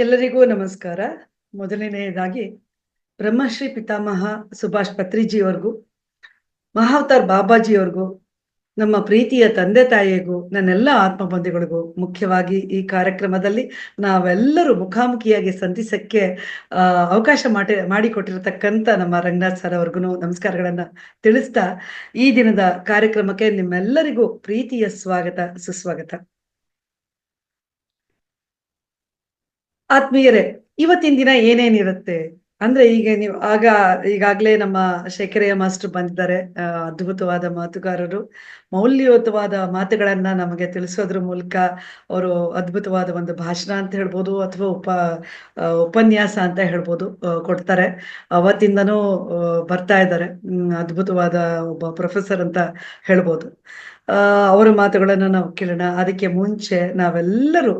ಎಲ್ಲರಿಗೂ ನಮಸ್ಕಾರ. ಮೊದಲನೆಯದಾಗಿ ಬ್ರಹ್ಮಶ್ರೀ ಪಿತಾಮಹ ಸುಭಾಷ್ ಪತ್ರಿಜಿಯವರಿಗೂ, ಮಹಾವತಾರ್ ಬಾಬಾಜಿಯವರಿಗೂ, ನಮ್ಮ ಪ್ರೀತಿಯ ತಂದೆ ತಾಯಿಗೂ, ನನ್ನೆಲ್ಲ ಆತ್ಮಬಂಧುಗಳಿಗೂ, ಮುಖ್ಯವಾಗಿ ಈ ಕಾರ್ಯಕ್ರಮದಲ್ಲಿ ನಾವೆಲ್ಲರೂ ಮುಖಾಮುಖಿಯಾಗಿ ಸಂಧಿಸಕ್ಕೆ ಅವಕಾಶ ಮಾಡಿಕೊಟ್ಟಿರತಕ್ಕಂಥ ನಮ್ಮ ರಂಗನಾಥ್ ಸರ್ ಅವ್ರಿಗೂ ನಮಸ್ಕಾರಗಳನ್ನ ತಿಳಿಸ್ತಾ, ಈ ದಿನದ ಕಾರ್ಯಕ್ರಮಕ್ಕೆ ನಿಮ್ಮೆಲ್ಲರಿಗೂ ಪ್ರೀತಿಯ ಸ್ವಾಗತ, ಸುಸ್ವಾಗತ. ಆತ್ಮೀಯರೇ, ಇವತ್ತಿನ ದಿನ ಏನೇನಿರುತ್ತೆ ಅಂದ್ರೆ, ಈಗ ನೀವು ಈಗಾಗ್ಲೇ ನಮ್ಮ ಶೇಖರಯ್ಯ ಮಾಸ್ಟರ್ ಬಂದಿದ್ದಾರೆ. ಅದ್ಭುತವಾದ ಮಾತುಗಾರರು. ಮೌಲ್ಯಯುತವಾದ ಮಾತುಗಳನ್ನ ನಮಗೆ ತಿಳಿಸೋದ್ರ ಮೂಲಕ ಅವರು ಅದ್ಭುತವಾದ ಒಂದು ಭಾಷಣ ಅಂತ ಹೇಳ್ಬೋದು, ಅಥವಾ ಉಪನ್ಯಾಸ ಅಂತ ಹೇಳ್ಬೋದು, ಕೊಡ್ತಾರೆ. ಅವತ್ತಿಂದನೂ ಬರ್ತಾ ಇದ್ದಾರೆ. ಅದ್ಭುತವಾದ ಒಬ್ಬ ಪ್ರೊಫೆಸರ್ ಅಂತ ಹೇಳ್ಬೋದು. ಅವರ ಮಾತುಗಳನ್ನ ನಾವು ಕೇಳೋಣ. ಅದಕ್ಕೆ ಮುಂಚೆ ನಾವೆಲ್ಲರೂ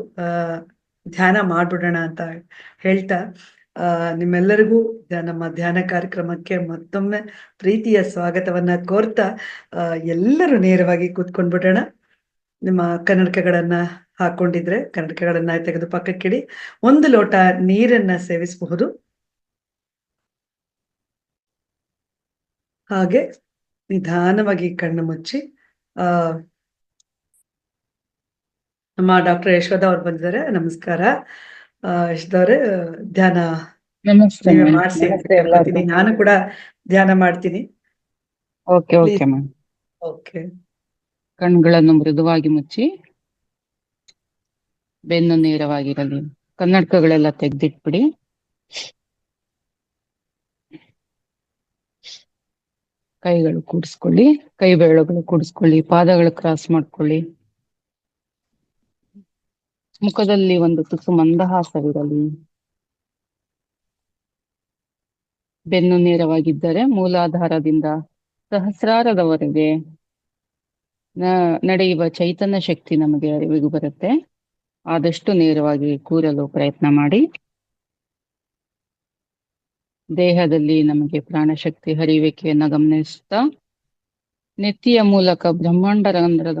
ಧ್ಯಾನ ಮಾಡ್ಬಿಡೋಣ ಅಂತ ಹೇಳ್ತಾ, ನಿಮ್ಮೆಲ್ಲರಿಗೂ ನಮ್ಮ ಧ್ಯಾನ ಕಾರ್ಯಕ್ರಮಕ್ಕೆ ಮತ್ತೊಮ್ಮೆ ಪ್ರೀತಿಯ ಸ್ವಾಗತವನ್ನ ಕೋರ್ತಾ, ಎಲ್ಲರೂ ನೇರವಾಗಿ ಕೂತ್ಕೊಂಡ್ಬಿಡೋಣ. ನಿಮ್ಮ ಕನ್ನಡಕಗಳನ್ನ ಹಾಕೊಂಡಿದ್ರೆ ಕನ್ನಡಕಗಳನ್ನ ತೆಗೆದು ಪಕ್ಕಕ್ಕಿಡಿ. ಒಂದು ಲೋಟ ನೀರನ್ನ ಸೇವಿಸಬಹುದು. ಹಾಗೆ ನಿಧಾನವಾಗಿ ಕಣ್ಣು ಮುಚ್ಚಿ, ನಮ್ಮ ಡಾಕ್ಟರ್ ಯಶೋಧ ಅವ್ರು ಬಂದಿದ್ದಾರೆ. ನಮಸ್ಕಾರ ಯಶೋಧ ಅವರೇ. ಧ್ಯಾನ ನೀವೇ ಮಾಡಿಸಿ ಕೇಳ್ಕೊತೀನಿ. ನಾನು ಕೂಡ ಧ್ಯಾನ ಮಾಡ್ತೀನಿ. Okay ma'am. ಓಕೆ. ಕಣ್ಗಳನ್ನು ಮೃದುವಾಗಿ ಮುಚ್ಚಿ, ಬೆನ್ನು ನೇರವಾಗಿರಲಿ. ಕನ್ನಡಕಗಳೆಲ್ಲ ತೆಗ್ದಿಟ್ಬಿಡಿ. ಕೈಗಳು ಕೂಡಿಸ್ಕೊಳ್ಳಿ, ಕೈ ಬೆರಳುಗಳು ಕೂಡಿಸ್ಕೊಳ್ಳಿ, ಪಾದಗಳು ಕ್ರಾಸ್ ಮಾಡ್ಕೊಳ್ಳಿ. ಮುಖದಲ್ಲಿ ಒಂದು ತುಸು ಮಂದಹಾಸವಿರಲಿ. ಬೆನ್ನು ನೇರವಾಗಿದ್ದರೆ ಮೂಲಾಧಾರದಿಂದ ಸಹಸ್ರಾರದವರೆಗೆ ನಡೆಯುವ ಚೈತನ್ಯ ಶಕ್ತಿ ನಮಗೆ ಅರಿವಿಗೂ ಬರುತ್ತೆ. ಆದಷ್ಟು ನೇರವಾಗಿ ಕೂರಲು ಪ್ರಯತ್ನ ಮಾಡಿ. ದೇಹದಲ್ಲಿ ನಮಗೆ ಪ್ರಾಣಶಕ್ತಿ ಹರಿಯುವಿಕೆಯನ್ನು ಗಮನಿಸುತ್ತಾ, ನೆತ್ತಿಯ ಮೂಲಕ ಬ್ರಹ್ಮರಂಧ್ರದ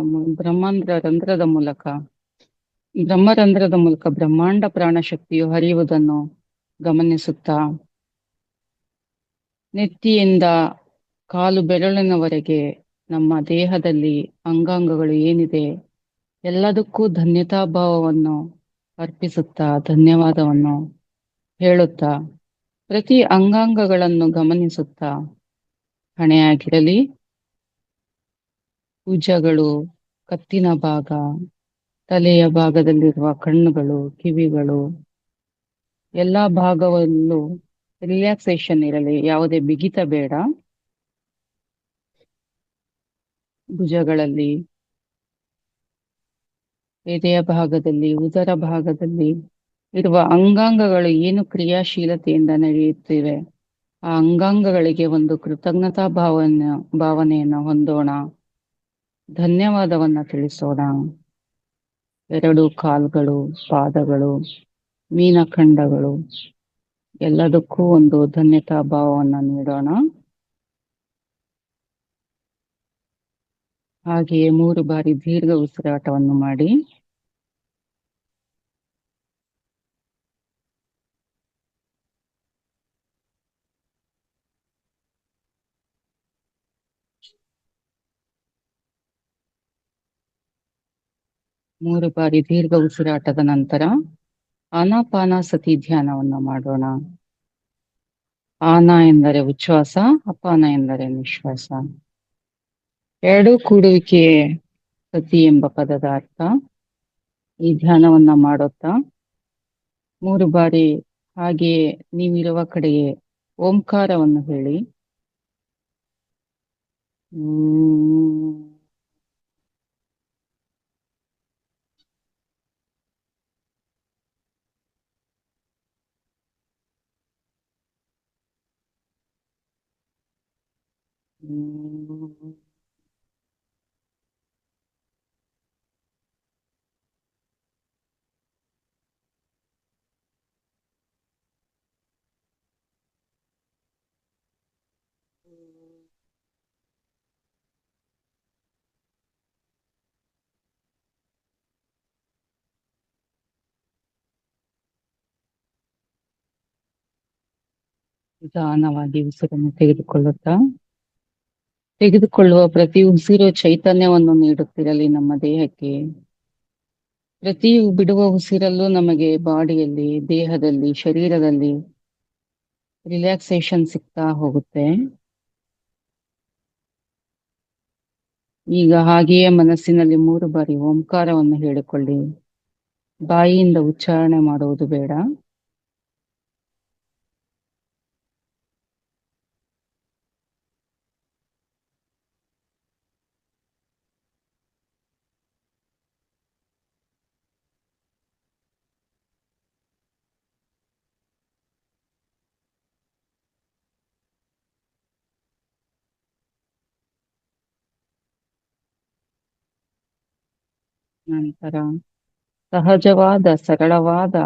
ಮೂಲಕ ಬ್ರಹ್ಮಾಂಡ ಪ್ರಾಣಶಕ್ತಿಯು ಹರಿಯುವುದನ್ನು ಗಮನಿಸುತ್ತಾ, ನೆತ್ತಿಯಿಂದ ಕಾಲು ಬೆರಳಿನವರೆಗೆ ನಮ್ಮ ದೇಹದಲ್ಲಿ ಅಂಗಾಂಗಗಳು ಏನಿದೆ ಎಲ್ಲದಕ್ಕೂ ಧನ್ಯತಾಭಾವವನ್ನು ಅರ್ಪಿಸುತ್ತಾ, ಧನ್ಯವಾದವನ್ನು ಹೇಳುತ್ತಾ, ಪ್ರತಿ ಅಂಗಾಂಗಗಳನ್ನು ಗಮನಿಸುತ್ತಾ, ಹಣೆಯಾಗಿರಲಿ, ಭುಜಗಳು, ಕತ್ತಿನ ಭಾಗ, ತಲೆಯ ಭಾಗದಲ್ಲಿರುವ ಕಣ್ಣುಗಳು, ಕಿವಿಗಳು, ಎಲ್ಲಾ ಭಾಗವಲ್ಲೂ ರಿಲ್ಯಾಕ್ಸೇಷನ್ ಇರಲಿ. ಯಾವುದೇ ಬಿಗಿತ ಬೇಡ. ಭುಜಗಳಲ್ಲಿ, ಎದೆಯ ಭಾಗದಲ್ಲಿ, ಉದರ ಭಾಗದಲ್ಲಿ ಇರುವ ಅಂಗಾಂಗಗಳು ಏನು ಕ್ರಿಯಾಶೀಲತೆಯಿಂದ ನಡೆಯುತ್ತಿವೆ, ಆ ಅಂಗಾಂಗಗಳಿಗೆ ಒಂದು ಕೃತಜ್ಞತಾ ಭಾವನೆಯನ್ನು ಹೊಂದೋಣ. ಧನ್ಯವಾದವನ್ನ ತಿಳಿಸೋಣ. ಎರಡು ಕಾಲ್ಗಳು, ಪಾದಗಳು, ಮೀನಖಂಡಗಳು ಎಲ್ಲದಕ್ಕೂ ಒಂದು ಧನ್ಯತಾ ಭಾವವನ್ನು ನೀಡೋಣ. ಹಾಗೆಯೇ 3 ಬಾರಿ ದೀರ್ಘ ಉಸಿರಾಟವನ್ನು ಮಾಡಿ. ಮೂರು ಬಾರಿ ದೀರ್ಘ ಉಸಿರಾಟದ ನಂತರ ಆನಾಪಾನಸತಿ ಧ್ಯಾನವನ್ನು ಮಾಡೋಣ. ಆನ ಎಂದರೆ ಉಚ್ಛ್ವಾಸ, ಅಪಾನ ಎಂದರೆ ನಿಶ್ವಾಸ. ಎರಡೂ ಕೂಡುವಿಕೆ ಸತಿ ಎಂಬ ಪದದ ಅರ್ಥ. ಈ ಧ್ಯಾನವನ್ನ ಮಾಡುತ್ತಾ 3 ಬಾರಿ ಹಾಗೆಯೇ ನೀವಿರುವ ಕಡೆಗೆ ಓಂಕಾರವನ್ನು ಹೇಳಿ. ನಿಧಾನವಾಗಿ ಉಸಿರನ್ನು ತೆಗೆದುಕೊಳ್ಳುವ ಪ್ರತಿ ಉಸಿರು ಚೈತನ್ಯವನ್ನು ನೀಡುತ್ತಿರಲಿ ನಮ್ಮ ದೇಹಕ್ಕೆ. ಪ್ರತಿ ಬಿಡುವ ಉಸಿರಲ್ಲೂ ನಮಗೆ ಬಾಡಿಯಲ್ಲಿ, ದೇಹದಲ್ಲಿ, ಶರೀರದಲ್ಲಿ ರಿಲ್ಯಾಕ್ಸೇಷನ್ ಸಿಗ್ತಾ ಹೋಗುತ್ತೆ. ಈಗ ಹಾಗೆಯೇ ಮನಸ್ಸಿನಲ್ಲಿ 3 ಬಾರಿ ಓಂಕಾರವನ್ನು ಹೇಳಿಕೊಳ್ಳಿ. ಬಾಯಿಯಿಂದ ಉಚ್ಚಾರಣೆ ಮಾಡುವುದು ಬೇಡ. ನಂತರ ಸಹಜವಾದ, ಸರಳವಾದ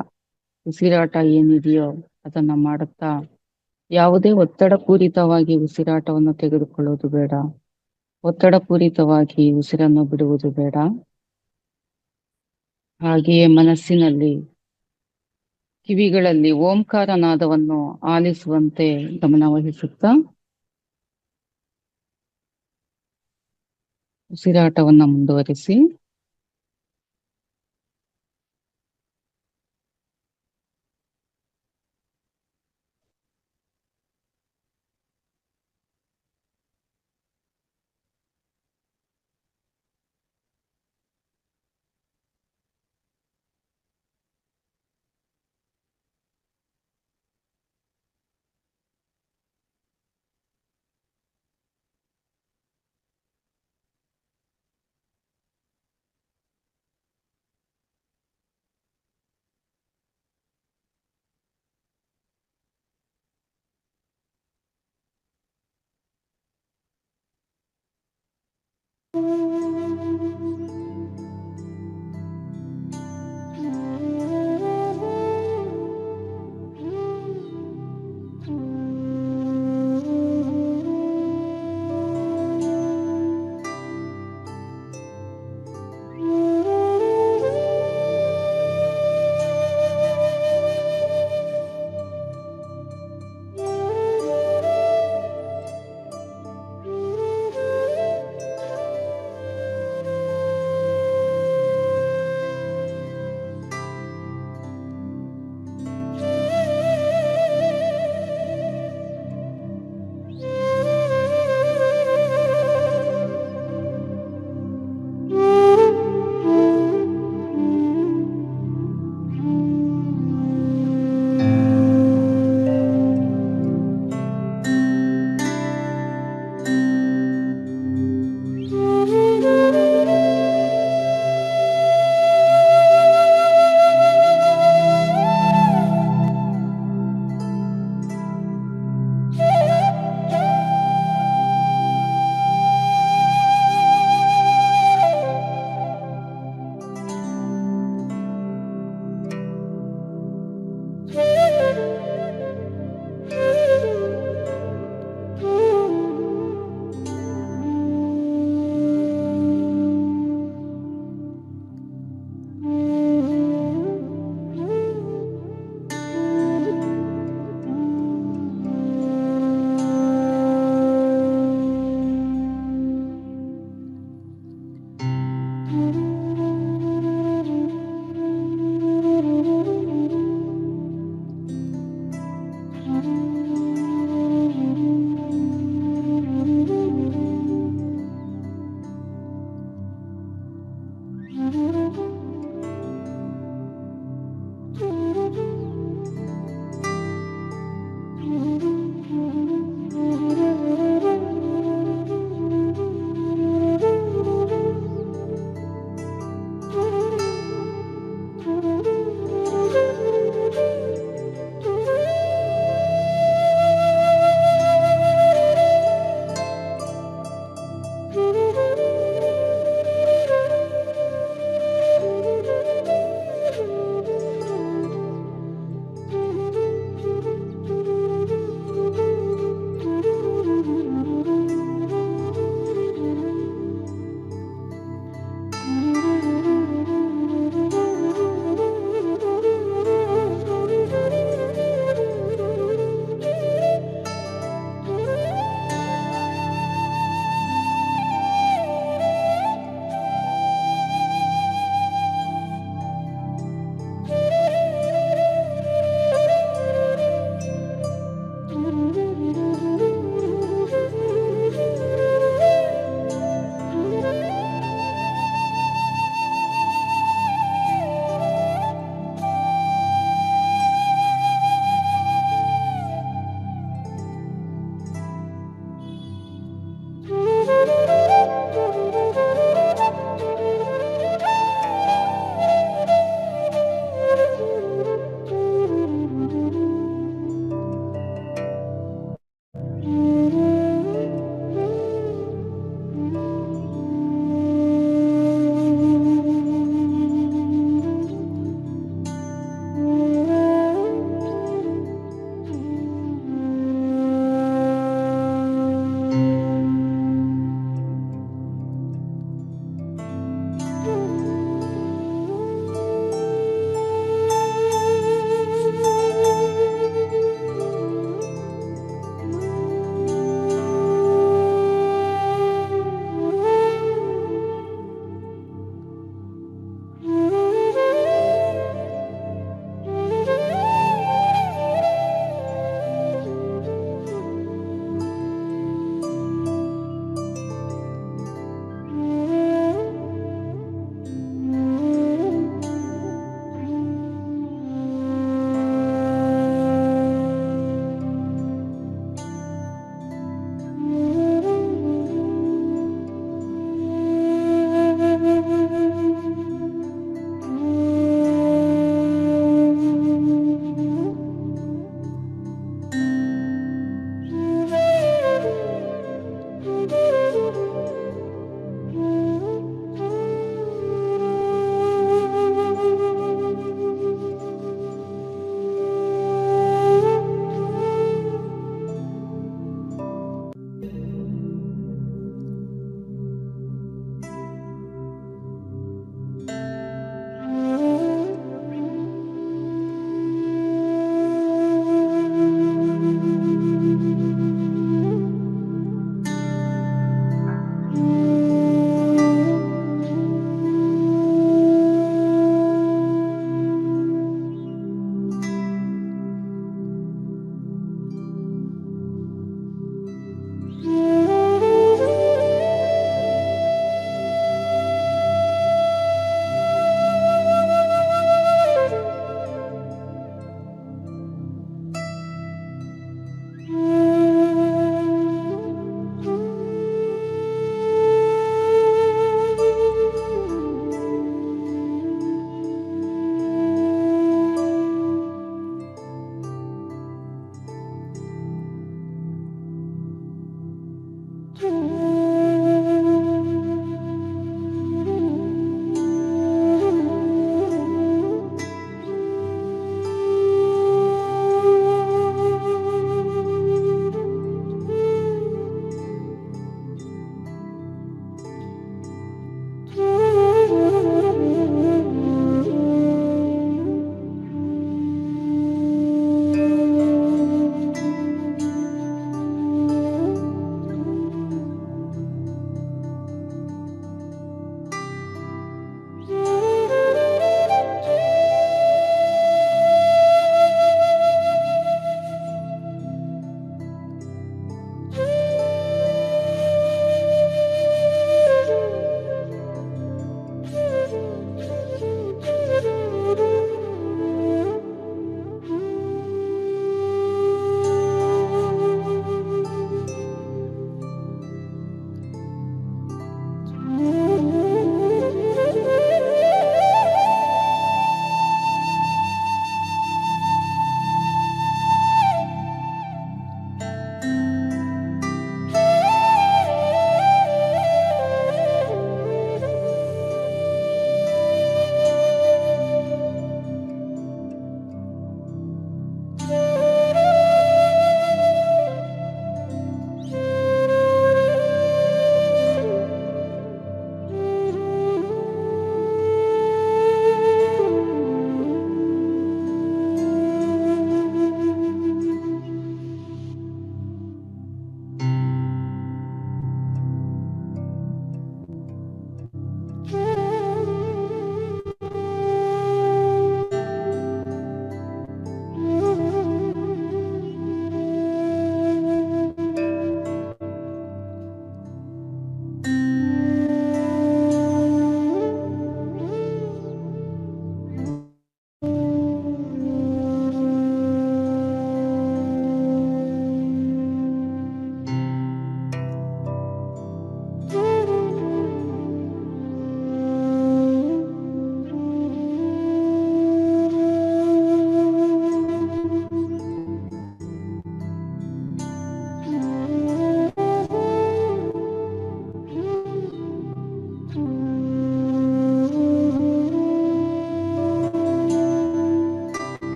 ಉಸಿರಾಟ ಏನಿದೆಯೋ ಅದನ್ನ ಮಾಡುತ್ತಾ, ಯಾವುದೇ ಒತ್ತಡ ಪೂರಿತವಾಗಿ ಉಸಿರಾಟವನ್ನು ತೆಗೆದುಕೊಳ್ಳುವುದು ಬೇಡ. ಒತ್ತಡ ಪೂರಿತವಾಗಿ ಉಸಿರನ್ನು ಬಿಡುವುದು ಬೇಡ. ಹಾಗೆಯೇ ಮನಸ್ಸಿನಲ್ಲಿ, ಕಿವಿಗಳಲ್ಲಿ ಓಂಕಾರ ನಾದವನ್ನು ಆಲಿಸುವಂತೆ ಗಮನವಹಿಸುತ್ತಾ ಉಸಿರಾಟವನ್ನು ಮುಂದುವರಿಸಿ.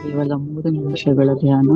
ಕೇವಲ 3 ನಿಮಿಷಗಳ ಧ್ಯಾನ.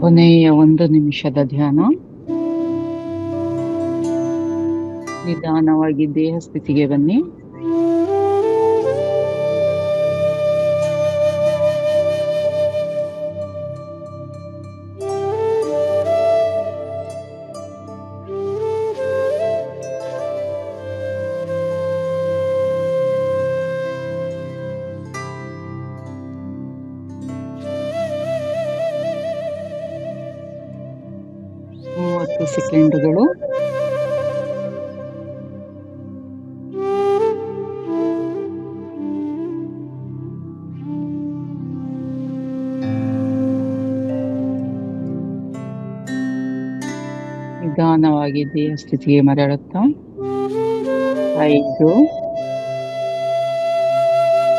ಕೊನೆಯ 1 ನಿಮಿಷದ ಧ್ಯಾನ. ನಿಧಾನವಾಗಿ ದೇಹ ಸ್ಥಿತಿಗೆ ಬನ್ನಿ. ಮೂವತ್ತು ಸೆಕೆಂಡುಗಳು. ನಿಧಾನವಾಗಿ ದೇಹ ಸ್ಥಿತಿಗೆ ಮರಳುತ್ತಾ 5,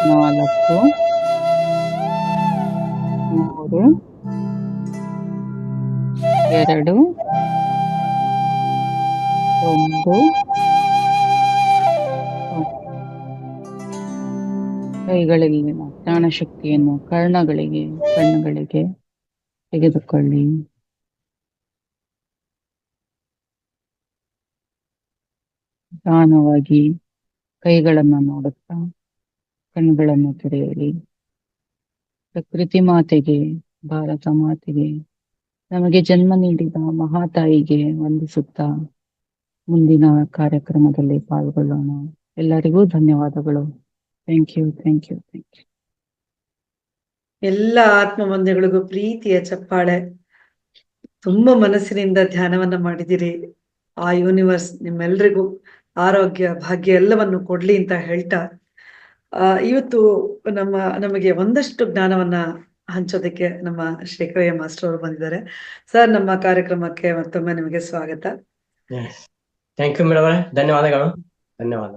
4, 3, 2, 1. ಕೈಗಳಲ್ಲಿನ ಪ್ರಾಣಶಕ್ತಿಯನ್ನು ಕಣ್ಣುಗಳಿಗೆ ತೆಗೆದುಕೊಳ್ಳಿ. ನಿಧಾನವಾಗಿ ಕೈಗಳನ್ನು ನೋಡುತ್ತಾ ಕಣ್ಣುಗಳನ್ನು ತೆರೆಯಿರಿ. ಪ್ರಕೃತಿ ಮಾತೆಗೆ, ಭಾರತ ಮಾತೆಗೆ, ನಮಗೆ ಜನ್ಮ ನೀಡಿದ ಮಹಾತಾಯಿಗೆ ವಂದಿಸುತ್ತಾ ಮುಂದಿನ ಕಾರ್ಯಕ್ರಮದಲ್ಲಿ ಪಾಲ್ಗೊಳ್ಳೋಣ. ಎಲ್ಲರಿಗೂ ಧನ್ಯವಾದಗಳು. Thank you. ಎಲ್ಲ ಆತ್ಮ ಬಂಧುಗಳಿಗೂ ಪ್ರೀತಿಯ ಚಪ್ಪಾಳೆ. ತುಂಬಾ ಮನಸ್ಸಿನಿಂದ ಧ್ಯಾನವನ್ನ ಮಾಡಿದಿರಿ. ಆ ಯೂನಿವರ್ಸ್ ನಿಮ್ಮೆಲ್ರಿಗೂ ಆರೋಗ್ಯ, ಭಾಗ್ಯ ಎಲ್ಲವನ್ನು ಕೊಡ್ಲಿ ಅಂತ ಹೇಳ್ತಾ, ಇವತ್ತು ನಮಗೆ ಒಂದಷ್ಟು ಜ್ಞಾನವನ್ನ ಹಂಚೋದಕ್ಕೆ ನಮ್ಮ ಶೇಖರಯ್ಯ ಮಾಸ್ಟರ್ ಅವರು ಬಂದಿದ್ದಾರೆ. ಸರ್, ನಮ್ಮ ಕಾರ್ಯಕ್ರಮಕ್ಕೆ ಮತ್ತೊಮ್ಮೆ ನಿಮಗೆ ಸ್ವಾಗತ. Thank you madam. ಧನ್ಯವಾದಗಳು. ಧನ್ಯವಾದ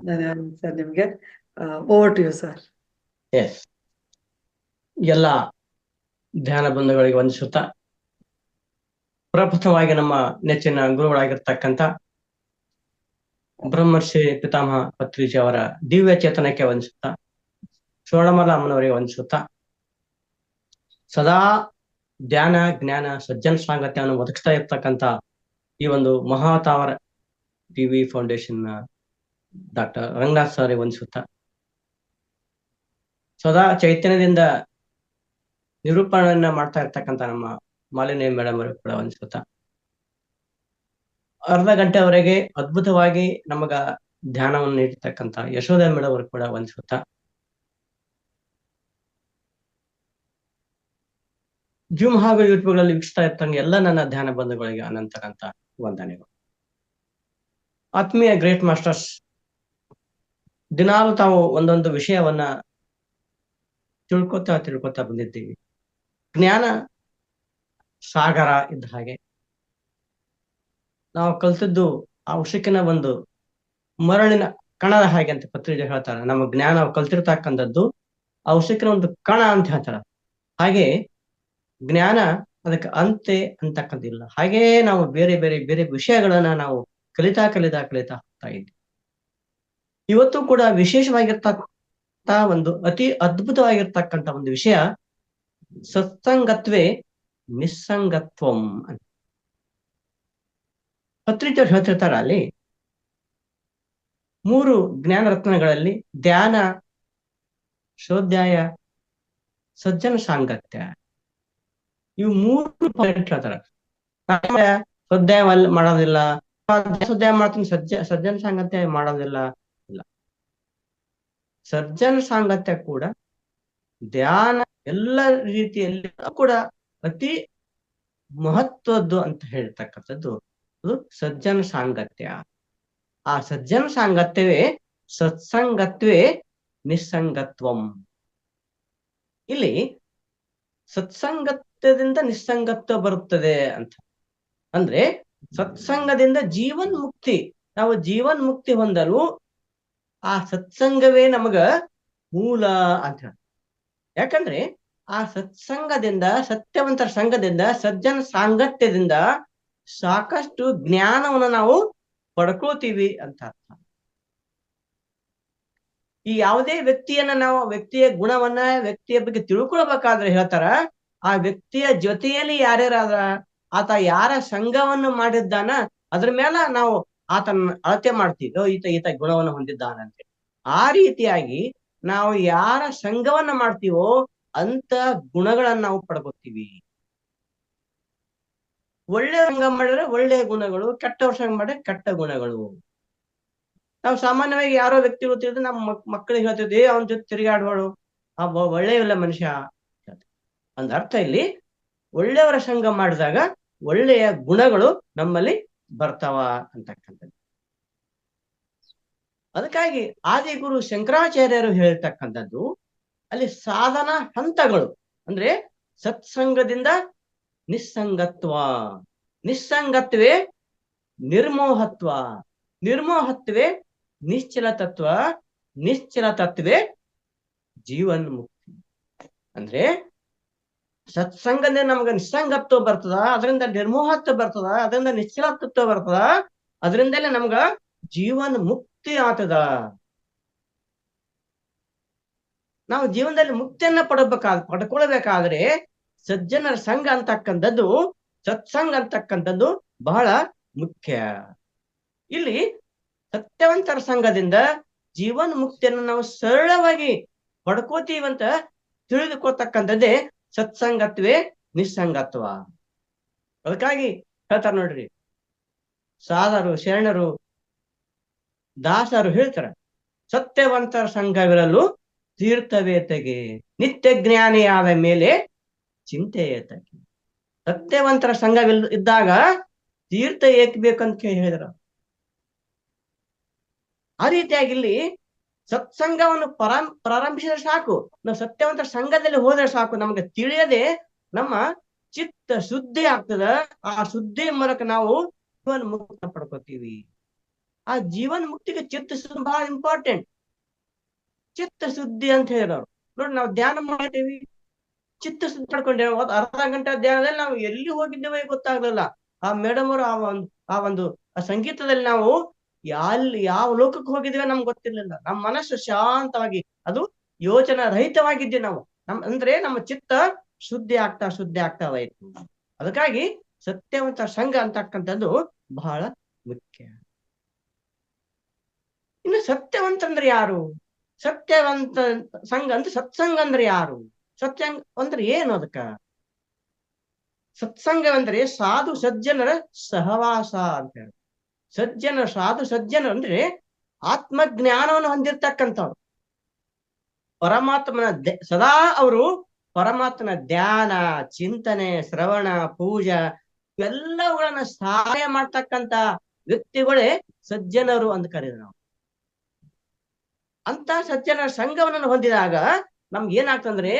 ಸರ್ ನಿಮ್ಗೆ. Over to you sir. Yes, ಎಲ್ಲ ಧ್ಯಾನ ಬಂಧುಗಳಿಗೆ ವಂದಿಸುತ್ತಾ, ಪ್ರಪ್ರಥಮವಾಗಿ ನಮ್ಮ ನೆಚ್ಚಿನ ಗುರುಗಳಾಗಿರ್ತಕ್ಕಂಥ ಬ್ರಹ್ಮರ್ಷಿ ಪಿತಾಮಹ ಪತ್ರಿಜಿ ಅವರ ದಿವ್ಯ ಚೇತನಕ್ಕೆ ವಂದಿಸುತ್ತಾ, ಸ್ವರ್ಣಮಾಲ ಅಮ್ಮನವರಿಗೆ ವಂದಿಸುತ್ತಾ, ಸದಾ ಧ್ಯಾನ, ಜ್ಞಾನ, ಸಜ್ಜನ ಸಾಂಗತ್ಯವನ್ನು ಒದಗಿಸ್ತಾ ಇರ್ತಕ್ಕಂಥ ಈ ಒಂದು ಮಹಾತಾವರ TV foundation doctor Ranganath sir ವಂದಿಸುತ್ತಾ, ಸದಾ ಚೈತನ್ಯದಿಂದ ನಿರೂಪಣೆಯನ್ನ ಮಾಡ್ತಾ ಇರ್ತಕ್ಕಂಥ ನಮ್ಮ ಮಾಲಿನಿ ಮೇಡಮ್ ಅವರು ಕೂಡ ವಂದಿಸುತ್ತಾ, ಅರ್ಧ ಗಂಟೆವರೆಗೆ ಅದ್ಭುತವಾಗಿ ನಮಗ ಧ್ಯಾನವನ್ನು ನೀಡಿರ್ತಕ್ಕಂಥ ಯಶೋಧ ಮೇಡಮ್ ಅವರು ಕೂಡ ವಂದಿಸುತ್ತಾ, ಜೂಮ್ ಹಾಗೂ ಯೂಟ್ಯೂಬ್ಗಳಲ್ಲಿ ವೀಕ್ಷಿಸ್ತಾ ಇರ್ತಂಗೆ ಎಲ್ಲ ನನ್ನ ಧ್ಯಾನ ಬಂಧುಗಳಿಗೆ ಅನಂತ ವಂದನೆಗಳು. ಆತ್ಮೀಯ ಗ್ರೇಟ್ ಮಾಸ್ಟರ್ಸ್, ದಿನಾಲು ತಾವು ಒಂದೊಂದು ವಿಷಯವನ್ನ ತಿಳ್ಕೊತಾ ಬಂದಿದ್ದೀವಿ. ಜ್ಞಾನ ಸಾಗರ ಇದ್ದ ಹಾಗೆ ನಾವು ಕಲ್ತದ್ದು ಆ ಉಸುಕಿನ ಒಂದು ಮರಳಿನ ಕಣದ ಹಾಗೆ ಅಂತ ಪತ್ರಿಕೆ ಹೇಳ್ತಾರೆ. ನಮ್ಮ ಜ್ಞಾನ ನಾವು ಕಲ್ತಿರ್ತಕ್ಕಂಥದ್ದು ಆ ಉಸುಕಿನ ಒಂದು ಕಣ ಅಂತ ಹೇಳ್ತಾರ. ಹಾಗೆ ಜ್ಞಾನ ಅದಕ್ಕೆ ಅಂತೆ ಅಂತಕ್ಕಂತಿಲ್ಲ. ಹಾಗೇ ನಾವು ಬೇರೆ ವಿಷಯಗಳನ್ನ ನಾವು ಕಲಿತಾ ಹೋಗ್ತಾ ಇದ್ವಿ. ಇವತ್ತು ಕೂಡ ವಿಶೇಷವಾಗಿರ್ತಕ್ಕಂಥ ಒಂದು ಅತಿ ಅದ್ಭುತವಾಗಿರ್ತಕ್ಕಂಥ ಒಂದು ವಿಷಯ ಸತ್ಸಂಗತ್ವೇ ನಿಸ್ಸಂಗತ್ವಂ ಅಂತ ಪತ್ರಿಕೆಯವ್ರು ಹೇಳ್ತಿರ್ತಾರ. ಅಲ್ಲಿ 3 ಜ್ಞಾನ ರತ್ನಗಳಲ್ಲಿ ಧ್ಯಾನ, ಶೋಧ್ಯಾಯ, ಸಜ್ಜನ ಸಾಂಗತ್ಯ, ಇವು 3 ಪಾಯಿಂಟ್ ಹೇಳ್ತಾರ. ಸ್ವಾಧ್ಯಾಯ ಮಾಡೋದಿಲ್ಲ, ಸ್ವಾಧ್ಯಾಯ ಮಾಡ್ತೀನಿ, ಸಜ್ಜನ ಸಾಂಗತ್ಯ ಮಾಡೋದಿಲ್ಲ. ಇಲ್ಲ, ಸಜ್ಜನ ಸಾಂಗತ್ಯ ಕೂಡ ಧ್ಯಾನ ಎಲ್ಲ ರೀತಿಯಲ್ಲಿ ಕೂಡ ಅತಿ ಮಹತ್ವದ್ದು ಅಂತ ಹೇಳ್ತಕ್ಕಂಥದ್ದು ಅದು ಸಜ್ಜನ ಸಾಂಗತ್ಯ. ಆ ಸಜ್ಜನ ಸಾಂಗತ್ಯವೇ ಸತ್ಸಂಗತ್ವೇ ನಿಸ್ಸಂಗತ್ವಂ. ಇಲ್ಲಿ ಸತ್ಸಂಗತ್ವದಿಂದ ನಿಸ್ಸಂಗತ್ವ ಬರುತ್ತದೆ ಅಂತ ಅಂದ್ರೆ, ಸತ್ಸಂಗದಿಂದ ಜೀವನ್ ಮುಕ್ತಿ, ನಾವು ಜೀವನ್ ಮುಕ್ತಿ ಹೊಂದಲು ಆ ಸತ್ಸಂಗವೇ ನಮಗ ಮೂಲ ಅಂತ ಹೇಳ. ಯಾಕಂದ್ರೆ ಆ ಸತ್ಸಂಗದಿಂದ, ಸತ್ಯವಂತರ ಸಂಘದಿಂದ, ಸಜ್ಜನ ಸಾಂಗತ್ಯದಿಂದ ಸಾಕಷ್ಟು ಜ್ಞಾನವನ್ನು ನಾವು ಪಡ್ಕೋತೀವಿ ಅಂತ ಅರ್ಥ. ಈ ಯಾವುದೇ ವ್ಯಕ್ತಿಯ ಗುಣವನ್ನ, ವ್ಯಕ್ತಿಯ ಬಗ್ಗೆ ತಿಳ್ಕೊಳ್ಬೇಕಾದ್ರೆ ಹೇಳ್ತಾರ, ಆ ವ್ಯಕ್ತಿಯ ಜೊತೆಯಲ್ಲಿ ಯಾರ್ಯಾರ ಆತ ಯಾರ ಸಂಘವನ್ನು ಮಾಡಿದ್ದಾನ ಅದ್ರ ಮೇಲೆ ನಾವು ಆತನ ಅಳತೆ ಮಾಡ್ತೀವಿ. ಈತ ಗುಣವನ್ನು ಹೊಂದಿದ್ದಾನಂತೆ. ಆ ರೀತಿಯಾಗಿ ನಾವು ಯಾರ ಸಂಘವನ್ನ ಮಾಡ್ತೀವೋ ಅಂತ ಗುಣಗಳನ್ನ ನಾವು ಪಡ್ಕೋತೀವಿ. ಒಳ್ಳೆ ಸಂಘ ಮಾಡಿದ್ರೆ ಒಳ್ಳೆಯ ಗುಣಗಳು, ಕೆಟ್ಟವ್ರ ಸಂಘ ಮಾಡಿದ್ರೆ ಕೆಟ್ಟ ಗುಣಗಳು. ನಾವು ಸಾಮಾನ್ಯವಾಗಿ ಯಾರೋ ವ್ಯಕ್ತಿ ಗೊತ್ತಿದ್ರೆ ನಮ್ಮ ಮಕ್ಕಳಿಗೆ ಹೇಳ್ತಿದ್ವಿ, ಅವನ ಜೊತೆ ತಿರುಗಾಡ್ಬೇಡು, ಒಳ್ಳೆಯಲ್ಲ ಮನುಷ್ಯ. ಅಂದ ಅರ್ಥ ಇಲ್ಲಿ ಒಳ್ಳೆಯವರ ಸಂಘ ಮಾಡಿದಾಗ ಒಳ್ಳೆಯ ಗುಣಗಳು ನಮ್ಮಲ್ಲಿ ಬರ್ತಾವ ಅಂತಕ್ಕಂಥದ್ದು. ಅದಕ್ಕಾಗಿ ಆದಿಗುರು ಶಂಕರಾಚಾರ್ಯರು ಹೇಳ್ತಕ್ಕಂಥದ್ದು ಅಲ್ಲಿ ಸಾಧನ ಹಂತಗಳು ಅಂದ್ರೆ ಸತ್ಸಂಗದಿಂದ ನಿಸ್ಸಂಗತ್ವ, ನಿಸ್ಸಂಗತ್ವೇ ನಿರ್ಮೋಹತ್ವ, ನಿರ್ಮೋಹತ್ವೇ ನಿಶ್ಚಲ ತತ್ವ, ನಿಶ್ಚಲ ತತ್ವೇ ಜೀವನ್ ಮುಕ್ತಿ. ಅಂದ್ರೆ ಸತ್ಸಂಗದಿಂದ ನಮ್ಗೆ ನಿಸ್ಸಂಗತ್ವ ಬರ್ತದ, ಅದರಿಂದ ನಿರ್ಮೋಹತ್ವ ಬರ್ತದ, ಅದರಿಂದ ನಿಶ್ಚಲತತ್ವ ಬರ್ತದ, ಅದರಿಂದಲೇ ನಮ್ಗ ಜೀವನ್ ಮುಕ್ತಿ ಆತದ. ನಾವು ಜೀವನದಲ್ಲಿ ಮುಕ್ತಿಯನ್ನ ಪಡ್ಕೊಳ್ಬೇಕಾದ್ರೆ ಸಜ್ಜನರ ಸಂಘ ಅಂತಕ್ಕಂಥದ್ದು, ಸತ್ಸಂಗ ಅಂತಕ್ಕಂಥದ್ದು ಬಹಳ ಮುಖ್ಯ. ಇಲ್ಲಿ ಸತ್ಯವಂತರ ಸಂಘದಿಂದ ಜೀವನ್ ಮುಕ್ತಿಯನ್ನು ನಾವು ಸರಳವಾಗಿ ಪಡ್ಕೋತೀವಂತ ತಿಳಿದುಕೋತಕ್ಕಂಥದ್ದೇ ಸತ್ಸಂಗತ್ವೇ ನಿಸ್ಸಂಗತ್ವ. ಅದಕ್ಕಾಗಿ ಹೇಳ್ತಾರ ನೋಡ್ರಿ, ಸಾಧರು, ಶರಣರು, ದಾಸರು ಹೇಳ್ತಾರ, ಸತ್ಯವಂತರ ಸಂಘವಿರಲು ತೀರ್ಥವೇತಗೆ, ನಿತ್ಯ ಜ್ಞಾನಿಯಾದ ಮೇಲೆ ಚಿಂತೆಯೇತಗೆ. ಸತ್ಯವಂತರ ಸಂಘ ಇದ್ದಾಗ ತೀರ್ಥ ಏಕೆ ಬೇಕಂತ ಹೇಳಿದ್ರ. ಆ ರೀತಿಯಾಗಿ ಇಲ್ಲಿ ಸತ್ಸಂಗವನ್ನು ಪ್ರಾರಂಭಿಸಿದ್ರೆ ಸಾಕು, ನಾವು ಸತ್ಯವಂತರ ಸಂಘದಲ್ಲಿ ಹೋದ್ರೆ ಸಾಕು, ನಮ್ಗೆ ತಿಳಿಯದೆ ನಮ್ಮ ಚಿತ್ತ ಶುದ್ಧಿ ಆಗ್ತದ. ಆ ಶುದ್ಧಿ ಮೂಲಕ ನಾವು ಜೀವನ ಮುಕ್ತ ಪಡ್ಕೋತೀವಿ. ಆ ಜೀವನ ಮುಕ್ತಿಗೆ ಚಿತ್ತ ಶುದ್ಧಿ ಬಹಳ ಇಂಪಾರ್ಟೆಂಟ್. ಚಿತ್ತ ಶುದ್ಧಿ ಅಂತ ಹೇಳಿದವ್ರು ನೋಡಿ, ನಾವು ಧ್ಯಾನ ಮಾಡ್ತೀವಿ, ಚಿತ್ತ ಶುದ್ಧಿ ಪಡ್ಕೊಂಡೇವೆ. ಅರ್ಧ ಗಂಟೆ ಧ್ಯಾನದಲ್ಲಿ ನಾವು ಎಲ್ಲಿ ಹೋಗಿದ್ದೇವೆ ಗೊತ್ತಾಗ್ಲಿಲ್ಲ. ಆ ಮೇಡಮ್ ಅವರು ಆ ಒಂದು ಸಂಗೀತದಲ್ಲಿ ನಾವು ಯಾವ ಲೋಕಕ್ಕೆ ಹೋಗಿದ್ದೇವೆ ನಮ್ಗೆ ಗೊತ್ತಿರ್ಲಿಲ್ಲ. ನಮ್ಮ ಮನಸ್ಸು ಶಾಂತವಾಗಿ, ಅದು ಯೋಚನಾ ರಹಿತವಾಗಿದ್ದೆ ನಾವು. ಅಂದ್ರೆ ನಮ್ಮ ಚಿತ್ತ ಶುದ್ಧಿ ಆಗ್ತಾ ಹೋಯ್ತು. ಅದಕ್ಕಾಗಿ ಸತ್ಯವಂತ ಸಂಘ ಅಂತಕ್ಕಂಥದ್ದು ಬಹಳ ಮುಖ್ಯ. ಇನ್ನು ಸತ್ಯವಂತ ಅಂದ್ರೆ ಯಾರು? ಸತ್ಯವಂತ ಸಂಘ ಅಂದ್ರೆ ಸತ್ಸಂಗ ಅಂದ್ರೆ ಯಾರು? ಸತ್ಸಂಗ ಅಂದ್ರೆ ಏನು? ಅದಕ್ಕ ಸತ್ಸಂಗ ಅಂದ್ರೆ ಸಾಧು ಸಜ್ಜನರ ಸಹವಾಸ ಅಂತ ಹೇಳಿ. ಸಾಧು ಸಜ್ಜನರು ಅಂದ್ರೆ ಆತ್ಮಜ್ಞಾನವನ್ನು ಹೊಂದಿರ್ತಕ್ಕಂಥವ್ರು. ಪರಮಾತ್ಮನ ಸದಾ ಅವರು ಪರಮಾತ್ಮನ ಧ್ಯಾನ, ಚಿಂತನೆ, ಶ್ರವಣ, ಪೂಜಾ ಇವೆಲ್ಲವುಗಳನ್ನ ಸಹಾಯ ಮಾಡ್ತಕ್ಕಂಥ ವ್ಯಕ್ತಿಗಳೇ ಸಜ್ಜನರು ಅಂತ ಕರೀತಾರೆ ನಾವು. ಅಂತ ಸಜ್ಜನರ ಸಂಘವನ್ನು ಹೊಂದಿದಾಗ ನಮ್ಗೆ ಏನಾಗ್ತಂದ್ರೆ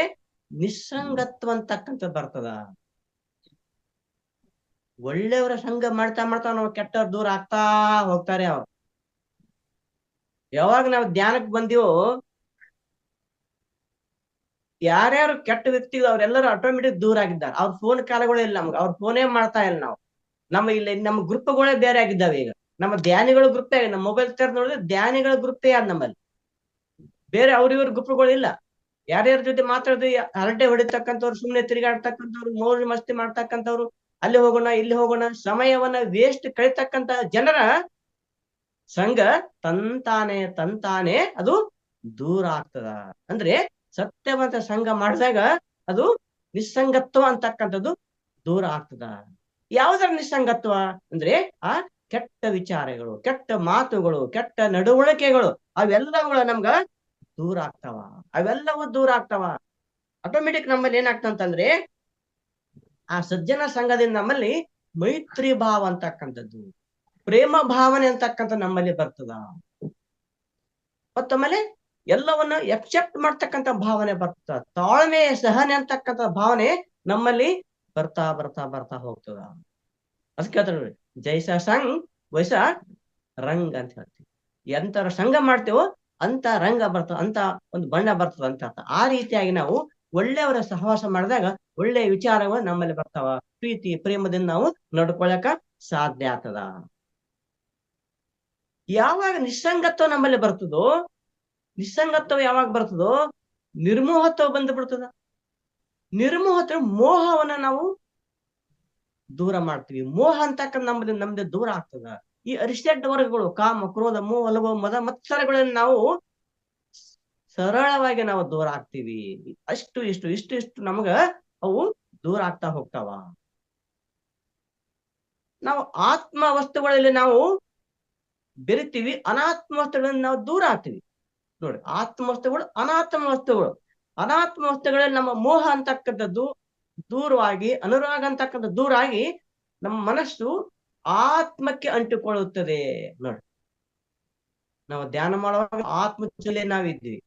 ನಿಸ್ಸಂಗತ್ವ ಅಂತಕ್ಕಂಥದ್ದು ಬರ್ತದ. ಒಳ್ಳೆಯವರ ಸಂಘ ಮಾಡ್ತಾ ನಾವು ಕೆಟ್ಟವ್ರ ದೂರ ಆಗ್ತಾ ಹೋಗ್ತಾರೆ. ಅವ್ರು ಯಾವಾಗ ನಾವು ಧ್ಯಾನಕ್ಕೆ ಬಂದಿವೋ, ಯಾರ್ಯಾರು ಕೆಟ್ಟ ವ್ಯಕ್ತಿಗಳು ಅವರೆಲ್ಲರೂ ಆಟೋಮೆಟಿಕ್ ದೂರ ಆಗಿದ್ದಾರೆ. ಅವ್ರ ಫೋನ್ ಕಾಲಗಳೇ ಇಲ್ಲ ನಮ್ಗೆ, ಅವ್ರ ಫೋನೇ ಮಾಡ್ತಾ ಇಲ್ಲ ನಾವು. ನಮ್ಮ ಗ್ರೂಪ್ಗಳೇ ಬೇರೆ ಆಗಿದ್ದಾವೆ. ಈಗ ನಮ್ಮ ಧ್ಯಾನಿಗಳ ಗ್ರೂಪೇ, ನಮ್ಮ ಮೊಬೈಲ್ ತೆರೆದು ನೋಡಿದ್ರೆ ಧ್ಯಾನಿಗಳ ಗ್ರೂಪೇ ಆದ ನಮ್ಮಲ್ಲಿ. ಬೇರೆ ಇವ್ರ ಗ್ರೂಪ್ಗಳು ಇಲ್ಲ. ಯಾರ್ಯಾರ ಜೊತೆ ಮಾತಾಡಿದ್ರೆ ಹರಟೆ ಹೊಡಿತಕ್ಕಂಥವ್ರು, ಸುಮ್ಮನೆ ತಿರುಗಾಡ್ತಕ್ಕಂಥವ್ರು, ಮೋಜು ಮಸ್ತಿ ಮಾಡ್ತಕ್ಕಂಥವ್ರು, ಅಲ್ಲಿ ಹೋಗೋಣ ಇಲ್ಲಿ ಹೋಗೋಣ, ಸಮಯವನ್ನ ವೇಸ್ಟ್ ಕಳಿತಕ್ಕಂತ ಜನರ ಸಂಘ ತಂತಾನೆ ಅದು ದೂರ ಆಗ್ತದ. ಅಂದ್ರೆ ಸತ್ಯವಂತ ಸಂಘ ಮಾಡಿದಾಗ ಅದು ನಿಸ್ಸಂಗತ್ವ ಅಂತಕ್ಕಂಥದ್ದು ದೂರ ಆಗ್ತದ. ಯಾವುದರ ನಿಸ್ಸಂಗತ್ವ ಅಂದ್ರೆ ಆ ಕೆಟ್ಟ ವಿಚಾರಗಳು, ಕೆಟ್ಟ ಮಾತುಗಳು, ಕೆಟ್ಟ ನಡವಳಿಕೆಗಳು ಅವೆಲ್ಲವುಗಳು ನಮ್ಗ ದೂರ ಆಗ್ತಾವ. ಅವೆಲ್ಲವೂ ದೂರ ಆಗ್ತಾವ. ಆಟೋಮೆಟಿಕ್ ನಮ್ಮಲ್ಲಿ ಏನಾಗ್ತಂತಂದ್ರೆ ಆ ಸಜ್ಜನ ಸಂಘದಿಂದ ನಮ್ಮಲ್ಲಿ ಮೈತ್ರಿ ಭಾವ ಅಂತಕ್ಕಂಥದ್ದು, ಪ್ರೇಮ ಭಾವನೆ ಅಂತಕ್ಕಂಥ ನಮ್ಮಲ್ಲಿ ಬರ್ತದ. ಮತ್ತೊಮ್ಮೆಲೆ ಎಲ್ಲವನ್ನ ಎಕ್ಸೆಪ್ಟ್ ಮಾಡ್ತಕ್ಕಂಥ ಭಾವನೆ ಬರ್ತದ. ತಾಳ್ಮೆ, ಸಹನೆ ಅಂತಕ್ಕಂಥ ಭಾವನೆ ನಮ್ಮಲ್ಲಿ ಬರ್ತಾ ಹೋಗ್ತದ. ಅದಕ್ಕೆ ಹೇಳ್ತಾರೆ, ಜೈಸ ಸಂಘ ವೈಸ ರಂಗ್ ಅಂತ ಹೇಳ್ತೀವಿ. ಎಂತರ ಸಂಘ ಮಾಡ್ತೇವೋ ಅಂತ ರಂಗ ಬರ್ತದ, ಅಂತ ಒಂದು ಬಣ್ಣ ಬರ್ತದ ಅಂತ ಅರ್ಥ. ಆ ರೀತಿಯಾಗಿ ನಾವು ಒಳ್ಳೆಯವರ ಸಹವಾಸ ಮಾಡಿದಾಗ ಒಳ್ಳೆಯ ವಿಚಾರಗಳು ನಮ್ಮಲ್ಲಿ ಬರ್ತಾವ. ಪ್ರೀತಿ ಪ್ರೇಮದಿಂದ ನಾವು ನಡ್ಕೊಳಕ ಸಾಧ್ಯ ಆಗ್ತದ. ಯಾವಾಗ ನಿಸ್ಸಂಗತ್ವ ನಮ್ಮಲ್ಲಿ ಬರ್ತದೋ, ನಿಸ್ಸಂಗತ್ವ ಯಾವಾಗ ಬರ್ತದೋ ನಿರ್ಮೋಹತ್ವ ಬಂದು ಬಿಡ್ತದ. ನಿರ್ಮೋಹತೆ ಮೋಹವನ್ನ ನಾವು ದೂರ ಮಾಡ್ತೀವಿ. ಮೋಹ ಅಂತಕ್ಕಂಥ ನಮ್ದು ದೂರ ಆಗ್ತದ. ಈ ಅರಿಷಡ್ ವರ್ಗಗಳು ಕಾಮ, ಕ್ರೋಧ, ಮೋಹ, ಲೋಭ, ಮದ, ಮತ್ಸರಗಳನ್ನ ನಾವು ಸರಳವಾಗಿ ನಾವು ದೂರ ಆಗ್ತೀವಿ. ಇಷ್ಟು ನಮಗ ಅವು ದೂರ ಆಗ್ತಾ ಹೋಗ್ತಾವ. ನಾವು ಆತ್ಮ ವಸ್ತುಗಳಲ್ಲಿ ನಾವು ಬೆರಿತೀವಿ, ಅನಾತ್ಮ ವಸ್ತುಗಳಲ್ಲಿ ನಾವು ದೂರ ಆಗ್ತೀವಿ. ನೋಡಿ, ಆತ್ಮ ವಸ್ತುಗಳು, ಅನಾತ್ಮ ವಸ್ತುಗಳು. ಅನಾತ್ಮ ವಸ್ತುಗಳಲ್ಲಿ ನಮ್ಮ ಮೋಹ ಅಂತಕ್ಕಂಥದ್ದು ದೂರವಾಗಿ, ಅನುರಾಗ ಅಂತಕ್ಕಂಥ ದೂರ ಆಗಿ ನಮ್ಮ ಮನಸ್ಸು ಆತ್ಮಕ್ಕೆ ಅಂಟಿಕೊಳ್ಳುತ್ತದೆ. ನೋಡಿ, ನಾವು ಧ್ಯಾನ ಮಾಡುವಾಗ ಆತ್ಮ ಜೊತೆಲೆ ನಾವಿದ್ದೀವಿ,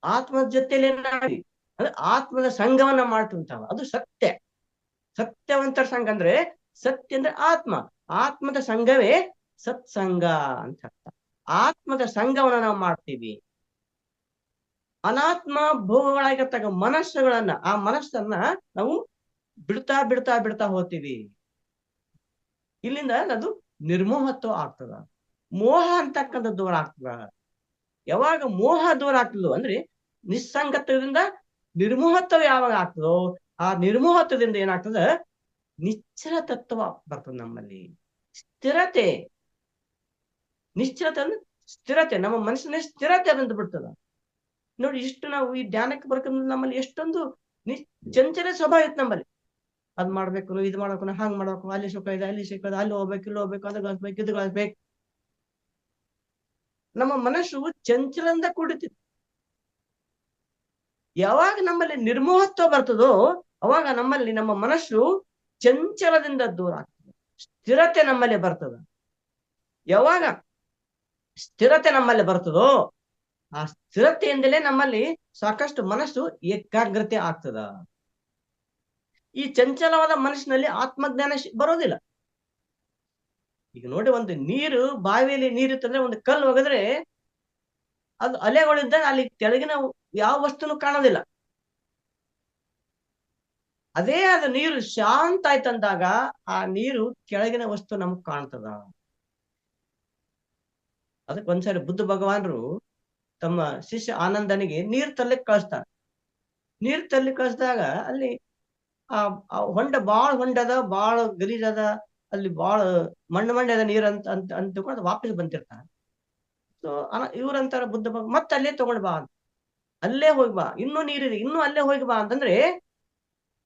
ಆತ್ಮದ ಜೊತೆಲೆ ನಾವಿ ಅಂದ್ರೆ ಆತ್ಮದ ಸಂಘವನ್ನ ಮಾಡ್ತಿರ್ತಾವ. ಅದು ಸತ್ಯ. ಸತ್ಯವಂತರ ಸಂಘ ಅಂದ್ರೆ, ಸತ್ಯ ಅಂದ್ರೆ ಆತ್ಮ, ಆತ್ಮದ ಸಂಘವೇ ಸತ್ಸಂಗ ಅಂತ ಅರ್ಥ. ಆತ್ಮದ ಸಂಘವನ್ನ ನಾವು ಮಾಡ್ತೀವಿ. ಅನಾತ್ಮ ಭೋಗಗಳಾಗಿರ್ತಕ್ಕ ಮನಸ್ಸುಗಳನ್ನ, ಆ ಮನಸ್ಸನ್ನ ನಾವು ಬಿಡ್ತಾ ಬಿಡ್ತಾ ಬಿಡ್ತಾ ಹೋಗ್ತೀವಿ. ಇಲ್ಲಿಂದ ಅದು ನಿರ್ಮೋಹತ್ವ ಆಗ್ತದ. ಮೋಹ ಅಂತಕ್ಕಂಥ ದೂರ ಆಗ್ತದ. ಯಾವಾಗ ಮೋಹ ದೂರ ಆಗ್ತದೋ ಅಂದ್ರೆ ನಿಸ್ಸಂಗತ್ವದಿಂದ ನಿರ್ಮೋಹತ್ವ ಯಾವಾಗ ಆಗ್ತದೋ, ಆ ನಿರ್ಮೋಹತ್ವದಿಂದ ಏನಾಗ್ತದ, ನಿಶ್ಚಲ ತತ್ವ ಬರ್ತದೆ ನಮ್ಮಲ್ಲಿ. ಸ್ಥಿರತೆ, ನಿಶ್ಚಲತೆ ಅಂದ್ರೆ ಸ್ಥಿರತೆ, ನಮ್ಮ ಮನಸ್ಸಿನ ಸ್ಥಿರತೆ ಬಂದು ಬಿಡ್ತದ. ನೋಡಿ, ಇಷ್ಟು ನಾವು ಈ ಧ್ಯಾನಕ್ಕೆ ಬರ್ಕೊಂಡ್ರೆ ನಮ್ಮಲ್ಲಿ ಎಷ್ಟೊಂದು ಚಂಚಲ ಸ್ವಭಾವ ಇತ್ತು ನಮ್ಮಲ್ಲಿ. ಅದ್ ಮಾಡ್ಬೇಕು, ಇದು ಮಾಡ್ಬೇಕು, ಹಾಂಗ್ ಮಾಡ್ಬೇಕು, ಅಲ್ಲಿ ಸುಖ ಇದೆ, ಅಲ್ಲಿ ಸುಖ ಇದೆ, ಅಲ್ಲಿ ಹೋಗ್ಬೇಕು, ಇಲ್ಲಿ ಹೋಗ್ಬೇಕು, ಅದು ಗಳಿಸ್ಬೇಕು, ಇದು ಗಳಿಸ್ಬೇಕು. ನಮ್ಮ ಮನಸ್ಸು ಚಂಚಲದಿಂದ ಕೂಡಿತಿತ್ತು. ಯಾವಾಗ ನಮ್ಮಲ್ಲಿ ನಿರ್ಮೋಹತ್ವ ಬರ್ತದೋ ಅವಾಗ ನಮ್ಮಲ್ಲಿ ನಮ್ಮ ಮನಸ್ಸು ಚಂಚಲದಿಂದ ದೂರ ಆಗ್ತದೆ. ಸ್ಥಿರತೆ ನಮ್ಮಲ್ಲಿ ಬರ್ತದ. ಯಾವಾಗ ಸ್ಥಿರತೆ ನಮ್ಮಲ್ಲಿ ಬರ್ತದೋ ಆ ಸ್ಥಿರತೆಯಿಂದಲೇ ನಮ್ಮಲ್ಲಿ ಸಾಕಷ್ಟು ಮನಸ್ಸು ಏಕಾಗ್ರತೆ ಆಗ್ತದ. ಈ ಚಂಚಲವಾದ ಮನಸ್ಸಿನಲ್ಲಿ ಆತ್ಮಜ್ಞಾನ ಬರೋದಿಲ್ಲ. ಈಗ ನೋಡಿ, ಒಂದು ನೀರು, ಬಾವಿಯಲ್ಲಿ ನೀರಿತ್ತಂದ್ರೆ ಒಂದು ಕಲ್ಲು ಒಗೆದ್ರೆ ಅದು ಅಲೆಗಳಿದ್ದಾಗ ಅಲ್ಲಿ ಕೆಳಗಿನ ಯಾವ ವಸ್ತುನು ಕಾಣೋದಿಲ್ಲ. ಅದೇ ಅದು ನೀರು ಶಾಂತ ಆಯ್ತಂದಾಗ ಆ ನೀರು ಕೆಳಗಿನ ವಸ್ತು ನಮಗ್ ಕಾಣ್ತದ. ಅದಕ್ಕೆ ಒಂದ್ಸರಿ ಬುದ್ಧ ಭಗವಾನರು ತಮ್ಮ ಶಿಷ್ಯ ಆನಂದನಿಗೆ ನೀರ್ ತರ್ಲಿಕ್ಕೆ ಕಳಿಸ್ತಾರೆ. ನೀರ್ ತರ್ಲಿಕ್ಕೆ ಕಳಿಸಿದಾಗ ಅಲ್ಲಿ ಆ ಹೊಂಡ ಹೊಂಡದ, ಬಾಳ ಗಲೀಜದ, ಅಲ್ಲಿ ಬಾಳ ಮಣ್ಣದ ನೀರ್ ಅಂತ ತಿಳ್ಕೊಂಡು ವಾಪಸ್ ಬಂದಿರ್ತಾರೆ. ಸೊ ಇವ್ರಂತಾರ ಬುದ್ಧ ಮತ್ತೆ ಅಲ್ಲೇ ತಗೊಂಡ್ ಬಾ ಅಂತ. ಅಲ್ಲೇ ಹೋಗಿ ಬಾ, ಇನ್ನೂ ನೀರಿದೆ, ಇನ್ನೂ ಅಲ್ಲೇ ಹೋಗಿ ಬಾ ಅಂತಂದ್ರೆ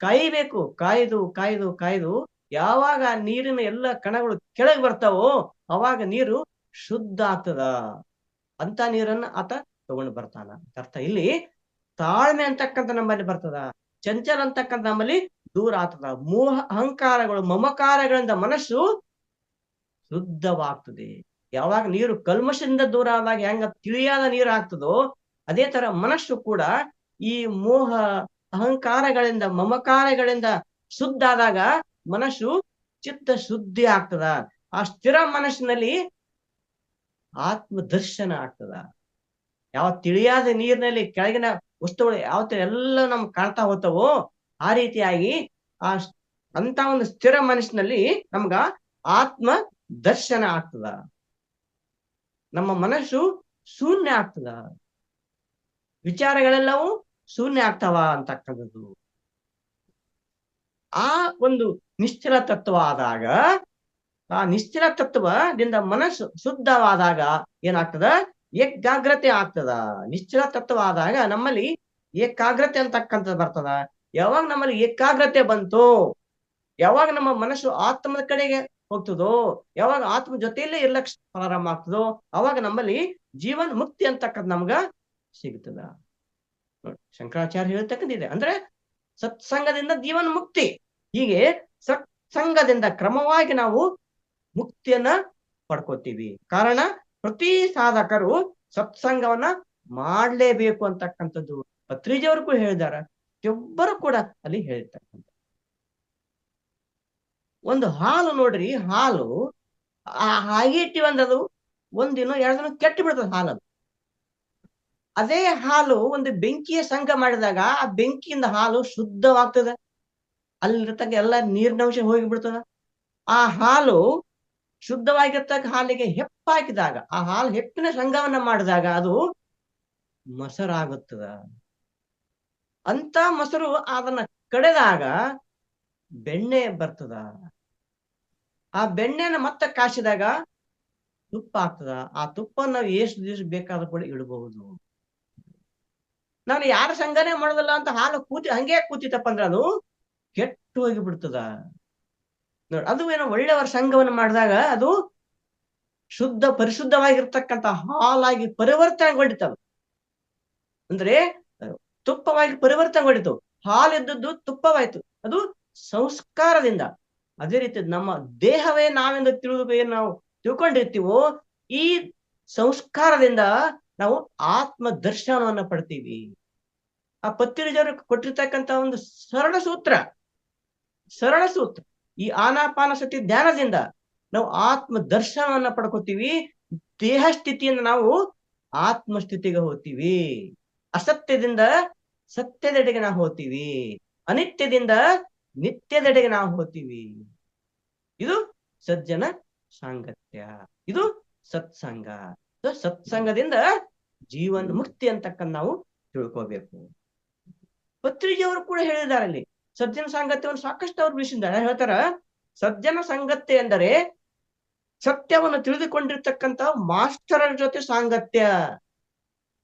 ಕಾಯ್ಬೇಕು. ಕಾಯ್ದು ಯಾವಾಗ ನೀರಿನ ಎಲ್ಲ ಕಣಗಳು ಕೆಳಗೆ ಬರ್ತಾವೋ ಅವಾಗ ನೀರು ಶುದ್ಧ ಆಗ್ತದ. ಅಂತ ನೀರನ್ನ ಆತ ತಗೊಂಡು ಬರ್ತಾನ ಅರ್ಥ. ಇಲ್ಲಿ ತಾಳ್ಮೆ ಅಂತಕ್ಕಂಥ ನಮ್ಮಲ್ಲಿ ಬರ್ತದ, ಚಂಚಲ ಅಂತಕ್ಕಂಥ ನಮ್ಮಲ್ಲಿ ದೂರ ಆಗ್ತದ. ಮೋಹ, ಅಹಂಕಾರಗಳು, ಮಮಕಾರಗಳಿಂದ ಮನಸ್ಸು ಶುದ್ಧವಾಗ್ತದೆ. ಯಾವಾಗ ನೀರು ಕಲ್ಮಶದಿಂದ ದೂರ ಆದಾಗ ಹೆಂಗ ತಿಳಿಯಾದ ನೀರು ಆಗ್ತದೋ ಅದೇ ತರ ಮನಸ್ಸು ಕೂಡ ಈ ಮೋಹ, ಅಹಂಕಾರಗಳಿಂದ, ಮಮಕಾರಗಳಿಂದ ಶುದ್ಧ ಆದಾಗ ಮನಸ್ಸು ಚಿತ್ತ ಶುದ್ಧಿ ಆಗ್ತದ. ಆ ಸ್ಥಿರ ಮನಸ್ಸಿನಲ್ಲಿ ಆತ್ಮ ದರ್ಶನ ಆಗ್ತದ. ಯಾವ ತಿಳಿಯಾದ ನೀರಿನಲ್ಲಿ ಕೆಳಗಿನ ವಸ್ತುಗಳು ಯಾವ ಎಲ್ಲ ನಮ್ಗೆ ಕಾಣ್ತಾ ಹೋಗ್ತಾವೋ ಆ ರೀತಿಯಾಗಿ ಅಂತ ಒಂದು ಸ್ಥಿರ ಮನಸ್ಸಿನಲ್ಲಿ ನಮ್ಗ ಆತ್ಮ ದರ್ಶನ ಆಗ್ತದ. ನಮ್ಮ ಮನಸ್ಸು ಶೂನ್ಯ ಆಗ್ತದ, ವಿಚಾರಗಳೆಲ್ಲವೂ ಶೂನ್ಯ ಆಗ್ತಾವ ಅಂತಕ್ಕಂಥದ್ದು. ಆ ಒಂದು ನಿಶ್ಚಲ ತತ್ವ ಆದಾಗ, ಆ ನಿಶ್ಚಲ ತತ್ವದಿಂದ ಮನಸ್ಸು ಶುದ್ಧವಾದಾಗ ಏನಾಗ್ತದ, ಏಕಾಗ್ರತೆ ಆಗ್ತದ. ನಿಶ್ಚಲ ತತ್ವ ಆದಾಗ ನಮ್ಮಲ್ಲಿ ಏಕಾಗ್ರತೆ ಅಂತಕ್ಕಂಥದ್ದು ಬರ್ತದ. ಯಾವಾಗ ನಮ್ಮಲ್ಲಿ ಏಕಾಗ್ರತೆ ಬಂತು, ಯಾವಾಗ ನಮ್ಮ ಮನಸ್ಸು ಆತ್ಮದ ಕಡೆಗೆ ಹೋಗ್ತದೋ, ಯಾವಾಗ ಆತ್ಮ ಜೊತೆಯಲ್ಲೇ ಇರ್ಲಕ್ ಪ್ರಾರಂಭ ಆಗ್ತದೋ ಅವಾಗ ನಮ್ಮಲ್ಲಿ ಜೀವನ್ ಮುಕ್ತಿ ಅಂತಕ್ಕಂಥ ನಮ್ಗ ಸಿಗ್ತದ. ಶಂಕರಾಚಾರ್ಯ ಹೇಳ್ತಕ್ಕಂಥದ್ದಿದೆ. ಅಂದ್ರೆ ಸತ್ಸಂಗದಿಂದ ಜೀವನ್ ಮುಕ್ತಿ. ಹೀಗೆ ಸತ್ಸಂಗದಿಂದ ಕ್ರಮವಾಗಿ ನಾವು ಮುಕ್ತಿಯನ್ನ ಪಡ್ಕೋತೀವಿ. ಕಾರಣ ಪ್ರತಿ ಸಾಧಕರು ಸತ್ಸಂಗವನ್ನ ಮಾಡ್ಲೇಬೇಕು ಅಂತಕ್ಕಂಥದ್ದು ಪತ್ರಿಜಿಯವರು ಕೂಡ ಹೇಳಿದಾರ, ಒಬ್ಬರು ಕೂಡ ಅಲ್ಲಿ ಹೇಳಿರ್ತಕ್ಕಂಥ. ಒಂದು ಹಾಲು ನೋಡ್ರಿ, ಹಾಲು ಹಾಗೆ ಇಟ್ಟಿವಂದದು ಒಂದಿನ 2 ದಿನ ಕೆಟ್ಟು ಬಿಡ್ತದೆ ಹಾಲು. ಅದೇ ಹಾಲು ಒಂದು ಬೆಂಕಿಯ ಸಂಘ ಮಾಡಿದಾಗ ಆ ಬೆಂಕಿಯಿಂದ ಹಾಲು ಶುದ್ಧವಾಗ್ತದೆ. ಅಲ್ಲಿರ್ತಕ್ಕ ಎಲ್ಲ ನೀರಿನಂಶ ಹೋಗಿಬಿಡ್ತದ. ಆ ಹಾಲು ಶುದ್ಧವಾಗಿರ್ತಕ್ಕ ಹಾಲಿಗೆ ಹೆಪ್ಪ ಹಾಕಿದಾಗ, ಆ ಹಾಲು ಹೆಪ್ಪಿನ ಸಂಘವನ್ನ ಮಾಡಿದಾಗ ಅದು ಮೊಸರಾಗುತ್ತದ. ಅಂತ ಮೊಸರು ಅದನ್ನ ಕಡೆದಾಗ ಬೆಣ್ಣೆ ಬರ್ತದ. ಆ ಬೆಣ್ಣೆನ ಮತ್ತೆ ಕಾಸಿದಾಗ ತುಪ್ಪ ಆಗ್ತದ. ಆ ತುಪ್ಪ ನಾವು ಎಷ್ಟು ದಿವಸ ಬೇಕಾದ್ರೂ ಕೂಡ ಇಡಬಹುದು. ನಾನು ಯಾರ ಸಂಘನೆ ಮಾಡೋದಿಲ್ಲ ಅಂತ ಹಾಲು ಹಂಗೆ ಕೂತಿತ್ತಪ್ಪ ಅಂದ್ರೆ ಅದು ಕೆಟ್ಟು ಹೋಗಿ ಬಿಡ್ತದ. ನೋಡಿ, ಅದು ಏನೋ ಒಳ್ಳೆಯವರ ಸಂಘವನ್ನು ಮಾಡಿದಾಗ ಅದು ಪರಿಶುದ್ಧವಾಗಿರ್ತಕ್ಕಂಥ ಹಾಲಾಗಿ ಪರಿವರ್ತನೆಗೊಂಡಿತದ. ಅಂದ್ರೆ ತುಪ್ಪವಾಗಿ ಪರಿವರ್ತನೆಗೊಂಡಿತು. ಹಾಲಿದ್ದದ್ದು ತುಪ್ಪವಾಯ್ತು. ಅದು ಸಂಸ್ಕಾರದಿಂದ. ಅದೇ ರೀತಿ ನಮ್ಮ ದೇಹವೇ ನಾವೆಂದು ಏನ್ ನಾವು ತಿಳ್ಕೊಂಡಿರ್ತೀವೋ, ಈ ಸಂಸ್ಕಾರದಿಂದ ನಾವು ಆತ್ಮ ದರ್ಶನವನ್ನ ಪಡ್ತೀವಿ. ಆ ಪತ್ರಿಜರು ಕೊಟ್ಟಿರ್ತಕ್ಕಂಥ ಒಂದು ಸರಳ ಸೂತ್ರ. ಈ ಆನಾಪಾನ ಸತಿ ಧ್ಯಾನದಿಂದ ನಾವು ಆತ್ಮ ದರ್ಶನವನ್ನ ಪಡ್ಕೋತೀವಿ. ದೇಹ ಸ್ಥಿತಿಯಿಂದ ನಾವು ಆತ್ಮಸ್ಥಿತಿಗೆ ಹೋಗ್ತೀವಿ. ಅಸತ್ಯದಿಂದ ಸತ್ಯದೆಡೆಗೆ ನಾವು ಹೋಗ್ತೀವಿ. ಅನಿತ್ಯದಿಂದ ನಿತ್ಯದೆಡೆಗೆ ನಾವು ಹೋಗ್ತೀವಿ. ಇದು ಸಜ್ಜನ ಸಾಂಗತ್ಯ, ಇದು ಸತ್ಸಂಗ. ಸತ್ಸಂಗದಿಂದ ಜೀವನ ಮುಕ್ತಿ ಅಂತಕ್ಕಂಥ ನಾವು ತಿಳ್ಕೋಬೇಕು. ಪತ್ರಿಜಿಯವರು ಕೂಡ ಹೇಳಿದ್ದಾರೆ ಅಲ್ಲಿ ಸಜ್ಜನ ಸಾಂಗತ್ಯವನ್ನು ಸಾಕಷ್ಟು ಅವ್ರು ಬಿಡಿಸಿದ್ದಾರೆ. ಹೇಳ್ತಾರ, ಸಜ್ಜನ ಸಂಗತ್ಯ ಎಂದರೆ ಸತ್ಯವನ್ನು ತಿಳಿದುಕೊಂಡಿರ್ತಕ್ಕಂಥ ಮಾಸ್ಟರರ ಜೊತೆ ಸಾಂಗತ್ಯ.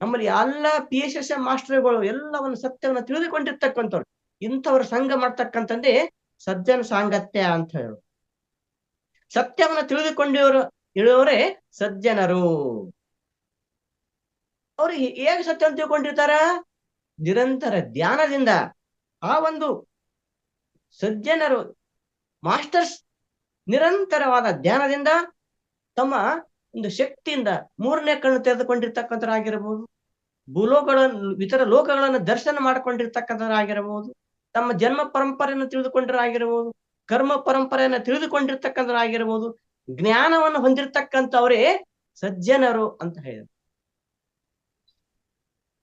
ನಮ್ಮಲ್ಲಿ ಎಲ್ಲ PSS ಮಾಸ್ಟರ್ಗಳು ಎಲ್ಲವನ್ನು ಸತ್ಯವನ್ನು ತಿಳಿದುಕೊಂಡಿರ್ತಕ್ಕಂಥವ್ರು, ಇಂಥವ್ರ ಸಂಘ ಮಾಡ್ತಕ್ಕಂಥದ್ದೇ ಸಜ್ಜನ ಸಾಂಗತ್ಯ ಅಂತ ಹೇಳು. ಸತ್ಯವನ್ನು ಇಳುವವರೇ ಸಜ್ಜನರು. ಅವ್ರು ಹೇಗೆ ಸತ್ಯವನ್ನು ತಿಳ್ಕೊಂಡಿರ್ತಾರ? ನಿರಂತರ ಧ್ಯಾನದಿಂದ. ಆ ಒಂದು ಸಜ್ಜನರು ಮಾಸ್ಟರ್ಸ್ ನಿರಂತರವಾದ ಧ್ಯಾನದಿಂದ ತಮ್ಮ ಒಂದು ಶಕ್ತಿಯಿಂದ ಮೂರನೇ ಕಣ್ಣು ತೆರೆದುಕೊಂಡಿರ್ತಕ್ಕಂಥರಾಗಿರಬಹುದು, ಇತರ ಲೋಕಗಳನ್ನು ದರ್ಶನ ಮಾಡಿಕೊಂಡಿರ್ತಕ್ಕಂಥರಾಗಿರಬಹುದು, ತಮ್ಮ ಜನ್ಮ ಪರಂಪರೆಯನ್ನು ತಿಳಿದುಕೊಂಡಿರಾಗಿರಬಹುದು, ಕರ್ಮ ಪರಂಪರೆಯನ್ನು ತಿಳಿದುಕೊಂಡಿರ್ತಕ್ಕಂಥರಾಗಿರಬಹುದು, ಜ್ಞಾನವನ್ನು ಹೊಂದಿರತಕ್ಕಂಥವರೇ ಸಜ್ಜನರು ಅಂತ ಹೇಳಿದರು.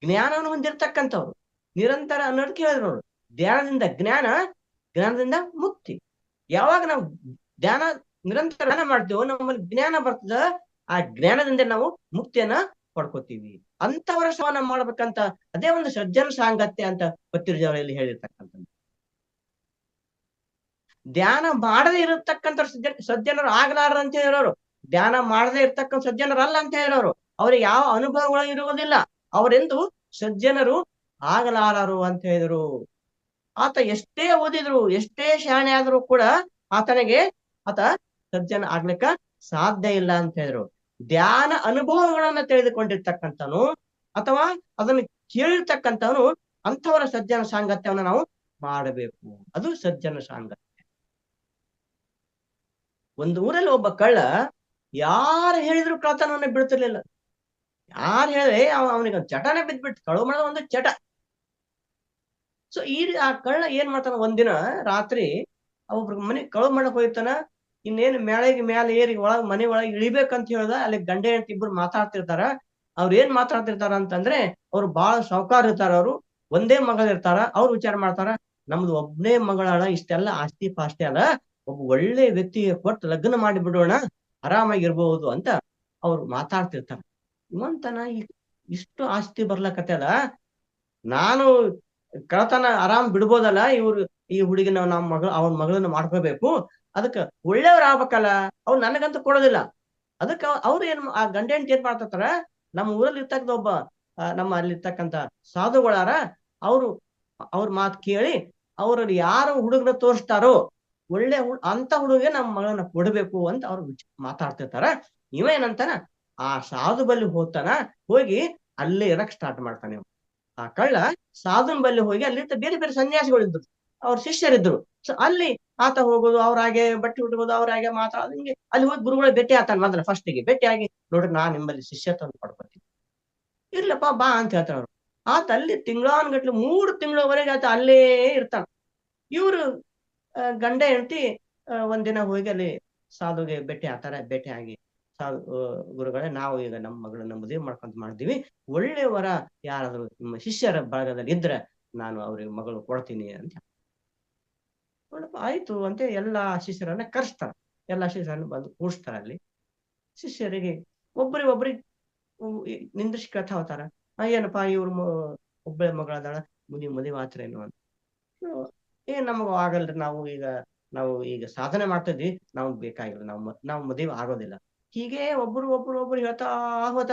ಜ್ಞಾನವನ್ನು ಹೊಂದಿರತಕ್ಕಂಥವ್ರು ನಿರಂತರ ಅನ್ನೋದಕ್ಕೆ ಹೇಳಿದ್ರು ನೋಡು. ಧ್ಯಾನದಿಂದ ಜ್ಞಾನದಿಂದ ಮುಕ್ತಿ. ಯಾವಾಗ ನಾವು ನಿರಂತರ ಧ್ಯಾನ ಮಾಡ್ತೇವೋ ನಮ್ಮಲ್ಲಿ ಜ್ಞಾನ ಬರ್ತದ. ಆ ಜ್ಞಾನದಿಂದ ನಾವು ಮುಕ್ತಿಯನ್ನ ಪಡ್ಕೋತೀವಿ. ಅಂತವರ ಶ್ರವಣ ಮಾಡ್ಬೇಕಂತ ಅದೇ ಒಂದು ಸಜ್ಜನ ಸಾಂಗತ್ಯ ಅಂತ ಪತ್ರಿಜವರಲ್ಲಿ ಹೇಳಿರ್ತಕ್ಕಂಥದ್ದು. ಧ್ಯಾನ ಮಾಡದೇ ಇರತಕ್ಕಂಥ ಸಜ್ಜನರು ಆಗಲಾರ ಅಂತ ಹೇಳಿರೋರು. ಧ್ಯಾನ ಮಾಡದೇ ಇರ್ತಕ್ಕಂಥ ಸಜ್ಜನರಲ್ಲ ಅಂತ ಹೇಳಿರೋರು. ಅವ್ರಿಗೆ ಯಾವ ಅನುಭವಗಳು ಇರುವುದಿಲ್ಲ. ಅವರೆಂದು ಸಜ್ಜನರು ಆಗಲಾರರು ಅಂತ ಹೇಳಿದ್ರು. ಆತ ಎಷ್ಟೇ ಓದಿದ್ರು, ಎಷ್ಟೇ ಶಾಣೆ ಆದ್ರೂ ಕೂಡ ಆತ ಸಜ್ಜನ ಆಗ್ಲಿಕ್ಕ ಸಾಧ್ಯ ಇಲ್ಲ ಅಂತ ಹೇಳಿದ್ರು. ಧ್ಯಾನ ಅನುಭವಗಳನ್ನ ತಿಳಿದುಕೊಂಡಿರ್ತಕ್ಕಂಥನು ಅಥವಾ ಅದನ್ನು ಕೇಳಿರ್ತಕ್ಕಂಥವನು ಅಂಥವರ ಸಜ್ಜನ ಸಾಂಗತ್ಯವನ್ನ ನಾವು ಮಾಡಬೇಕು. ಅದು ಸಜ್ಜನ ಸಾಂಗತ್ಯ. ಒಂದು ಊರಲ್ಲಿ ಒಬ್ಬ ಕಳ್ಳ ಯಾರು ಹೇಳಿದ್ರು ಕಳ್ಳತನವನ್ನ ಬಿಡ್ತಿರ್ಲಿಲ್ಲ. ಯಾರು ಹೇಳಿದ್ರೆ ಅವನಿಗೆ ಚಟನೆ ಬಿದ್ಬಿಟ್ಟು ಕಳು ಮಾಡೋದು ಒಂದು ಚಟ. ಸೊ ಆ ಕಳ್ಳ ಏನ್ ಮಾಡ್ತಾನ, ಒಂದಿನ ರಾತ್ರಿ ಒಬ್ರ ಮನೆ ಕಳು ಮಾಡಕ್ ಹೋಗ್ತಾನ. ಇನ್ನೇನು ಮೇಲೆ ಏರಿ ಮನೆ ಒಳಗೆ ಇಳಿಬೇಕಂತ ಹೇಳ್ದ. ಅಲ್ಲಿ ಗಂಡ ಹೆಂಡತಿ ಇಬ್ರು ಮಾತಾಡ್ತಿರ್ತಾರ. ಅವ್ರು ಏನ್ ಮಾತಾಡ್ತಿರ್ತಾರ ಅಂತಂದ್ರೆ, ಅವ್ರು ಬಹಳ ಸಾಹುಕಾರ ಇರ್ತಾರ. ಅವ್ರು ಒಂದೇ ಮಗಳಿರ್ತಾರ. ಅವ್ರು ವಿಚಾರ ಮಾಡ್ತಾರ, ನಮ್ದು ಒಬ್ಬನೇ ಮಗಳಾಳ, ಇಷ್ಟೆಲ್ಲ ಆಸ್ತಿ ಪಾಸ್ತಿ ಅಲ್ಲ, ಒಬ್ಬ ಒಳ್ಳೆ ವ್ಯಕ್ತಿಗೆ ಕೊಟ್ಟು ಲಗ್ನ ಮಾಡಿ ಬಿಡೋಣ, ಆರಾಮಾಗಿರ್ಬಹುದು ಅಂತ ಅವ್ರು ಮಾತಾಡ್ತಿರ್ತಾರ. ಇವಂತನ ಇಷ್ಟು ಆಸ್ತಿ ಬರ್ಲಕತ್ತದ, ನಾನು ಕಳತನ ಆರಾಮ್ ಬಿಡ್ಬೋದಲ್ಲ, ಈ ಹುಡುಗಿನ ಅವನ ಮಗಳನ್ನ ಮಾಡ್ಕೋಬೇಕು, ಅದಕ್ಕ ಒಳ್ಳೆಯವ್ರ ಆಗ್ಬೇಕಲ್ಲ, ಅವ್ರು ನನಗಂತೂ ಕೊಡೋದಿಲ್ಲ. ಅದಕ್ಕ ಅವ್ರು ಆ ಗಂಡ ಹೆಂಡತಿ ಏನ್ ಮಾಡ್ತಾರ, ನಮ್ಮ ಊರಲ್ಲಿ ಇರ್ತಕ್ಕಂಥ ಒಬ್ಬ ನಮ್ಮ ಅಲ್ಲಿರ್ತಕ್ಕಂಥ ಸಾಧುಗಳಾರ, ಅವ್ರ ಮಾತು ಕೇಳಿ ಅವ್ರಲ್ಲಿ ಯಾರು ಹುಡುಗನ ತೋರಿಸ್ತಾರೋ ಒಳ್ಳೆ ಅಂತ ಹುಡುಗಿಗೆ ನಮ್ಮ ಮಗಳನ್ನ ಕೊಡ್ಬೇಕು ಅಂತ ಅವ್ರು ಮಾತಾಡ್ತಿರ್ತಾರ. ಇವೇನಂತಾನ, ಆ ಸಾಧು ಬಲ್ಲಿ ಹೋಗಿ ಅಲ್ಲೇ ಇರಕ್ ಸ್ಟಾರ್ಟ್ ಮಾಡ್ತಾನೆ. ಆ ಕಳ್ಳ ಸಾಧುನ್ ಬಲ್ಲಿ ಹೋಗಿ ಅಲ್ಲಿ ಬೇರೆ ಬೇರೆ ಸನ್ಯಾಸಿಗಳಿದ್ರು, ಅವ್ರ ಶಿಷ್ಯರಿದ್ರು. ಸೊ ಅಲ್ಲಿ ಆತ ಹೋಗೋದು, ಅವ್ರಾಗೆ ಬಟ್ಟೆ ಉಟ್ಕೋದು, ಅವ್ರಾಗೆ ಮಾತಾಡೋದು, ಹಿಂಗೆ ಅಲ್ಲಿ ಹೋಗಿ ಗುರುಗಳ ಭೇಟಿ ಆತಾನ. ಮೊದಲ ಫಸ್ಟಿಗೆ ಭೇಟಿ ಆಗಿ, ನೋಡ್ರಿ ನಾನ್ ನಿಮ್ಮಲ್ಲಿ ಶಿಷ್ಯತ್ವವನ್ನು ಪಡ್ಕೊತೀನಿ, ಇರ್ಲಪ್ಪ ಬಾ ಅಂತ ಹೇಳ್ತಾರ ಅವ್ರು. ಆತ ಅಲ್ಲಿ ತಿಂಗಳಾನ್ಗಟ್ಲೆ 3 ತಿಂಗಳವರೆಗೆ ಆತ ಅಲ್ಲೇ ಇರ್ತಾನ. ಇವ್ರು ಗಂಡ ಹೆಂಡತಿ ಒಂದಿನ ಹೋಗಿ ಅಲ್ಲಿ ಸಾಧುಗೆ ಭೇಟಿ ಆಗಿ, ಗುರುಗಳೇ, ನಾವು ಈಗ ನಮ್ಮ ಮಗಳನ್ನ ಮದುವೆ ಮಾಡ್ಕೊಂತ ಮಾಡಿದೀವಿ, ಒಳ್ಳೆಯವರ ಯಾರಾದ್ರೂ ನಿಮ್ಮ ಶಿಷ್ಯರ ಬಳಗದಲ್ಲಿ ಇದ್ರೆ ನಾನು ಅವ್ರಿಗೆ ಮಗಳು ಕೊಡ್ತೀನಿ ಅಂತ. ಆಯ್ತು ಅಂತ ಎಲ್ಲಾ ಶಿಷ್ಯರನ್ನ ಕರೆಸ್ತಾರ. ಎಲ್ಲಾ ಶಿಷ್ಯರನ್ನ ಬಂದು ಕೂಡಿಸ್ತಾರ. ಅಲ್ಲಿ ಶಿಷ್ಯರಿಗೆ ಒಬ್ಬರಿಗೆ ನಿಂದ್ರಿಸಿ ಕೇಳ್ತಾ ಹೋಗ್ತಾರ, ಏನಪ್ಪಾ ಇವ್ರ ಒಬ್ಬಳೆ ಮಗಳದಾಳ, ಮದುವೆ ಆತ್ರ ಏನು ಅಂತ. ನಮಗ ಆಗಲ್ರಿ, ನಾವು ಈಗ ಸಾಧನೆ ಮಾಡ್ತಿದ್ವಿ, ನಮ್ಗ್ ಬೇಕಾಗಿಲ್ಲ, ನಾವು ಮದುವೆ ಆಗೋದಿಲ್ಲ. ಹೀಗೆ ಒಬ್ರು ಹೇಳ್ತಾ ಹೋದ.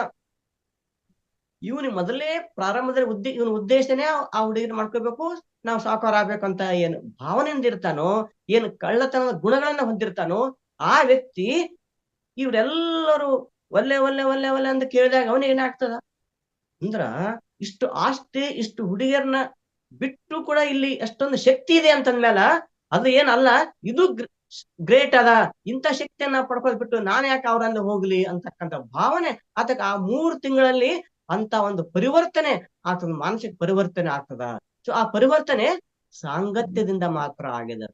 ಇವನು ಮೊದಲೇ ಪ್ರಾರಂಭದಲ್ಲಿ ಇವನ ಉದ್ದೇಶನೇ ಆ ಹುಡುಗಿನ ಮಾಡ್ಕೋಬೇಕು, ನಾವು ಸಾಕಾರ ಆಗ್ಬೇಕಂತ ಏನು ಭಾವನೆಯಿಂದ ಇರ್ತಾನೋ, ಏನು ಕಳ್ಳತನದ ಗುಣಗಳನ್ನ ಹೊಂದಿರ್ತಾನೋ ಆ ವ್ಯಕ್ತಿ ಇವ್ರೆಲ್ಲರೂ ಒಲ್ಲೆ ಒಲ್ಲೆ ಒಲ್ಲೆ ಒಲ್ಲೆ ಅಂತ ಕೇಳಿದಾಗ ಅವನಿಗೆ ಏನಾಗ್ತದ ಅಂದ್ರ, ಇಷ್ಟು ಆಸ್ತಿ ಇಷ್ಟು ಹುಡುಗಿಯರ್ನ ಬಿಟ್ಟು ಕೂಡ ಇಲ್ಲಿ ಎಷ್ಟೊಂದು ಶಕ್ತಿ ಇದೆ ಅಂತಂದ್ಮೇಲ ಅದು ಏನಲ್ಲ, ಇದು ಗ್ರೇಟ್ ಅದ, ಇಂಥ ಶಕ್ತಿಯನ್ನ ಪಡ್ಕೊಳ್ಳ್ ಬಿಟ್ಟು ನಾನು ಯಾಕೆ ಅವ್ರಲ್ಲಿ ಹೋಗ್ಲಿ ಅಂತಕ್ಕಂಥ ಭಾವನೆ ಆತಕ ಆ 3 ತಿಂಗಳಲ್ಲಿ ಅಂತ ಒಂದು ಪರಿವರ್ತನೆ ಆತನ ಮಾನಸಿಕ ಪರಿವರ್ತನೆ ಆಗ್ತದ. ಸೊ ಆ ಪರಿವರ್ತನೆ ಸಾಂಗತ್ಯದಿಂದ ಮಾತ್ರ ಆಗಿದೆ.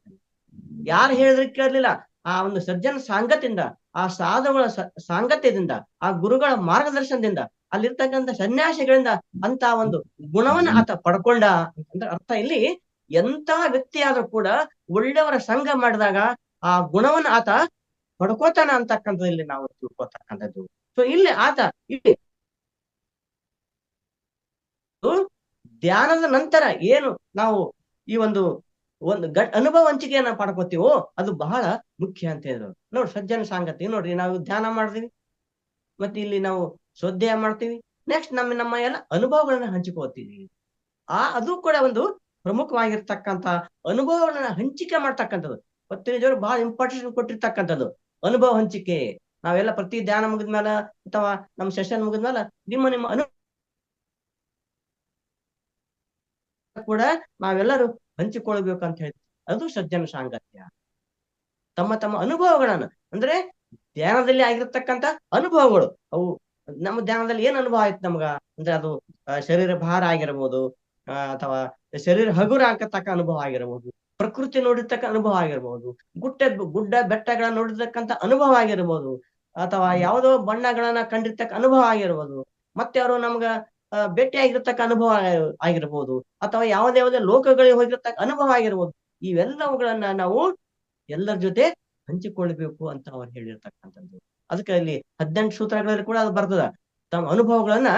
ಯಾರು ಹೇಳಿದ್ರೆ ಕೇಳಲಿಲ್ಲ, ಆ ಒಂದು ಸಜ್ಜನ ಸಾಂಗತ್ಯದಿಂದ, ಆ ಸಾಧುಗಳ ಸಾಂಗತ್ಯದಿಂದ, ಆ ಗುರುಗಳ ಮಾರ್ಗದರ್ಶನದಿಂದ, ಅಲ್ಲಿರ್ತಕ್ಕಂಥ ಸನ್ಯಾಸಿಗಳಿಂದ ಅಂತ ಒಂದು ಗುಣವನ್ನ ಆತ ಪಡ್ಕೊಂಡ ಅಂತಂದ್ರೆ ಅರ್ಥ ಇಲ್ಲಿ ಎಂತ ವ್ಯಕ್ತಿ ಆದ್ರೂ ಕೂಡ ಒಳ್ಳೆಯವರ ಸಂಘ ಮಾಡಿದಾಗ ಆ ಗುಣವನ್ನ ಆತ ಪಡ್ಕೋತಾನ ಅಂತಕ್ಕಂಥದ್ದು ಇಲ್ಲಿ ನಾವು ತಿಳ್ಕೊತಕ್ಕಂಥದ್ದು. ಸೊ ಇಲ್ಲಿ ಆತ ಇಲ್ಲಿ ಧ್ಯಾನದ ನಂತರ ಏನು ನಾವು ಈ ಒಂದು ಅನುಭವ ಹಂಚಿಕೆಯನ್ನ ಪಡ್ಕೋತೀವೋ ಅದು ಬಹಳ ಮುಖ್ಯ ಅಂತ ಹೇಳಿದ್ರು. ನೋಡ್ರಿ, ಸಜ್ಜನ ಸಾಂಗತ್ಯ ನೋಡ್ರಿ, ನಾವು ಧ್ಯಾನ ಮಾಡ್ತೀವಿ, ಮತ್ತೆ ಇಲ್ಲಿ ನಾವು ಶ್ರದ್ಧೆಯ ಮಾಡ್ತೀವಿ, ನೆಕ್ಸ್ಟ್ ನಮ್ಮ ಎಲ್ಲ ಅನುಭವಗಳನ್ನ ಹಂಚಿಕೋತೀವಿ. ಅದು ಕೂಡ ಒಂದು ಪ್ರಮುಖವಾಗಿರ್ತಕ್ಕಂಥ ಅನುಭವಗಳನ್ನ ಹಂಚಿಕೆ ಮಾಡ್ತಕ್ಕಂಥದ್ದು ಪತ್ರಿಜರು ಬಹಳ ಇಂಪಾರ್ಟೆನ್ಸ್ ಕೊಟ್ಟಿರ್ತಕ್ಕಂಥದ್ದು ಅನುಭವ ಹಂಚಿಕೆ. ನಾವೆಲ್ಲ ಪ್ರತಿ ಧ್ಯಾನ ಮುಗಿದ್ಮೇಲ ಅಥವಾ ನಮ್ಮ ಸೆಷನ್ ಮುಗಿದ್ಮೇಲ ನಿಮ್ಮ ಅನುಭವ ಕೂಡ ನಾವೆಲ್ಲರೂ ಹಂಚಿಕೊಳ್ಬೇಕು ಅಂತ ಹೇಳಿ ಅದು ಸಜ್ಜನ ಸಾಂಗತ್ಯ. ತಮ್ಮ ಅನುಭವಗಳನ್ನ ಅಂದ್ರೆ ಧ್ಯಾನದಲ್ಲಿ ಆಗಿರ್ತಕ್ಕಂಥ ಅನುಭವಗಳು, ಅವು ನಮ್ಮ ಧ್ಯಾನದಲ್ಲಿ ಏನ್ ಅನುಭವ ಆಯ್ತು ನಮ್ಗ ಅಂದ್ರೆ ಅದು ಶರೀರ ಭಾರ ಆಗಿರ್ಬೋದು, ಅಥವಾ ಶರೀರ ಹಗುರ ಹಾಕತಕ್ಕ ಅನುಭವ ಆಗಿರ್ಬೋದು, ಪ್ರಕೃತಿ ನೋಡಿರ್ತಕ್ಕ ಅನುಭವ ಆಗಿರ್ಬೋದು, ಗುಡ್ಡ ಬೆಟ್ಟಗಳನ್ನ ನೋಡಿರ್ತಕ್ಕಂಥ ಅನುಭವ ಆಗಿರ್ಬೋದು, ಅಥವಾ ಯಾವುದೋ ಬಣ್ಣಗಳನ್ನ ಕಂಡಿರ್ತಕ್ಕ ಅನುಭವ ಆಗಿರ್ಬೋದು, ಮತ್ತೆ ಅವರು ನಮ್ಗ ಭೇಟಿ ಆಗಿರ್ತಕ್ಕ ಅನುಭವ ಆಗಿರ್ಬೋದು, ಅಥವಾ ಯಾವುದೇ ಲೋಕಗಳಿಗೆ ಹೋಗಿರ್ತಕ್ಕ ಅನುಭವ ಆಗಿರ್ಬೋದು. ಇವೆಲ್ಲವುಗಳನ್ನ ನಾವು ಎಲ್ಲರ ಜೊತೆ ಹಂಚಿಕೊಳ್ಬೇಕು ಅಂತ ಅವ್ರು ಹೇಳಿರ್ತಕ್ಕಂಥದ್ದು. ಅದಕ್ಕೆ ಅಲ್ಲಿ 18 ಸೂತ್ರಗಳಲ್ಲಿ ಕೂಡ ಅದು ಬರ್ತದ. ತಮ್ಮ ಅನುಭವಗಳನ್ನ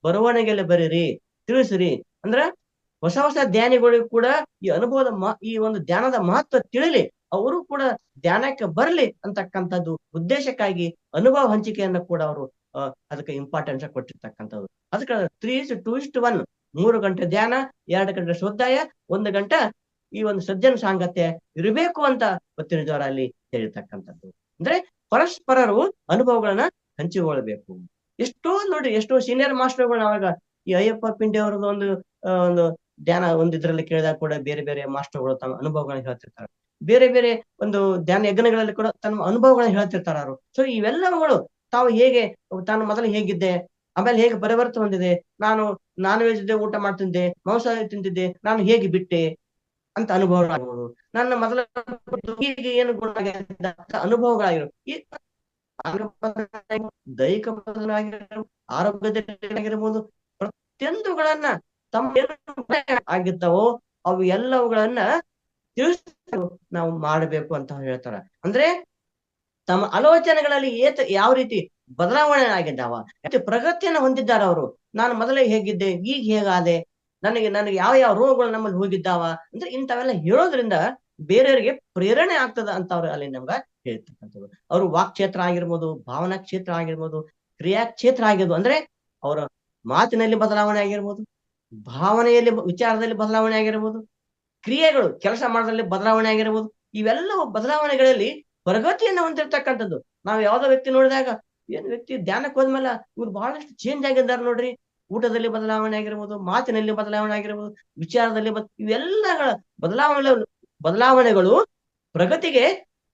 ಬರವಣಿಗೆಯಲ್ಲಿ ಬರೀರಿ, ತಿಳಿಸ್ರಿ. ಅಂದ್ರ ಹೊಸ ಧ್ಯಾನಿಗಳಿಗೂ ಕೂಡ ಈ ಅನುಭವದ ಈ ಒಂದು ಧ್ಯಾನದ ಮಹತ್ವ ತಿಳಿಲಿ, ಅವರು ಕೂಡ ಧ್ಯಾನಕ್ಕೆ ಬರ್ಲಿ ಅಂತಕ್ಕಂಥದ್ದು ಉದ್ದೇಶಕ್ಕಾಗಿ ಅನುಭವ ಹಂಚಿಕೆಯನ್ನ ಕೂಡ ಅವರು ಅದಕ್ಕೆ ಇಂಪಾರ್ಟೆನ್ಸ್ ಕೊಟ್ಟಿರ್ತಕ್ಕಂಥದ್ದು. ಅದಕ್ಕೆ 3:2:1 3 ಗಂಟೆ ಧ್ಯಾನ, 2 ಗಂಟೆ ಶ್ರದ್ಧಾಯ, 1 ಗಂಟೆ ಈ ಒಂದು ಸಜ್ಜನ ಸಾಂಗತ್ಯ ಇರಬೇಕು ಅಂತ ಪತ್ರಿಜರ ಅಲ್ಲಿ ಹೇಳಿರ್ತಕ್ಕಂಥದ್ದು. ಅಂದ್ರೆ ಪರಸ್ಪರರು ಅನುಭವಗಳನ್ನ ಹಂಚಿಕೊಳ್ಬೇಕು. ಎಷ್ಟೋ ಸೀನಿಯರ್ ಮಾಸ್ಟರ್ಗಳು ಅವಾಗ ಈ ಅಯ್ಯಪ್ಪ ಪಿಂಡಿ ಅವರದ್ದು ಒಂದು ಧ್ಯಾನ ಇದ್ರಲ್ಲಿ ಕೇಳಿದಾಗ ಕೂಡ ಬೇರೆ ಬೇರೆ ಮಾಸ್ಟರ್ಗಳು ತಮ್ಮ ಅನುಭವಗಳನ್ನ ಹೇಳ್ತಿರ್ತಾರೆ. ಬೇರೆ ಬೇರೆ ಒಂದು ಧ್ಯಾನ ಯಜ್ಞಗಳಲ್ಲಿ ಕೂಡ ತಮ್ಮ ಅನುಭವಗಳನ್ನ ಹೇಳ್ತಿರ್ತಾರ ಅವರು. ಸೊ ಇವೆಲ್ಲವುಗಳು ತಾವು ತಾನು ಮೊದಲು ಹೇಗಿದ್ದೆ, ಆಮೇಲೆ ಹೇಗೆ ಪರಿವರ್ತನೆ ಹೊಂದಿದೆ, ನಾನು ನಾನ್ ವೆಜ್ ಊಟ ಮಾಡ್ತಿದ್ದೆ, ಮಾಂಸಾಹಾರಿ ತಿಂತಿದ್ದೆ, ನಾನು ಹೇಗೆ ಬಿಟ್ಟೆ ಅಂತ ಅನುಭವಗಳಾಗಿರ್ಬೋದು, ನನ್ನ ಮೊದಲ ಹೀಗೆ ಏನು ಗುಣ ಅನುಭವಗಳಾಗಿರ್ಬೋದು, ಈ ದೈಹಿಕ ಆರೋಗ್ಯದಲ್ಲಿರ್ಬೋದು, ಪ್ರತಿಯೊಂದುಗಳನ್ನ ತಮ್ಮ ಆಗಿರ್ತಾವೋ ಅವು ಎಲ್ಲವುಗಳನ್ನ ನಾವು ಮಾಡಬೇಕು ಅಂತ ಹೇಳ್ತಾರ. ಅಂದ್ರೆ ತಮ್ಮ ಆಲೋಚನೆಗಳಲ್ಲಿ ಯಾವ ರೀತಿ ಬದಲಾವಣೆ ಆಗಿದ್ದಾವ, ಪ್ರಗತಿಯನ್ನು ಹೊಂದಿದ್ದಾರ ಅವರು. ನಾನು ಮೊದಲೇ ಹೇಗಿದ್ದೆ, ಈಗ ಹೇಗಾದೆ, ನನಗೆ ಯಾವ ರೋಗಗಳು ನಮ್ಮಲ್ಲಿ ಹೋಗಿದ್ದಾವ ಅಂದ್ರೆ ಇಂಥವೆಲ್ಲ ಹೇಳೋದ್ರಿಂದ ಬೇರೆಯವರಿಗೆ ಪ್ರೇರಣೆ ಆಗ್ತದ ಅಂತ ಅವ್ರು ಅಲ್ಲಿ ನಮ್ಗ ಹೇಳ್ತಕ್ಕಂಥದ್ದು. ಅವರು ವಾಕ್ ಕ್ಷೇತ್ರ ಆಗಿರ್ಬೋದು, ಭಾವನಾ ಕ್ಷೇತ್ರ ಆಗಿರ್ಬೋದು, ಕ್ರಿಯಾ ಕ್ಷೇತ್ರ ಆಗಿರ್ಬೋದು, ಅಂದ್ರೆ ಅವರ ಮಾತಿನಲ್ಲಿ ಬದಲಾವಣೆ ಆಗಿರ್ಬೋದು, ಭಾವನೆಯಲ್ಲಿ ವಿಚಾರದಲ್ಲಿ ಬದಲಾವಣೆ ಆಗಿರ್ಬೋದು, ಕ್ರಿಯೆಗಳು ಕೆಲಸ ಮಾಡೋದ್ರಲ್ಲಿ ಬದಲಾವಣೆ ಆಗಿರ್ಬೋದು. ಇವೆಲ್ಲವೂ ಬದಲಾವಣೆಗಳಲ್ಲಿ ಪ್ರಗತಿಯನ್ನು ಹೊಂದಿರ್ತಕ್ಕಂಥದ್ದು. ನಾವು ಯಾವ್ದೋ ವ್ಯಕ್ತಿ ನೋಡಿದಾಗ ಏನ್ ವ್ಯಕ್ತಿ ಧ್ಯಾನಕ್ಕೆ ಹೋದ್ಮೇಲೆ ಇವ್ರು ಬಹಳಷ್ಟು ಚೇಂಜ್ ಆಗಿದ್ದಾರೆ ನೋಡ್ರಿ, ಊಟದಲ್ಲಿ ಬದಲಾವಣೆ ಆಗಿರ್ಬೋದು, ಮಾತಿನಲ್ಲಿ ಬದಲಾವಣೆ ಆಗಿರ್ಬೋದು, ವಿಚಾರದಲ್ಲಿ ಇವೆಲ್ಲಗಳ ಬದಲಾವಣೆಗಳು ಪ್ರಗತಿಗೆ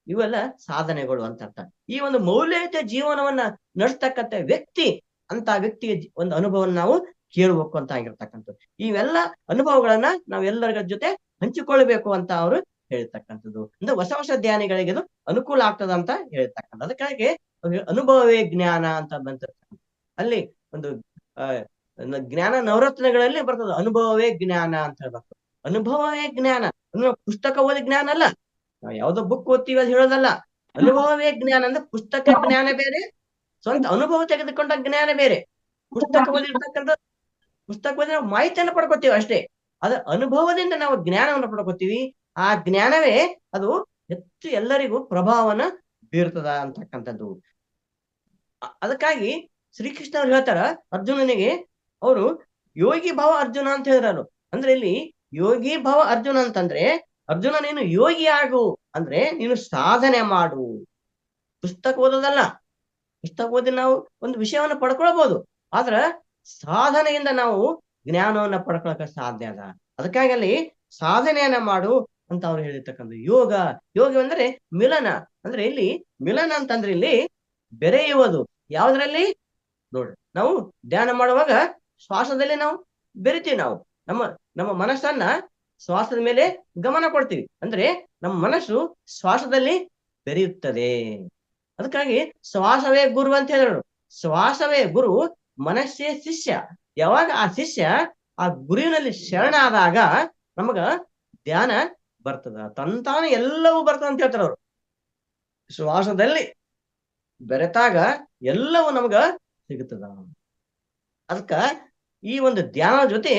ಇವೆಲ್ಲ ಸಾಧನೆಗಳು ಅಂತ ಅರ್ಥ. ಈ ಒಂದು ಮೌಲ್ಯಯುತ ಜೀವನವನ್ನ ನಡೆಸ್ತಕ್ಕಂಥ ವ್ಯಕ್ತಿ ಅಂತ ವ್ಯಕ್ತಿಗೆ ಒಂದು ಅನುಭವನ ನಾವು ಕೇಳಬೇಕು ಅಂತ ಆಗಿರ್ತಕ್ಕಂಥದ್ದು. ಇವೆಲ್ಲ ಅನುಭವಗಳನ್ನ ನಾವೆಲ್ಲರ ಜೊತೆ ಹಂಚಿಕೊಳ್ಬೇಕು ಅಂತ ಅವರು ಹೇಳ್ತಕ್ಕಂಥದ್ದು. ಅಂದ್ರೆ ಹೊಸ ಧ್ಯಾನಿಗಳಿಗೆ ಅದು ಅನುಕೂಲ ಆಗ್ತದ ಅಂತ ಹೇಳ್ತಕ್ಕಂಥದ್ದು. ಅದಕ್ಕಾಗಿ ಅನುಭವವೇ ಜ್ಞಾನ ಅಂತ ಬಂದಿರ್ತಕ್ಕಂಥ ಅಲ್ಲಿ ಒಂದು ಜ್ಞಾನ ನವರತ್ನಗಳಲ್ಲಿ ಬರ್ತದೆ, ಅನುಭವವೇ ಜ್ಞಾನ ಅಂತ ಹೇಳ್ಬೇಕು. ಅನುಭವವೇ ಜ್ಞಾನ ಅಂದ್ರೆ ಪುಸ್ತಕ ಓದಿ ಜ್ಞಾನ ಅಲ್ಲ, ನಾವು ಯಾವ್ದೋ ಬುಕ್ ಓದ್ತೀವಿ ಅದು ಹೇಳೋದಲ್ಲ. ಅನುಭವವೇ ಜ್ಞಾನ ಅಂದ್ರೆ ಪುಸ್ತಕ ಜ್ಞಾನ ಬೇರೆ, ಸ್ವಂತ ಅನುಭವ ತೆಗೆದುಕೊಂಡ ಜ್ಞಾನ ಬೇರೆ. ಪುಸ್ತಕ ಓದಿ ನಾವು ಮಾಹಿತಿಯನ್ನು ಪಡ್ಕೋತೀವಿ ಅಷ್ಟೇ, ಅದ ಅನುಭವದಿಂದ ನಾವು ಜ್ಞಾನವನ್ನು ಪಡ್ಕೋತೀವಿ. ಆ ಜ್ಞಾನವೇ ಅದು ಹೆಚ್ಚು ಎಲ್ಲರಿಗೂ ಪ್ರಭಾವನ ಬೀರ್ತದ ಅಂತಕ್ಕಂಥದ್ದು. ಅದಕ್ಕಾಗಿ ಶ್ರೀಕೃಷ್ಣ ಅವ್ರು ಹೇಳ್ತಾರ ಅರ್ಜುನನಿಗೆ, ಅವರು ಯೋಗಿ ಭಾವ ಅರ್ಜುನ ಅಂತ ಹೇಳಿದ್ರು. ಅಂದ್ರೆ ಇಲ್ಲಿ ಯೋಗಿ ಭಾವ ಅರ್ಜುನ ಅಂತಂದ್ರೆ, ಅರ್ಜುನ ನೀನು ಯೋಗಿ ಆಗು ಅಂದ್ರೆ ನೀನು ಸಾಧನೆ ಮಾಡು. ಪುಸ್ತಕ ಓದೋದಲ್ಲ. ಪುಸ್ತಕ ಓದಿ ನಾವು ಒಂದು ವಿಷಯವನ್ನು ಪಡ್ಕೊಳ್ಬಹುದು, ಆದ್ರ ಸಾಧನೆಯಿಂದ ನಾವು ಜ್ಞಾನವನ್ನ ಪಡ್ಕೊಳಕ ಸಾಧ್ಯ ಅದ. ಅದಕ್ಕಾಗಿ ಅಲ್ಲಿ ಸಾಧನೆಯನ್ನ ಮಾಡು ಅಂತ ಅವ್ರು ಹೇಳಿರ್ತಕ್ಕಂಥ ಯೋಗ. ಯೋಗ ಅಂದ್ರೆ ಮಿಲನ. ಅಂದ್ರೆ ಇಲ್ಲಿ ಮಿಲನ ಅಂತಂದ್ರೆ ಇಲ್ಲಿ ಬೆರೆಯುವುದು. ಯಾವ್ದ್ರಲ್ಲಿ ನೋಡ್ರಿ, ನಾವು ಧ್ಯಾನ ಮಾಡುವಾಗ ಶ್ವಾಸದಲ್ಲಿ ನಾವು ಬೆರಿತೀವಿ. ನಾವು ನಮ್ಮ ನಮ್ಮ ಮನಸ್ಸನ್ನ ಶ್ವಾಸದ ಮೇಲೆ ಗಮನ ಕೊಡ್ತೀವಿ. ಅಂದ್ರೆ ನಮ್ಮ ಮನಸ್ಸು ಶ್ವಾಸದಲ್ಲಿ ಬೆರೆಯುತ್ತದೆ. ಅದಕ್ಕಾಗಿ ಶ್ವಾಸವೇ ಗುರು ಅಂತ ಹೇಳಿದ್ರು. ಶ್ವಾಸವೇ ಗುರು, ಮನಸ್ಸೇ ಶಿಷ್ಯ. ಯಾವಾಗ ಆ ಶಿಷ್ಯ ಆ ಗುರುವಿನಲ್ಲಿ ಶರಣ ಆದಾಗ ನಮಗ ಧ್ಯಾನ ಬರ್ತದ, ತಂತಾನೆ ಎಲ್ಲವೂ ಬರ್ತದ ಅಂತ ಹೇಳ್ತಾರ ಅವರು. ಶ್ವಾಸದಲ್ಲಿ ಬೆರೆತಾಗ ಎಲ್ಲವೂ ನಮಗ ಸಿಗುತ್ತದ. ಅದಕ್ಕ ಈ ಒಂದು ಧ್ಯಾನ ಜೊತೆ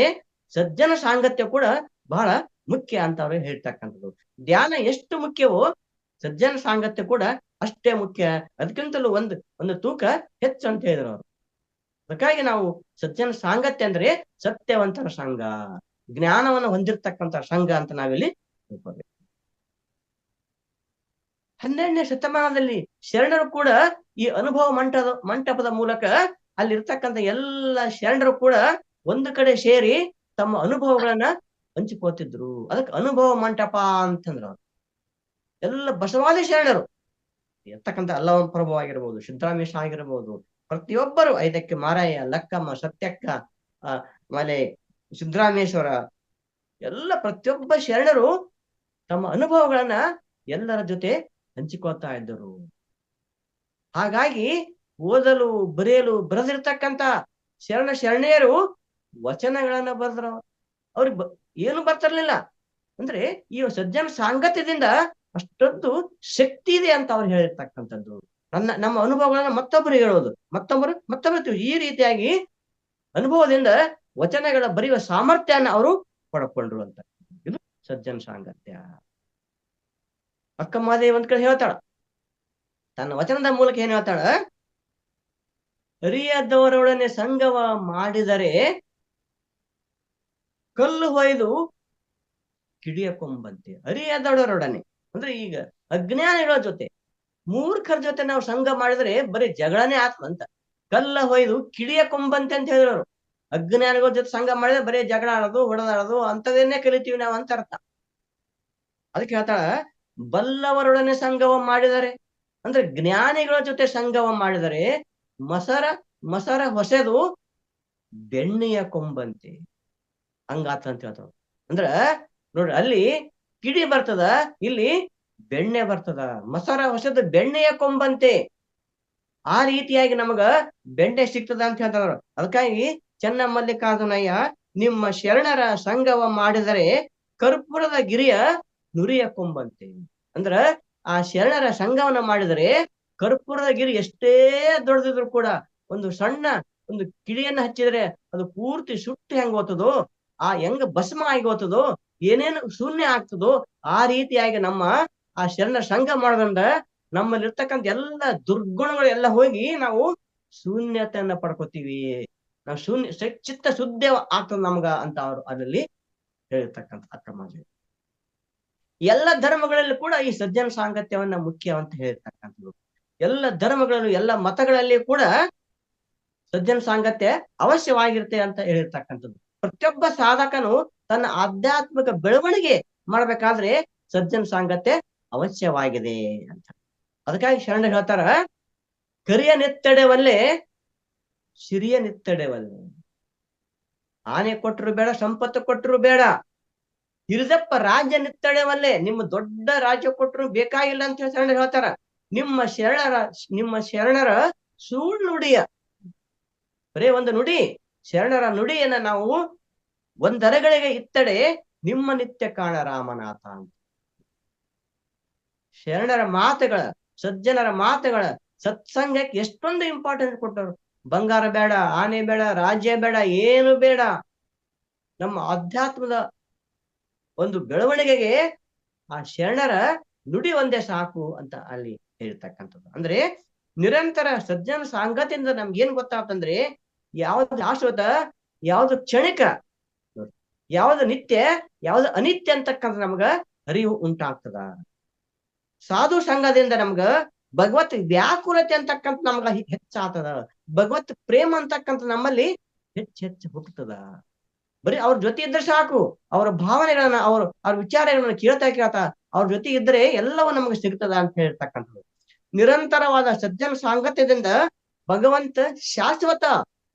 ಸಜ್ಜನ ಸಾಂಗತ್ಯ ಕೂಡ ಬಹಳ ಮುಖ್ಯ ಅಂತ ಅವ್ರು ಹೇಳ್ತಕ್ಕಂಥದ್ದು. ಧ್ಯಾನ ಎಷ್ಟು ಮುಖ್ಯವೋ ಸಜ್ಜನ ಸಾಂಗತ್ಯ ಕೂಡ ಅಷ್ಟೇ ಮುಖ್ಯ. ಅದಕ್ಕಿಂತಲೂ ಒಂದು ತೂಕ ಹೆಚ್ಚು ಅಂತ ಹೇಳಿದ್ರು ಅವರು. ಅದಕ್ಕಾಗಿ ನಾವು ಸಜ್ಜನ ಸಾಂಗತ್ಯ ಅಂದ್ರೆ ಸತ್ಯವಂತರ ಸಂಘ, ಜ್ಞಾನವನ್ನು ಹೊಂದಿರತಕ್ಕಂತ ಸಂಘ ಅಂತ ನಾವಿಲ್ಲಿ ತಿಳ್ಕೊಬೇಕು. 12ನೇ ಶತಮಾನದಲ್ಲಿ ಶರಣರು ಕೂಡ ಈ ಅನುಭವ ಮಂಟಪದ ಮೂಲಕ ಅಲ್ಲಿರ್ತಕ್ಕಂಥ ಎಲ್ಲ ಶರಣರು ಕೂಡ ಒಂದು ಕಡೆ ಸೇರಿ ತಮ್ಮ ಅನುಭವಗಳನ್ನ ಹಂಚಿಕೋತಿದ್ರು. ಅದಕ್ಕೆ ಅನುಭವ ಮಂಟಪ ಅಂತಂದ್ರು. ಎಲ್ಲ ಬಸವಾದಿ ಶರಣರು ಇರ್ತಕ್ಕಂಥ ಅಲ್ಲವಂ ಪ್ರಭು ಆಗಿರ್ಬೋದು, ಸಿದ್ದರಾಮೇಶ ಆಗಿರ್ಬೋದು, ಪ್ರತಿಯೊಬ್ಬರು ಐದಕ್ಕೆ ಮಾರಯ್ಯ, ಲಕ್ಕಮ್ಮ, ಸತ್ಯಕ್ಕ, ಆಮೇಲೆ ಸಿದ್ದರಾಮೇಶ್ವರ, ಎಲ್ಲ ಪ್ರತಿಯೊಬ್ಬ ಶರಣರು ತಮ್ಮ ಅನುಭವಗಳನ್ನ ಎಲ್ಲರ ಜೊತೆ ಹಂಚಿಕೊಳ್ತಾ ಇದ್ದರು. ಹಾಗಾಗಿ ಓದಲು ಬರೆಯಲು ಬರೆದಿರ್ತಕ್ಕಂಥ ಶರಣೆಯರು ವಚನಗಳನ್ನ ಬರೆದ್ರು. ಅವ್ರಿಗೆ ಏನು ಬರ್ತಿರ್ಲಿಲ್ಲ. ಅಂದ್ರೆ ಈ ಸಜ್ಜನ ಸಾಂಗತ್ಯದಿಂದ ಅಷ್ಟೊಂದು ಶಕ್ತಿ ಇದೆ ಅಂತ ಅವ್ರು ಹೇಳಿರ್ತಕ್ಕಂಥದ್ದು. ನಮ್ಮ ಅನುಭವಗಳನ್ನ ಮತ್ತೊಬ್ಬರು ಹೇಳೋದು, ಮತ್ತೊಬ್ಬರು ಈ ರೀತಿಯಾಗಿ ಅನುಭವದಿಂದ ವಚನಗಳ ಬರೆಯುವ ಸಾಮರ್ಥ್ಯನ ಅವರು ಪಡ್ಕೊಂಡ್ರು ಅಂತ. ಇದು ಸಜ್ಜನ ಸಾಂಗತ್ಯ. ಅಕ್ಕಮಹಾದೇವಿ ಒಂದ್ ಕಡೆ ಹೇಳ್ತಾಳ, ತನ್ನ ವಚನದ ಮೂಲಕ ಏನ್ ಹೇಳ್ತಾಳ, ಅರಿಯದವರೊಡನೆ ಸಂಗವ ಮಾಡಿದರೆ ಕಲ್ಲು ಹೊಯ್ದು ಕಿಡಿಯ ಕೊಂಬಂತೆ. ಅರಿಯದವರೊಡನೆ ಅಂದ್ರೆ ಈಗ ಅಜ್ಞಾನಿಗಳ ಜೊತೆ, ಮೂರ್ಖರ ಜೊತೆ ನಾವು ಸಂಘ ಮಾಡಿದ್ರೆ ಬರೀ ಜಗಳನೇ ಆಗ್ತದಂತ. ಕಲ್ಲ ಹೊಯ್ದು ಕಿಡಿಯ ಕೊಂಬಂತೆ ಅಂತ ಹೇಳಿದ್ರು. ಅಜ್ಞಾನಿಗಳ ಜೊತೆ ಸಂಘ ಮಾಡಿದ್ರೆ ಬರೀ ಜಗಳ ಆಡೋದು, ಹೊಡೆದಾಡೋದು ಅಂತದನ್ನೇ ಕಲಿತೀವಿ ನಾವು ಅಂತ ಅರ್ಥ. ಅದಕ್ಕೆ ಹೇಳ್ತಾಳ, ಬಲ್ಲವರೊಡನೆ ಸಂಗವ ಮಾಡಿದರೆ ಅಂದ್ರೆ ಜ್ಞಾನಿಗಳ ಜೊತೆ ಸಂಗಮ ಮಾಡಿದರೆ ಮಸರ ಹೊಸೆದು ಬೆಣ್ಣೆಯ ಕೊಂಬಂತೆ ಹಂಗಾತ ಅಂತ ಹೇಳ್ತಾವ. ಅಂದ್ರ ನೋಡ್ರಿ, ಅಲ್ಲಿ ಕಿಡಿ ಬರ್ತದ, ಇಲ್ಲಿ ಬೆಣ್ಣೆ ಬರ್ತದ. ಮಸರ ಹೊಸೆದು ಬೆಣ್ಣೆಯ ಕೊಂಬಂತೆ. ಆ ರೀತಿಯಾಗಿ ನಮಗ ಬೆಣ್ಣೆ ಸಿಗ್ತದ ಅಂತ ಹೇಳ್ತಾರ. ಅದಕ್ಕಾಗಿ ಚೆನ್ನಮಲ್ಲಿಕಾರ್ಜುನಯ್ಯ, ನಿಮ್ಮ ಶರಣರ ಸಂಗವ ಮಾಡಿದರೆ ಕರ್ಪೂರದ ಗಿರಿಯ ನುರಿಯ ಕೊಂಬಂತೆ. ಅಂದ್ರ ಆ ಶರಣರ ಸಂಘವನ್ನ ಮಾಡಿದರೆ ಕರ್ಪೂರದ ಗಿರಿ ಎಷ್ಟೇ ದೊಡ್ಡದಿದ್ರು ಕೂಡ ಒಂದು ಸಣ್ಣ ಒಂದು ಕಿಡಿಯನ್ನ ಹಚ್ಚಿದ್ರೆ ಅದು ಪೂರ್ತಿ ಸುಟ್ಟು ಹೆಂಗ್ ಹೋಗ್ತದೋ, ಆ ಹೆಂಗ ಭಸ್ಮ ಆಗಿ ಹೋಗ್ತದೋ, ಏನೇನು ಶೂನ್ಯ ಆಗ್ತದೋ ಆ ರೀತಿಯಾಗಿ ನಮ್ಮ ಆ ಶರಣ ಸಂಘ ಮಾಡೋದ್ರಿಂದ ನಮ್ಮಲ್ಲಿರ್ತಕ್ಕಂಥ ಎಲ್ಲ ದುರ್ಗುಣಗಳು ಎಲ್ಲ ಹೋಗಿ ನಾವು ಶೂನ್ಯತೆಯನ್ನ ಪಡ್ಕೋತೀವಿ. ನಾವು ಚಿತ್ತ ಶುದ್ಧ ಆಗ್ತದ ನಮ್ಗ ಅಂತ ಅವ್ರು ಅದರಲ್ಲಿ ಹೇಳಿರ್ತಕ್ಕಂಥ ಅಕ್ಕಮಾಜಿ. ಎಲ್ಲ ಧರ್ಮಗಳಲ್ಲಿ ಕೂಡ ಈ ಸಜ್ಜನ ಸಾಂಗತ್ಯವನ್ನ ಮುಖ್ಯ ಅಂತ ಹೇಳಿರ್ತಕ್ಕಂಥದ್ದು. ಎಲ್ಲ ಧರ್ಮಗಳಲ್ಲೂ ಎಲ್ಲ ಮತಗಳಲ್ಲಿ ಕೂಡ ಸಜ್ಜನ ಸಾಂಗತ್ಯ ಅವಶ್ಯವಾಗಿರುತ್ತೆ ಅಂತ ಹೇಳಿರ್ತಕ್ಕಂಥದ್ದು. ಪ್ರತಿಯೊಬ್ಬ ಸಾಧಕನು ತನ್ನ ಆಧ್ಯಾತ್ಮಿಕ ಬೆಳವಣಿಗೆ ಮಾಡ್ಬೇಕಾದ್ರೆ ಸಜ್ಜನ ಸಾಂಗತ್ಯ ಅವಶ್ಯವಾಗಿದೆ ಅಂತ. ಅದಕ್ಕಾಗಿ ಶರಣ ಹೇಳ್ತಾರ, ಕರಿಯ ನಿತ್ತಡೆವಲ್ಲೇ ಸಿರಿಯ ನಿತ್ತಡೆವಲ್ಲೇ. ಆನೆ ಕೊಟ್ಟರು ಬೇಡ, ಸಂಪತ್ತು ಕೊಟ್ಟರು ಬೇಡ, ಹಿರಿದಪ್ಪ ರಾಜ್ಯ ನಿತ್ತಡೆವಲ್ಲೇ. ನಿಮ್ಮ ದೊಡ್ಡ ರಾಜ್ಯ ಕೊಟ್ಟರು ಬೇಕಾಗಿಲ್ಲ ಅಂತ ಹೇಳಿ ಶರಣ ಹೇಳ್ತಾರ. ನಿಮ್ಮ ಶರಣರ ಸುಳ್ಳು ನುಡಿಯ, ಬರೇ ಒಂದು ನುಡಿ, ಶರಣರ ನುಡಿಯನ್ನ ನಾವು ಒಂದರಗಳಿಗೆ ಇತ್ತಡೆ ನಿಮ್ಮ ನಿತ್ಯ ಕಾಣ ರಾಮನಾಥ ಅಂತ. ಶರಣರ ಮಾತುಗಳ, ಸಜ್ಜನರ ಮಾತುಗಳ ಸತ್ಸಂಗಕ್ಕೆ ಎಷ್ಟೊಂದು ಇಂಪಾರ್ಟೆನ್ಸ್ ಕೊಟ್ಟರು. ಬಂಗಾರ ಬೇಡ, ಆನೆ ಬೇಡ, ರಾಜ್ಯ ಬೇಡ, ಏನು ಬೇಡ, ನಮ್ಮ ಅಧ್ಯಾತ್ಮದ ಒಂದು ಬೆಳವಣಿಗೆಗೆ ಆ ಶರಣರ ನುಡಿ ಒಂದೇ ಸಾಕು ಅಂತ ಅಲ್ಲಿ ಹೇಳ್ತಕ್ಕಂಥದ್ದು. ಅಂದ್ರೆ ನಿರಂತರ ಸಜ್ಜನ ಸಾಂಗತ್ಯದಿಂದ ನಮ್ಗೆ ಏನ್ ಗೊತ್ತಾಗ್ತಂದ್ರೆ ಯಾವ್ದು ಶಾಶ್ವತ, ಯಾವ್ದು ಕ್ಷಣಿಕ, ಯಾವ್ದು ನಿತ್ಯ, ಯಾವ್ದು ಅನಿತ್ಯ ಅಂತಕ್ಕಂಥ ನಮ್ಗ ಅರಿವು ಉಂಟಾಗ್ತದ. ಸಾಧು ಸಂಘದಿಂದ ನಮ್ಗ ಭಗವತ್ ವ್ಯಾಕುಲತೆ ಅಂತಕ್ಕಂಥ ನಮ್ಗ ಹೆಚ್ಚಾಗ್ತದ. ಭಗವತ್ ಪ್ರೇಮ ಅಂತಕ್ಕಂಥ ನಮ್ಮಲ್ಲಿ ಹೆಚ್ಚು ಹುಟ್ಟುತ್ತದ. ಬರೀ ಅವ್ರ ಜೊತೆ ಇದ್ರೆ ಸಾಕು, ಅವರ ಭಾವನೆಗಳನ್ನ ಅವ್ರ ವಿಚಾರಗಳನ್ನ ಕೇಳ್ತಾ ಅವ್ರ ಜೊತೆ ಇದ್ರೆ ಎಲ್ಲವೂ ನಮಗೆ ಸಿಗ್ತದ ಅಂತ ಹೇಳ್ತಕ್ಕಂಥದ್ದು. ನಿರಂತರವಾದ ಸಜ್ಜನ ಸಾಂಗತ್ಯದಿಂದ ಭಗವಂತ ಶಾಶ್ವತ,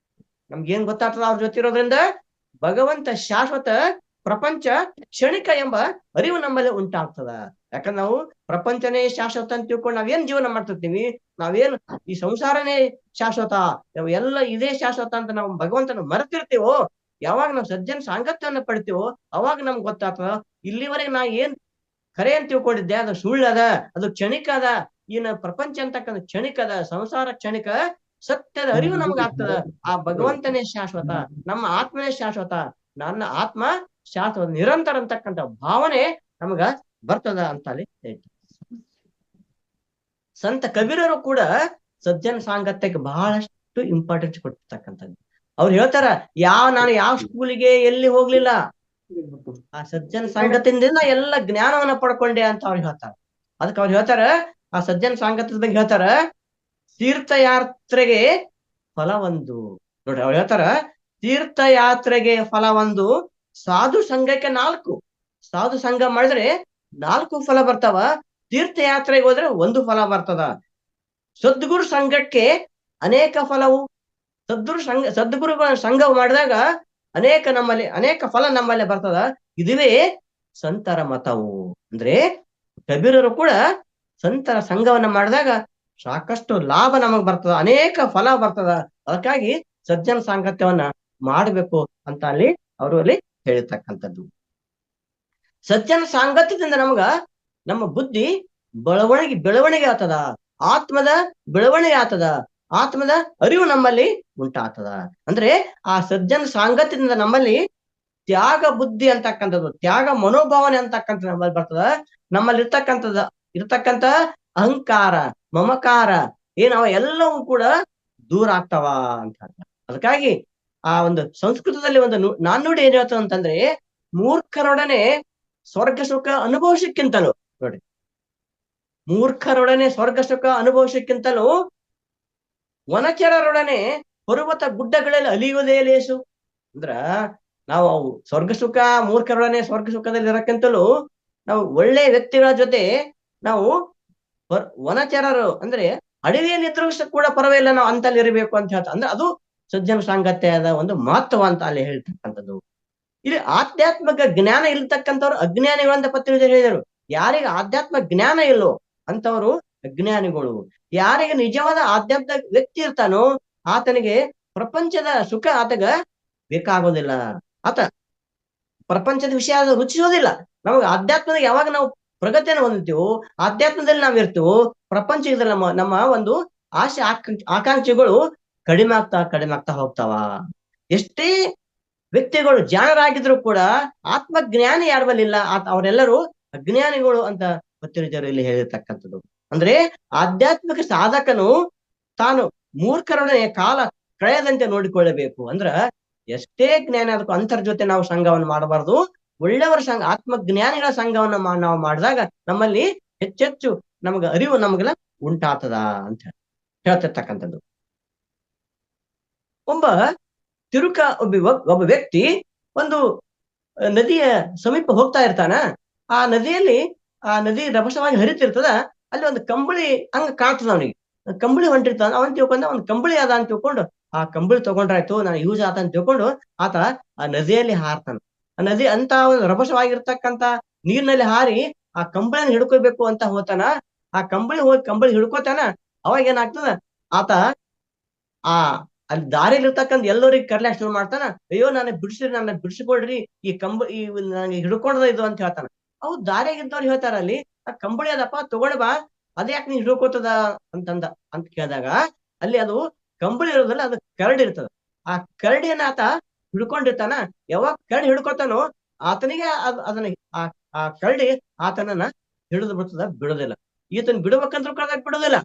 ನಮ್ಗೇನ್ ಗೊತ್ತಾಗ್ತದ ಅವ್ರ ಜೊತೆ ಇರೋದ್ರಿಂದ? ಭಗವಂತ ಶಾಶ್ವತ, ಪ್ರಪಂಚ ಕ್ಷಣಿಕ ಎಂಬ ಅರಿವು ನಮ್ಮಲ್ಲಿ ಉಂಟಾಗ್ತದ. ಯಾಕಂದ್ರೆ ನಾವು ಪ್ರಪಂಚನೇ ಶಾಶ್ವತ ಅಂತ ತಿಳ್ಕೊಂಡು ನಾವೇನ್ ಜೀವನ ಮಾಡ್ತಿರ್ತೀವಿ, ನಾವೇನ್ ಈ ಸಂಸಾರನೇ ಶಾಶ್ವತ, ಎಲ್ಲ ಇದೇ ಶಾಶ್ವತ ಅಂತ ನಾವು ಭಗವಂತನ ಮರೆತಿರ್ತೀವೋ, ಯಾವಾಗ ನಾವು ಸಜ್ಜನ ಸಾಂಗತ್ಯವನ್ನ ಪಡಿತೀವೋ ಅವಾಗ ನಮ್ಗೆ ಗೊತ್ತಾಗ್ತದ ಇಲ್ಲಿವರೆಗೆ ನಾ ಏನ್ ಖರೆ ಅಂತ ತಿಳ್ಕೊಂಡಿದ್ದೆ ಅದು ಸುಳ್ಳದ, ಅದು ಕ್ಷಣಿಕ ಅದ. ಇನ್ನು ಪ್ರಪಂಚ ಅಂತಕ್ಕಂಥ ಕ್ಷಣಿಕದ, ಸಂಸಾರ ಕ್ಷಣಿಕ, ಸತ್ಯದ ಅರಿವು ನಮ್ಗಾಗ್ತದ. ಆ ಭಗವಂತನೇ ಶಾಶ್ವತ, ನಮ್ಮ ಆತ್ಮನೇ ಶಾಶ್ವತ, ನನ್ನ ಆತ್ಮ ಶಾಶ್ವತ, ನಿರಂತರ ಅಂತಕ್ಕಂಥ ಭಾವನೆ ನಮಗ ಬರ್ತದ ಅಂತ ಅಲ್ಲಿ ಹೇಳ್ತಾರೆ. ಸಂತ ಕಬೀರರು ಕೂಡ ಸಜ್ಜನ ಸಾಂಗತ್ಯಕ್ಕೆ ಬಹಳಷ್ಟು ಇಂಪಾರ್ಟೆನ್ಸ್ ಕೊಟ್ಟಿರ್ತಕ್ಕಂಥದ್ದು. ಅವ್ರು ಹೇಳ್ತಾರ, ನಾನು ಯಾವ ಸ್ಕೂಲಿಗೆ ಎಲ್ಲಿ ಹೋಗ್ಲಿಲ್ಲ, ಆ ಸಜ್ಜನ ಸಂಗತಿಯಿಂದ ಎಲ್ಲ ಜ್ಞಾನವನ್ನ ಪಡ್ಕೊಂಡೆ ಅಂತ ಅವ್ರು ಹೇಳ್ತಾರ. ಅದಕ್ಕೆ ಅವ್ರು ಹೇಳ್ತಾರ, ಆ ಸಜ್ಜನ ಸಾಂಗತ್ಯದ ಬಗ್ಗೆ ಹೇಳ್ತಾರ, ತೀರ್ಥಯಾತ್ರೆಗೆ ಫಲ ಒಂದು. ನೋಡ್ರಿ ಅವ್ರು ಹೇಳ್ತಾರ, ತೀರ್ಥಯಾತ್ರೆಗೆ ಫಲ ಒಂದು, ಸಾಧು ಸಂಘಕ್ಕೆ 4. ಸಾಧು ಸಂಘ ಮಾಡಿದ್ರೆ 4 ಫಲ ಬರ್ತಾವ, ತೀರ್ಥಯಾತ್ರೆಗೆ ಹೋದ್ರೆ 1 ಫಲ ಬರ್ತದ. ಸದ್ಗುರು ಸಂಘಕ್ಕೆ ಅನೇಕ ಫಲವು, ಸದ್ಗುರುಗಳ ಸಂಘ ಮಾಡಿದಾಗ ಅನೇಕ ಫಲ ನಮ್ಮಲ್ಲಿ ಬರ್ತದ. ಇದುವೇ ಸಂತರ ಮತವು. ಅಂದ್ರೆ ಕಬೀರರು ಕೂಡ ಸಂತರ ಸಂಘವನ್ನ ಮಾಡಿದಾಗ ಸಾಕಷ್ಟು ಲಾಭ ನಮಗ್ ಬರ್ತದ, ಅನೇಕ ಫಲ ಬರ್ತದ. ಅದಕ್ಕಾಗಿ ಸಜ್ಜನ ಸಾಂಗತ್ಯವನ್ನ ಮಾಡಬೇಕು ಅಂತ ಅಲ್ಲಿ ಅವರು ಅಲ್ಲಿ ಹೇಳಿರ್ತಕ್ಕಂಥದ್ದು. ಸಜ್ಜನ ಸಾಂಗತ್ಯದಿಂದ ನಮ್ಮ ಬುದ್ಧಿ ಬೆಳವಣಿಗೆ ಆಗ್ತದ, ಆತ್ಮದ ಬೆಳವಣಿಗೆ ಆಗ್ತದ, ಆತ್ಮದ ಅರಿವು ನಮ್ಮಲ್ಲಿ ಉಂಟಾಗ್ತದ. ಅಂದ್ರೆ ಆ ಸಜ್ಜನ ಸಾಂಗತ್ಯದಿಂದ ನಮ್ಮಲ್ಲಿ ತ್ಯಾಗ ಬುದ್ಧಿ ಅಂತಕ್ಕಂಥದ್ದು, ತ್ಯಾಗ ಮನೋಭಾವನೆ ಅಂತಕ್ಕಂಥ ನಮ್ಮಲ್ಲಿ ಬರ್ತದ. ನಮ್ಮಲ್ಲಿ ಇರ್ತಕ್ಕಂಥ ಅಹಂಕಾರ, ಮಮಕಾರ ಏನವ ಎಲ್ಲವೂ ಕೂಡ ದೂರ ಆಗ್ತಾವ ಅಂತ ಹೇಳ್ತಾರೆ. ಅದಕ್ಕಾಗಿ ಆ ಒಂದು ಸಂಸ್ಕೃತದಲ್ಲಿ ಒಂದು ನಾಣ್ಣುಡಿ ಏನ್ ಹೇಳ್ತದೆ ಅಂತಂದ್ರೆ, ಮೂರ್ಖರೊಡನೆ ಸ್ವರ್ಗ ಸುಖ ಅನುಭವಿಸಕ್ಕಿಂತಲೂ, ನೋಡಿ, ಮೂರ್ಖರೊಡನೆ ಸ್ವರ್ಗ ಸುಖ ಅನುಭವಿಸಕ್ಕಿಂತಲೂ ವನಚರರೊಡನೆ ಪರ್ವತ ಗುಡ್ಡಗಳಲ್ಲಿ ಅಲಿಯುವುದೇ ಲೇಸು. ಅಂದ್ರ ನಾವು ಸ್ವರ್ಗ ಸುಖ, ಮೂರ್ಖರೊಡನೆ ಸ್ವರ್ಗ ಸುಖದಲ್ಲಿ ಇರಕ್ಕಿಂತಲೂ ನಾವು ಒಳ್ಳೆ ವ್ಯಕ್ತಿಗಳ ಜೊತೆ ನಾವು ವನಚರರು ಅಂದ್ರೆ ಅಡವಿಯಲ್ಲಿದ್ರು ಕೂಡ ಪರವಾಗಿಲ್ಲ, ನಾವು ಅಂತಲ್ಲಿ ಇರಬೇಕು ಅಂತ ಹೇಳ್ತಾರೆ. ಅಂದ್ರೆ ಅದು ಸಜ್ಜನ ಸಾಂಗತ್ಯದ ಒಂದು ಮಹತ್ವ ಅಂತ ಅಲ್ಲಿ ಹೇಳ್ತಕ್ಕಂಥದ್ದು. ಇಲ್ಲಿ ಆಧ್ಯಾತ್ಮಿಕ ಜ್ಞಾನ ಇಲ್ತಕ್ಕಂಥವ್ರು ಅಜ್ಞಾನಿಗಳಂತ ಪತ್ರಿಕೆ ಹೇಳಿದರು. ಯಾರಿಗೆ ಆಧ್ಯಾತ್ಮ ಜ್ಞಾನ ಇಲ್ಲೋ ಅಂತವರು ಅಜ್ಞಾನಿಗಳು. ಯಾರಿಗೆ ನಿಜವಾದ ಆಧ್ಯಾತ್ಮಿಕ ವ್ಯಕ್ತಿ ಇರ್ತಾನೋ ಆತನಿಗೆ ಪ್ರಪಂಚದ ಸುಖ ಆತಗ ಬೇಕಾಗೋದಿಲ್ಲ, ಆತ ಪ್ರಪಂಚದ ವಿಷಯ ರುಚಿಸೋದಿಲ್ಲ. ನಮಗೆ ಆಧ್ಯಾತ್ಮದ ಯಾವಾಗ ನಾವು ಪ್ರಗತಿಯನ್ನು ಹೊಂದಿರ್ತೀವೋ, ಆಧ್ಯಾತ್ಮದಲ್ಲಿ ನಾವ್ ಇರ್ತೀವೋ, ಪ್ರಪಂಚದಲ್ಲಿ ನಮ್ಮ ಒಂದು ಆಸೆ ಆಕಾಂಕ್ಷೆಗಳು ಕಡಿಮೆ ಆಗ್ತಾ ಹೋಗ್ತಾವ. ಎಷ್ಟೇ ವ್ಯಕ್ತಿಗಳು ಜಾಣರಾಗಿದ್ರು ಕೂಡ ಆತ್ಮಜ್ಞಾನಿ ಯಾರ್ಬಲ್ಲಿಲ್ಲ, ಅವರೆಲ್ಲರೂ ಅಜ್ಞಾನಿಗಳು ಅಂತ ಪತ್ರಿಜರು ಇಲ್ಲಿ ಹೇಳಿರ್ತಕ್ಕಂಥದ್ದು. ಅಂದ್ರೆ ಆಧ್ಯಾತ್ಮಿಕ ಸಾಧಕನು ತಾನು ಮೂರ್ಖರೊಡನೆ ಕಾಲ ಕಳೆಯದಂತೆ ನೋಡಿಕೊಳ್ಳಬೇಕು. ಅಂದ್ರ ಎಷ್ಟೇ ಜ್ಞಾನ ಅದಕ್ಕೂ ಅಂತರ್ ಜೊತೆ ನಾವು ಸಂಘವನ್ನು ಮಾಡಬಾರ್ದು. ಒಳ್ಳೆಯವರ ಸಂಘ, ಆತ್ಮಜ್ಞಾನಿಗಳ ಸಂಘವನ್ನ ನಾವು ಮಾಡಿದಾಗ ನಮ್ಮಲ್ಲಿ ಹೆಚ್ಚೆಚ್ಚು ನಮಗ ಅರಿವು ನಮಗೆಲ್ಲ ಉಂಟಾಗ್ತದ ಅಂತ ಹೇಳ್ತಿರ್ತಕ್ಕಂಥದ್ದು. ಒಬ್ಬ ವ್ಯಕ್ತಿ ಒಂದು ನದಿಯ ಸಮೀಪ ಹೋಗ್ತಾ ಇರ್ತಾನ. ಆ ನದಿ ರಭಸವಾಗಿ ಹರಿತಿರ್ತದ. ಅಲ್ಲಿ ಒಂದು ಕಂಬಳಿ ಹಂಗ ಕಾಣ್ತದ ಅವನಿಗೆ, ಕಂಬಳಿ ಹೊಂಟಿರ್ತಾನ. ಅವನ್ ತಿಳ್ಕೊಂಡ ಒಂದು ಕಂಬಳಿ ಅದ ಅಂತ ತಿಳ್ಕೊಂಡು ಆ ಕಂಬಳಿ ತಗೊಂಡ್ರಾಯ್ತು, ನಾನು ಯೂಸ್ ಆತ ಅಂತ ತಿಳ್ಕೊಂಡು ಆತ ಆ ನದಿಯಲ್ಲಿ ಹಾರ್ತಾನ. ಆ ನದಿ ಅಂತ ಒಂದು ರಭಸವಾಗಿರ್ತಕ್ಕಂತ ನೀರಿನಲ್ಲಿ ಹಾರಿ ಆ ಕಂಬಳಿಯನ್ನು ಹಿಡ್ಕೋಬೇಕು ಅಂತ ಹೋತಾನ. ಆ ಕಂಬಳಿ ಹಿಡ್ಕೋತಾನ. ಅವಾಗ ಏನಾಗ್ತದ, ಆತ ಅಲ್ಲಿ ದಾರಿಲಿ ಇರ್ತಕ್ಕಂಥ ಎಲ್ಲರಿಗೆ ಕರ್ಲಾಕ್ ಶುರು ಮಾಡ್ತಾನ. ಅಯ್ಯೋ ನನ್ನ ಬಿಡಿಸಿಕೊಡ್ರಿ, ಈ ನನಗೆ ಹಿಡ್ಕೊಂಡದ ಇದು ಅಂತ ಹೇಳ್ತಾನ. ಅವು ದಾರಿಯಾಗಿದ್ದವ್ರು ಹೇಳ್ತಾರ, ಅಲ್ಲಿ ಆ ಕಂಬಳಿ ಅದಪ್ಪ ತಗೊಂಡ್ ಬಾ, ಅದೇ ಯಾಕೆ ನೀನ್ ಹಿಡ್ಕೋತದ ಅಂತ ಕೇಳಿದಾಗ ಅಲ್ಲಿ ಅದು ಕಂಬಳಿ ಇರೋದಲ್ಲ, ಅದು ಕರಡಿ ಇರ್ತದ. ಆ ಕರಡಿಯನ್ನ ಆತ ಹಿಡ್ಕೊಂಡಿರ್ತಾನ, ಯಾವಾಗ ಕರಡಿ ಹಿಡ್ಕೊತಾನೋ ಆತನಿಗೆ ಅದನ್ನ ಆ ಕರಡಿ ಆತನನ್ನ ಹಿಡಿದು ಬಿಡ್ತದ, ಬಿಡೋದಿಲ್ಲ. ಈತನ ಬಿಡ್ಬೇಕಂದ್ರೂ ಕರೆದಾಗ ಬಿಡೋದಿಲ್ಲ.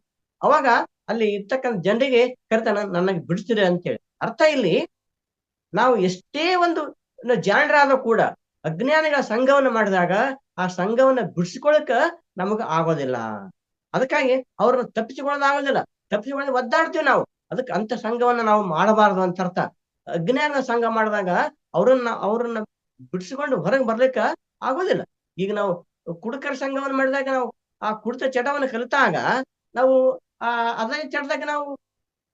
ಅವಾಗ ಅಲ್ಲಿ ಇರ್ತಕ್ಕಂಥ ಜನರಿಗೆ ಕರಿತಾನ, ನನಗೆ ಬಿಡಿಸ್ತೀರಿ ಅಂತೇಳಿ. ಅರ್ಥ ಇಲ್ಲಿ ನಾವು ಎಷ್ಟೇ ಒಂದು ಜಾಣರಾದ್ರೂ ಕೂಡ ಅಜ್ಞಾನಿಗಳ ಸಂಘವನ್ನ ಮಾಡಿದಾಗ ಆ ಸಂಘವನ್ನ ಬಿಡಿಸ್ಕೊಳಕ ನಮಗ ಆಗೋದಿಲ್ಲ. ಅದಕ್ಕಾಗಿ ಅವ್ರನ್ನ ತಪ್ಪಿಸಿಕೊಳ್ಳೋದಾಗೋದಿಲ್ಲ. ತಪ್ಪಿಸಿಕೊಳ್ಳೋದು ಒದ್ದಾಡ್ತೀವಿ ನಾವು. ಅದಕ್ಕೆ ಅಂತ ಸಂಘವನ್ನ ನಾವು ಮಾಡಬಾರದು ಅಂತ ಅರ್ಥ. ಅಜ್ಞಾನ ಸಂಘ ಮಾಡಿದಾಗ ಅವ್ರನ್ನ ಬಿಡಿಸಿಕೊಂಡು ಹೊರಗೆ ಬರ್ಲಿಕ್ಕ ಆಗೋದಿಲ್ಲ. ಈಗ ನಾವು ಕುಡುಕರ ಸಂಘವನ್ನ ಮಾಡಿದಾಗ ನಾವು ಆ ಕುಡಿತ ಚಟವನ್ನ ಕಲಿತಾಗ ನಾವು ಅದೇ ಚಟದಾಗ ನಾವು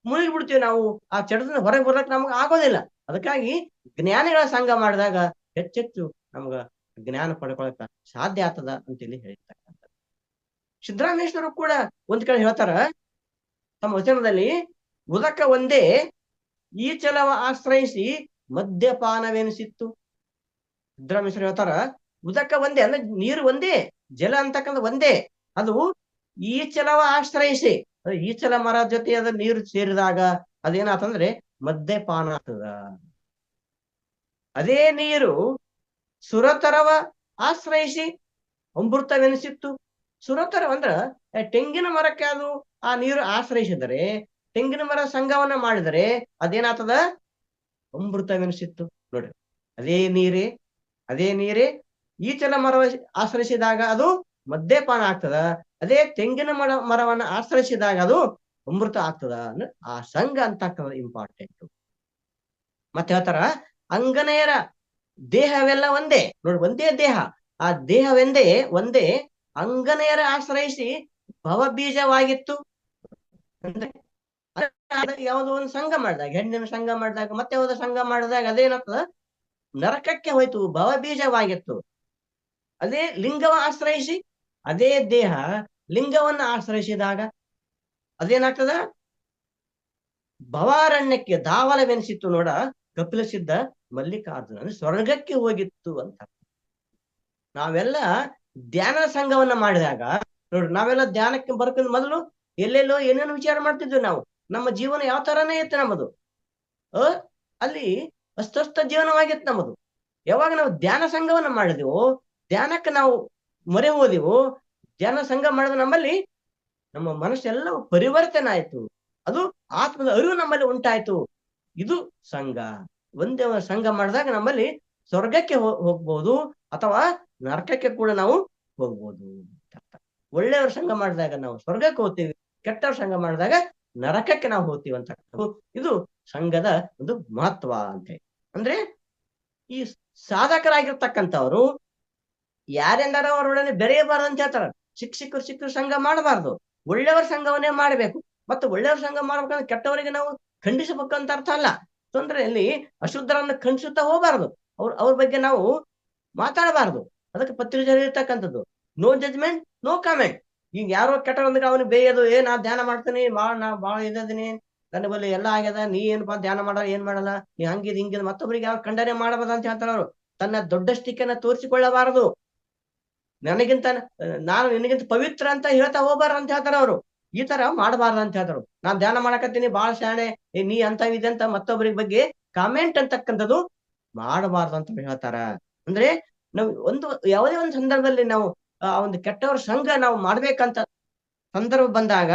ಮುಳುಗಿ ಬಿಡ್ತೀವಿ. ನಾವು ಆ ಚಟದಿಂದ ಹೊರಗೆ ಬರ್ಲಿಕ್ಕೆ ನಮ್ಗೆ ಆಗೋದಿಲ್ಲ. ಅದಕ್ಕಾಗಿ ಜ್ಞಾನಿಗಳ ಸಂಘ ಮಾಡಿದಾಗ ಹೆಚ್ಚೆಚ್ಚು ನಮ್ಗ ಜ್ಞಾನ ಪಡ್ಕೊಳಕ ಸಾಧ್ಯ ಆಗ್ತದ ಅಂತೇಳಿ ಹೇಳಿರ್ತಕ್ಕಂಥ ಸಿದ್ದರಾಮೇಶ್ವರರು ಕೂಡ ಒಂದ್ ಕಡೆ ಹೇಳ್ತಾರ ತಮ್ಮ ವಚನದಲ್ಲಿ, ಉದಕ ಒಂದೇ ಈಚಲವ ಆಶ್ರಯಿಸಿ ಮದ್ಯಪಾನವೆನಿಸಿತ್ತು. ಸಿದ್ದರಾಮೇಶ್ವರ ಹೇಳ್ತಾರ, ಉದಕ ಒಂದೇ ಅಂದ್ರೆ ನೀರು ಒಂದೇ, ಜಲ ಅಂತಕ್ಕಂಥ ಒಂದೇ, ಅದು ಈಚಲವ ಆಶ್ರಯಿಸಿ, ಈಚಲ ಮರ ಜೊತೆ ಅದ ನೀರು ಸೇರಿದಾಗ ಅದೇನಾತಂದ್ರೆ ಮದ್ಯಪಾನ ಆಗ್ತದ. ಅದೇ ನೀರು ಸುರತರವ ಆಶ್ರಯಿಸಿ ಅಮೃತವೆನಿಸಿತ್ತು. ಸುರತರ ಅಂದ್ರ ತೆಂಗಿನ ಮರಕ್ಕೆ ಅದು ಆ ನೀರು ಆಶ್ರಯಿಸಿದರೆ, ತೆಂಗಿನ ಮರ ಸಂಘವನ್ನ ಮಾಡಿದರೆ ಅದೇನಾಗ್ತದ, ಅಮೃತವೆನಿಸಿತ್ತು. ನೋಡ್ರಿ, ಅದೇ ನೀರೇ ಈಚಲ ಮರ ಆಶ್ರಯಿಸಿದಾಗ ಅದು ಮದ್ಯಪಾನ ಆಗ್ತದ. ಅದೇ ತೆಂಗಿನ ಮರವನ್ನ ಆಶ್ರಯಿಸಿದಾಗ ಅದು ಅಮೃತ ಆಗ್ತದ. ಅಂದ್ರೆ ಆ ಸಂಘ ಅಂತಕ್ಕಂಥ ಇಂಪಾರ್ಟೆಂಟ್. ಮತ್ತೆ ಹೇಳ್ತಾರ, ಅಂಗನೆಯರ ದೇಹವೆಲ್ಲ ಒಂದೇ. ನೋಡಿ, ಒಂದೇ ದೇಹ, ಆ ದೇಹವೆಂದೇ ಒಂದೇ, ಅಂಗನೆಯರ ಆಶ್ರಯಿಸಿ ಭವಬೀಜವಾಗಿತ್ತು. ಅಂದ್ರೆ ಯಾವುದೋ ಒಂದು ಸಂಘ ಮಾಡಿದಾಗ, ಹೆಣ್ಣಿನ ಸಂಘ ಮಾಡಿದಾಗ, ಮತ್ತೆ ಯಾವುದೋ ಸಂಘ ಮಾಡಿದಾಗ ಅದೇನಾಗ್ತದ, ನರಕಕ್ಕೆ ಹೋಯ್ತು, ಭವಬೀಜವಾಗಿತ್ತು. ಅದೇ ಲಿಂಗವ ಆಶ್ರಯಿಸಿ, ಅದೇ ದೇಹ ಲಿಂಗವನ್ನ ಆಶ್ರಯಿಸಿದಾಗ ಅದೇನಾಗ್ತದ, ಭವಾರಣ್ಯಕ್ಕೆ ದಾವಲವೆನಿಸಿತ್ತು. ನೋಡ, ಕಪಿಲ ಸಿದ್ಧ ಮಲ್ಲಿಕಾರ್ಜುನ ಅಂದ್ರೆ ಸ್ವರ್ಗಕ್ಕೆ ಹೋಗಿತ್ತು ಅಂತ. ನಾವೆಲ್ಲ ಧ್ಯಾನ ಸಂಘವನ್ನ ಮಾಡಿದಾಗ ನೋಡ್ರಿ, ನಾವೆಲ್ಲ ಧ್ಯಾನಕ್ಕೆ ಬರ್ಕೊಂಡ್ ಮೊದಲು ಎಲ್ಲೆಲ್ಲೋ ಏನೇನು ವಿಚಾರ ಮಾಡ್ತಿದ್ವಿ ನಾವು. ನಮ್ಮ ಜೀವನ ಯಾವ ತರಾನೇ ಇತ್ತು ನಮ್ಮದು. ಅಲ್ಲಿ ಅಸ್ತಸ್ತ ಜೀವನವಾಗಿತ್ತು ನಮ್ಮದು. ಯಾವಾಗ ನಾವು ಧ್ಯಾನ ಸಂಘವನ್ನ ಮಾಡಿದೆವು, ಧ್ಯಾನಕ್ಕೆ ನಾವು ಮೊರೆ ಹೋದೆವು, ಧ್ಯಾನ ಸಂಘ ಮಾಡಿದ ನಮ್ಮಲ್ಲಿ ನಮ್ಮ ಮನಸ್ಸೆಲ್ಲ ಪರಿವರ್ತನೆ ಆಯ್ತು. ಅದು ಆತ್ಮದ ಅರಿವು ನಮ್ಮಲ್ಲಿ ಉಂಟಾಯ್ತು. ಇದು ಸಂಘ. ಒಂದೇ ಸಂಘ ಮಾಡಿದಾಗ ನಮ್ಮಲ್ಲಿ ಸ್ವರ್ಗಕ್ಕೆ ಹೋಗ್ಬಹುದು ಅಥವಾ ನರಕಕ್ಕೆ ಕೂಡ ನಾವು ಹೋಗ್ಬೋದು. ಒಳ್ಳೆಯವ್ರ ಸಂಘ ಮಾಡಿದಾಗ ನಾವು ಸ್ವರ್ಗಕ್ಕೆ ಹೋಗ್ತೀವಿ, ಕೆಟ್ಟವ್ರ ಸಂಘ ಮಾಡಿದಾಗ ನರಕಕ್ಕೆ ನಾವು ಹೋಗ್ತೀವಿ ಅಂತ. ಇದು ಸಂಘದ ಒಂದು ಮಹತ್ವ ಅಂತ. ಅಂದ್ರೆ ಈ ಸಾಧಕರಾಗಿರ್ತಕ್ಕಂಥವ್ರು ಯಾರೆಂದಾರ ಅವರೊಡನೆ ಬೆರೆಯಬಾರ್ದು ಅಂತ ಹೇಳ್ತಾರ. ಶಿಕ್ಷಕರು ಸಂಘ ಮಾಡಬಾರ್ದು, ಒಳ್ಳೆಯವರ ಸಂಘವನ್ನೇ ಮಾಡಬೇಕು. ಮತ್ತು ಒಳ್ಳೆಯವ್ರ ಸಂಘ ಮಾಡ್ಬೇಕಂದ್ರೆ ಕೆಟ್ಟವರಿಗೆ ನಾವು ಖಂಡಿಸಬೇಕಂತ ಅರ್ಥ ಅಲ್ಲ. ತೊಂದರೆಯಲ್ಲಿ ಅಶುದ್ಧರನ್ನು ಖಂಡಿಸುತ್ತಾ ಹೋಗಬಾರ್ದು, ಅವ್ರ ಬಗ್ಗೆ ನಾವು ಮಾತಾಡಬಾರ್ದು. ಅದಕ್ಕೆ ಪತ್ರಿಕೆಯಲ್ಲಿ ಇರ್ತಕ್ಕಂಥದ್ದು ನೋ ಜಜ್ಮೆಂಟ್ ನೋ ಕಾಮೆಂಟ್. ಈಗ ಯಾರೋ ಕೆಟ್ಟವರಿಗೆ ಅವನಿಗೆ ಬೇಯೋದು, ನಾ ಧ್ಯಾನ ಮಾಡ್ತೀನಿ, ನಾ ಬಾಳ ಇದ್ದೀನಿ, ನನ್ನ ಬಳಿ ಎಲ್ಲ ಆಗ್ಯದ, ನೀ ಏನಪ್ಪಾ ಧ್ಯಾನ ಮಾಡಲ್ಲ, ಏನ್ ಮಾಡಲ್ಲ, ನೀ ಹಂಗಿದ್ ಹಿಂಗಿದ್, ಮತ್ತೊಬ್ಬರಿಗೆ ಯಾವ ಖಂಡನೆ ಮಾಡಬಾರ್ದು ಅಂತ ಹೇಳ್ತಾರ ಅವರು. ತನ್ನ ದೊಡ್ಡಷ್ಟಿಕೆಯನ್ನ ತೋರಿಸಿಕೊಳ್ಳಬಾರದು. ನಾನು ನಿನಗಿಂತ ಪವಿತ್ರ ಅಂತ ಹೇಳ್ತಾ ಹೋಗ್ಬಾರ್ದು ಅಂತ ಹೇಳ್ತಾರ ಅವರು. ಈ ತರ ಮಾಡಬಾರ್ದು ಅಂತ ಹೇಳ್ತಾರ. ನಾನ್ ಧ್ಯಾನ ಮಾಡಕತ್ತೀನಿ, ಬಾಳ ಶಾಣೆ, ನೀ ಅಂತ ಅಂತ ಮತ್ತೊಬ್ಬರಿಗೆ ಬಗ್ಗೆ ಕಾಮೆಂಟ್ ಅಂತಕ್ಕಂಥದ್ದು ಮಾಡಬಾರ್ದು ಅಂತ ಹೇಳ್ತಾರ. ಅಂದ್ರೆ ನಾವು ಯಾವುದೇ ಒಂದು ಸಂದರ್ಭದಲ್ಲಿ ನಾವು ಒಂದು ಕೆಟ್ಟವರ ಸಂಘ ನಾವು ಮಾಡ್ಬೇಕಂತ ಸಂದರ್ಭ ಬಂದಾಗ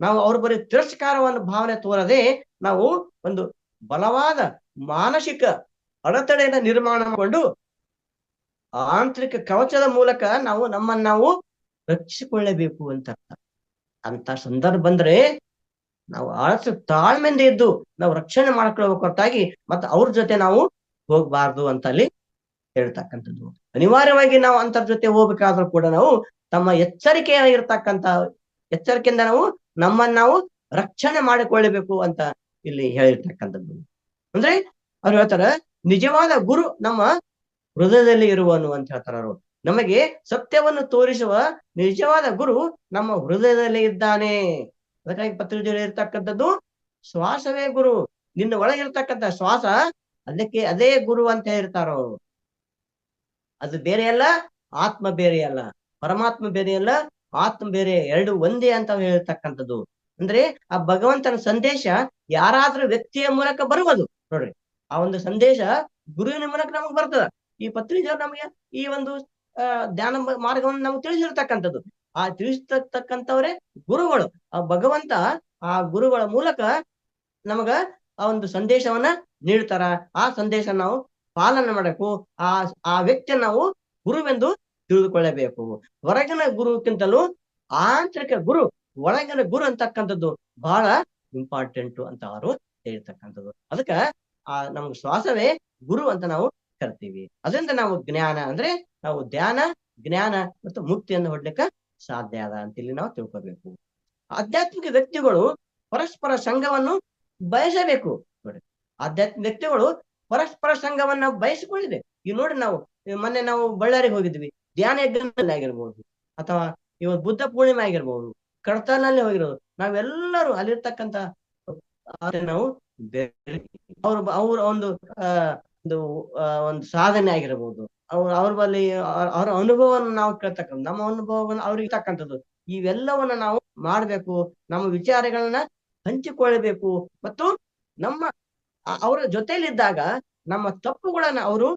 ನಾವು ಅವ್ರ ಬರೀ ತಿರಸ್ಕಾರವನ್ನು ಭಾವನೆ ತೋರದೆ ನಾವು ಒಂದು ಬಲವಾದ ಮಾನಸಿಕ ಅಡೆತಡೆಯನ್ನ ನಿರ್ಮಾಣ ಮಾಡಿಕೊಂಡು ಆಂತರಿಕ ಕವಚದ ಮೂಲಕ ನಾವು ರಕ್ಷಿಸಿಕೊಳ್ಳಬೇಕು ಅಂತ. ಅಂತ ಸಂದರ್ಭ ಬಂದ್ರೆ ನಾವು ಆಳಸ ತಾಳ್ಮೆಯಿಂದ ಇದ್ದು ನಾವು ರಕ್ಷಣೆ ಮಾಡ್ಕೊಳ್ಬೇಕು ಹೊರತಾಗಿ ಮತ್ತೆ ಅವ್ರ ಜೊತೆ ನಾವು ಹೋಗ್ಬಾರ್ದು ಅಂತ ಅಲ್ಲಿ ಹೇಳ್ತಕ್ಕಂಥದ್ದು. ಅನಿವಾರ್ಯವಾಗಿ ನಾವು ಅಂತರ ಜೊತೆ ಹೋಗ್ಬೇಕಾದ್ರೂ ಕೂಡ ನಾವು ತಮ್ಮ ಎಚ್ಚರಿಕೆಯಿಂದ ನಾವು ನಮ್ಮನ್ನ ನಾವು ರಕ್ಷಣೆ ಮಾಡಿಕೊಳ್ಳಬೇಕು ಅಂತ ಇಲ್ಲಿ ಹೇಳಿರ್ತಕ್ಕಂಥದ್ದು. ಅಂದ್ರೆ ಅವ್ರು ಹೇಳ್ತಾರ, ನಿಜವಾದ ಗುರು ನಮ್ಮ ಹೃದಯದಲ್ಲಿ ಇರುವನು ಅಂತ ಹೇಳ್ತಾರ ಅವರು. ನಮಗೆ ಸತ್ಯವನ್ನು ತೋರಿಸುವ ನಿಜವಾದ ಗುರು ನಮ್ಮ ಹೃದಯದಲ್ಲಿ ಇದ್ದಾನೆ. ಅದಕ್ಕಾಗಿ ಪತ್ರಿಕೆಯಲ್ಲಿ ಇರ್ತಕ್ಕಂಥದ್ದು ಶ್ವಾಸವೇ ಗುರು. ನಿನ್ನ ಒಳಗಿರ್ತಕ್ಕಂಥ ಶ್ವಾಸ ಅದಕ್ಕೆ ಅದೇ ಗುರು ಅಂತ ಹೇಳ್ತಾರೋ. ಅದು ಬೇರೆ ಅಲ್ಲ, ಆತ್ಮ ಬೇರೆ ಅಲ್ಲ, ಪರಮಾತ್ಮ ಬೇರೆ ಅಲ್ಲ, ಆತ್ಮ ಬೇರೆ, ಎರಡು ಒಂದೇ ಅಂತ ಹೇಳ್ತಕ್ಕಂಥದ್ದು. ಅಂದ್ರೆ ಆ ಭಗವಂತನ ಸಂದೇಶ ಯಾರಾದ್ರೂ ವ್ಯಕ್ತಿಯ ಮೂಲಕ ಬರುವುದು. ನೋಡ್ರಿ, ಆ ಒಂದು ಸಂದೇಶ ಗುರುವಿನ ಮೂಲಕ ನಮಗ್ ಬರ್ತದ. ಈ ಪತ್ರಿಜರು ನಮಗೆ ಈ ಒಂದು ಧ್ಯಾನ ಮಾರ್ಗವನ್ನು ನಮ್ಗೆ ತಿಳಿಸಿರ್ತಕ್ಕಂಥದ್ದು. ಆ ತಿಳಿಸ್ತಕ್ಕಂಥವ್ರೆ ಗುರುಗಳು. ಆ ಭಗವಂತ ಆ ಗುರುಗಳ ಮೂಲಕ ನಮಗ ಆ ಒಂದು ಸಂದೇಶವನ್ನ ನೀಡ್ತಾರ. ಆ ಸಂದೇಶ ನಾವು ಪಾಲನೆ ಮಾಡಬೇಕು. ಆ ವ್ಯಕ್ತಿಯ ನಾವು ಗುರುವೆಂದು ತಿಳಿದುಕೊಳ್ಳಬೇಕು. ಹೊರಗಿನ ಗುರುಕ್ಕಿಂತಲೂ ಆಂತರಿಕ ಗುರು, ಒಳಗಿನ ಗುರು ಅಂತಕ್ಕಂಥದ್ದು ಬಹಳ ಇಂಪಾರ್ಟೆಂಟ್ ಅಂತ ಅವರು ಹೇಳ್ತಕ್ಕಂಥದ್ದು. ಅದಕ್ಕ ನಮ್ಗೆ ಶ್ವಾಸವೇ ಗುರು ಅಂತ ನಾವು ಕರಿತೀವಿ. ಅದರಿಂದ ನಾವು ಜ್ಞಾನ ಅಂದ್ರೆ ನಾವು ಧ್ಯಾನ, ಜ್ಞಾನ ಮತ್ತು ಮುಕ್ತಿಯನ್ನು ಹೊಡ್ಲಿಕ್ಕೆ ಸಾಧ್ಯ ಅದ ಅಂತ ಇಲ್ಲಿ ನಾವು ತಿಳ್ಕೊಬೇಕು. ಆಧ್ಯಾತ್ಮಿಕ ವ್ಯಕ್ತಿಗಳು ಪರಸ್ಪರ ಸಂಘವನ್ನು ಬಯಸಬೇಕು. ನೋಡಿ, ಆಧ್ಯಾತ್ಮಿಕ ವ್ಯಕ್ತಿಗಳು ಪರಸ್ಪರ ಸಂಘವನ್ನ ಬಯಸಿಕೊಂಡಿದೆ. ಈಗ ನೋಡಿ, ಮೊನ್ನೆ ನಾವು ಬಳ್ಳಾರಿಗೆ ಹೋಗಿದ್ವಿ. ಧ್ಯಾನ ಯಜ್ಞದಲ್ಲಿ ಆಗಿರ್ಬೋದು, ಅಥವಾ ಇವತ್ತು ಬುದ್ಧ ಪೂರ್ಣಿಮೆ ಆಗಿರ್ಬೋದು, ಕಡತನಲ್ಲಿ ಹೋಗಿರೋದು. ನಾವೆಲ್ಲರೂ ಅಲ್ಲಿರ್ತಕ್ಕಂಥ ನಾವು ಅವ್ರ ಒಂದು ಸಾಧನೆ ಆಗಿರ್ಬೋದು, ಅವ್ರ ಬಳಿ ಅವ್ರ ಅನುಭವವನ್ನು ನಾವು ಕೇಳ್ತಕ್ಕಂಥ, ನಮ್ಮ ಅನುಭವವನ್ನು ಅವ್ರಿಗೆ ತಕ್ಕಂಥದ್ದು, ಇವೆಲ್ಲವನ್ನ ನಾವು ಮಾಡ್ಬೇಕು. ನಮ್ಮ ವಿಚಾರಗಳನ್ನ ಹಂಚಿಕೊಳ್ಳಬೇಕು. ಮತ್ತು ಅವರ ಜೊತೆಯಲ್ಲಿದ್ದಾಗ ನಮ್ಮ ತಪ್ಪುಗಳನ್ನ ಅವರು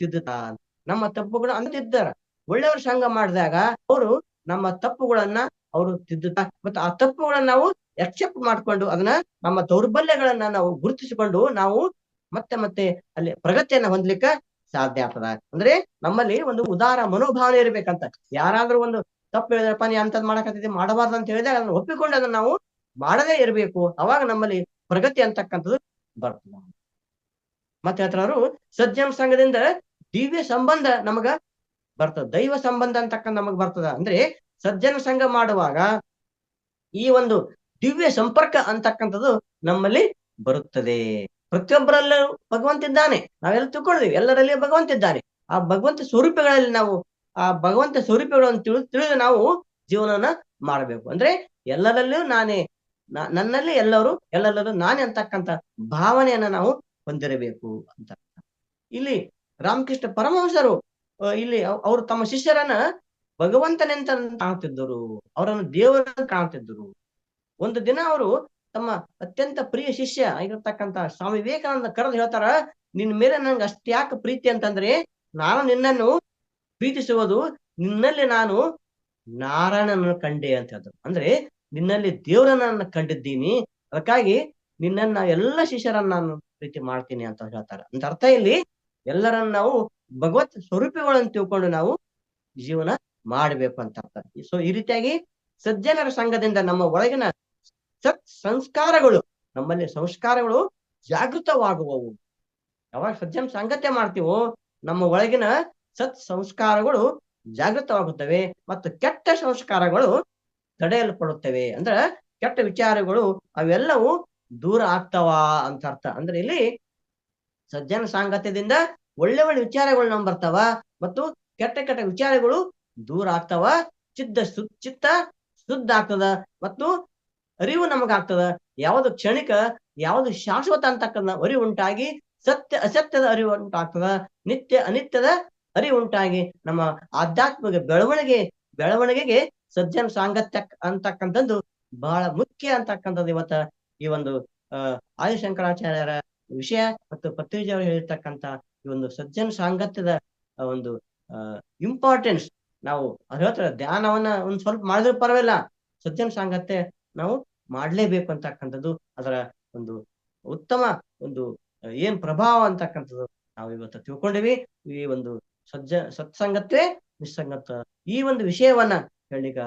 ತಿದ್ದುತ್ತಾರೆ. ನಮ್ಮ ತಪ್ಪುಗಳು ಅಂತಿದ್ದಾರ. ಒಳ್ಳೆಯವ್ರ ಸಂಘ ಮಾಡಿದಾಗ ಅವರು ನಮ್ಮ ತಪ್ಪುಗಳನ್ನ ಅವರು ತಿದ್ದುತ್ತಾರೆ. ಮತ್ತು ಆ ತಪ್ಪುಗಳನ್ನ ನಾವು ಎಕ್ಸೆಪ್ಟ್ ಮಾಡ್ಕೊಂಡು ಅದನ್ನ ನಮ್ಮ ದೌರ್ಬಲ್ಯಗಳನ್ನ ನಾವು ಗುರುತಿಸಿಕೊಂಡು ನಾವು ಮತ್ತೆ ಅಲ್ಲಿ ಪ್ರಗತಿಯನ್ನ ಹೊಂದ್ಲಿಕ್ಕೆ ಸಾಧ್ಯ ಆಗ್ತದ. ಅಂದ್ರೆ ನಮ್ಮಲ್ಲಿ ಒಂದು ಉದಾರ ಮನೋಭಾವನೆ ಇರ್ಬೇಕಂತ. ಯಾರಾದ್ರೂ ಒಂದು ತಪ್ಪು ಹೇಳಿದ್ರಪ್ಪ, ನೀ ಅಂತದ್ ಮಾಡಕತ್ತಿದ್ದೆ, ಮಾಡಬಾರ್ದು ಅಂತ ಹೇಳಿದಾಗ ಅದನ್ನ ಒಪ್ಪಿಕೊಂಡು ಅದನ್ನ ನಾವು ಮಾಡದೇ ಇರಬೇಕು. ಅವಾಗ ನಮ್ಮಲ್ಲಿ ಪ್ರಗತಿ ಅಂತಕ್ಕಂಥದ್ದು ಬರ್ತದ. ಮತ್ತೆ ಹೇಳ್ತಾರು, ಸಜ್ಜನ ಸಂಘದಿಂದ ದಿವ್ಯ ಸಂಬಂಧ ನಮಗ ಬರ್ತದ, ದೈವ ಸಂಬಂಧ ಅಂತಕ್ಕಂಥ ನಮಗ್ ಬರ್ತದ. ಅಂದ್ರೆ ಸಜ್ಜನ ಸಂಘ ಮಾಡುವಾಗ ಈ ಒಂದು ದಿವ್ಯ ಸಂಪರ್ಕ ಅಂತಕ್ಕಂಥದ್ದು ನಮ್ಮಲ್ಲಿ ಬರುತ್ತದೆ. ಪ್ರತಿಯೊಬ್ಬರಲ್ಲೂ ಭಗವಂತ ಇದ್ದಾನೆ, ನಾವೆಲ್ಲ ತಿಳ್ಕೊಂಡಿದೀವಿ. ಎಲ್ಲರಲ್ಲಿ ಭಗವಂತ ಇದ್ದಾನೆ. ಆ ಭಗವಂತ ಸ್ವರೂಪಗಳಲ್ಲಿ ನಾವು ಆ ಭಗವಂತ ಸ್ವರೂಪಗಳನ್ನು ತಿಳಿದು ನಾವು ಜೀವನನ ಮಾಡಬೇಕು. ಅಂದ್ರೆ ಎಲ್ಲರಲ್ಲೂ ನಾನೇ, ನನ್ನಲ್ಲಿ ಎಲ್ಲರಲ್ಲೂ ನಾನೇ ಅಂತಕ್ಕಂಥ ಭಾವನೆಯನ್ನ ನಾವು ಹೊಂದಿರಬೇಕು ಅಂತ. ಇಲ್ಲಿ ರಾಮಕೃಷ್ಣ ಪರಮಹಂಸರು ಇಲ್ಲಿ ಅವರು ತಮ್ಮ ಶಿಷ್ಯರನ್ನ ಭಗವಂತನೆಂತ ಕಾಣ್ತಿದ್ದರು, ಅವರನ್ನು ದೇವರನ್ನು ಕಾಣ್ತಿದ್ದರು. ಒಂದು ದಿನ ಅವರು ತಮ್ಮ ಅತ್ಯಂತ ಪ್ರಿಯ ಶಿಷ್ಯ ಆಗಿರ್ತಕ್ಕಂಥ ಸ್ವಾಮಿ ವಿವೇಕಾನಂದ ಕರೆದು ಹೇಳ್ತಾರ, ನಿನ್ ಮೇಲೆ ನನ್ಗೆ ಅಷ್ಟ್ಯಾಕೆ ಪ್ರೀತಿ ಅಂತಂದ್ರೆ, ನಾನು ನಿನ್ನನ್ನು ಪ್ರೀತಿಸುವುದು ನಿನ್ನಲ್ಲಿ ನಾನು ನಾರಾಯಣನನ್ನು ಕಂಡೆ ಅಂತ ಹೇಳಿದ್ರು. ಅಂದ್ರೆ ನಿನ್ನಲ್ಲಿ ದೇವರನ್ನ ಕಂಡಿದ್ದೀನಿ, ಅದಕ್ಕಾಗಿ ನಿನ್ನನ್ನ ಎಲ್ಲ ಶಿಷ್ಯರನ್ನ ನಾನು ಪ್ರೀತಿ ಮಾಡ್ತೀನಿ ಅಂತ ಹೇಳ್ತಾರೆ. ಅಂತ ಅರ್ಥ ಇಲ್ಲಿ ಎಲ್ಲರನ್ನ ನಾವು ಭಗವತ್ ಸ್ವರೂಪಗಳನ್ನು ತಿಳ್ಕೊಂಡು ನಾವು ಜೀವನ ಮಾಡಬೇಕು ಅಂತ ಅರ್ಥ. ಸೊ ಈ ರೀತಿಯಾಗಿ ಸಜ್ಜನರ ಸಂಘದಿಂದ ನಮ್ಮ ಒಳಗಿನ ಸತ್ ಸಂಸ್ಕಾರಗಳು, ನಮ್ಮಲ್ಲಿ ಸಂಸ್ಕಾರಗಳು ಜಾಗೃತವಾಗುವವು. ಯಾವಾಗ ಸಜ್ಜನ ಸಂಗತ್ಯ ಮಾಡ್ತೀವೋ ನಮ್ಮ ಒಳಗಿನ ಸತ್ ಸಂಸ್ಕಾರಗಳು ಜಾಗೃತವಾಗುತ್ತವೆ ಮತ್ತು ಕೆಟ್ಟ ಸಂಸ್ಕಾರಗಳು ತಡೆಯಲ್ಪಡುತ್ತವೆ. ಅಂದ್ರೆ ಕೆಟ್ಟ ವಿಚಾರಗಳು ಅವೆಲ್ಲವೂ ದೂರ ಆಗ್ತಾವ ಅಂತ ಅರ್ಥ. ಅಂದ್ರೆ ಇಲ್ಲಿ ಸಜ್ಜನ ಸಾಂಗತ್ಯದಿಂದ ಒಳ್ಳೆ ವಿಚಾರಗಳು ನಮ್ ಬರ್ತಾವ ಮತ್ತು ಕೆಟ್ಟ ವಿಚಾರಗಳು ದೂರ ಆಗ್ತಾವ. ಚಿತ್ತ ಶುದ್ಧ ಆಗ್ತದ ಮತ್ತು ಅರಿವು ನಮಗಾಗ್ತದ. ಯಾವುದು ಕ್ಷಣಿಕ, ಯಾವುದು ಶಾಶ್ವತ ಅಂತಕ್ಕಂಥ ಅರಿವು ಉಂಟಾಗಿ ಸತ್ಯ ಅಸತ್ಯದ ಅರಿವು ಉಂಟಾಗ್ತದ. ನಿತ್ಯ ಅನಿತ್ಯದ ಅರಿವು ಉಂಟಾಗಿ ನಮ್ಮ ಆಧ್ಯಾತ್ಮಿಕ ಬೆಳವಣಿಗೆಗೆ ಸಜ್ಜನ ಸಾಂಗತ್ಯ ಅಂತಕ್ಕಂಥದ್ದು ಬಹಳ ಮುಖ್ಯ ಅಂತಕ್ಕಂಥದ್ದು ಇವತ್ತ ಈ ಒಂದು ಆದಿಶಂಕರಾಚಾರ್ಯರ ವಿಷಯ ಮತ್ತು ಪತ್ರಿಜಿಯವರು ಹೇಳಿರ್ತಕ್ಕಂಥ ಈ ಒಂದು ಸಜ್ಜನ ಸಾಂಗತ್ಯದ ಒಂದು ಇಂಪಾರ್ಟೆನ್ಸ್. ನಾವು ಅದು ಹೇಳ್ತಾರೆ, ಧ್ಯಾನವನ್ನ ಒಂದ್ ಸ್ವಲ್ಪ ಮಾಡಿದ್ರೆ ಪರವಾಗಿಲ್ಲ, ಸಜ್ಜನ ಸಾಂಗತ್ಯ ನಾವು ಮಾಡ್ಲೇಬೇಕು ಅಂತಕ್ಕಂಥದ್ದು ಅದರ ಒಂದು ಉತ್ತಮ ಒಂದು ಏನ್ ಪ್ರಭಾವ ಅಂತಕ್ಕಂಥದ್ದು ನಾವು ಇವತ್ತು ತಿಳ್ಕೊಂಡಿವಿ. ಈ ಒಂದು ಸತ್ಸಂಗತ್ವೇ ನಿಸ್ಸಂಗತ್ವ ಈ ಒಂದು ವಿಷಯವನ್ನ ಹೇಳಲಿಕ್ಕೆ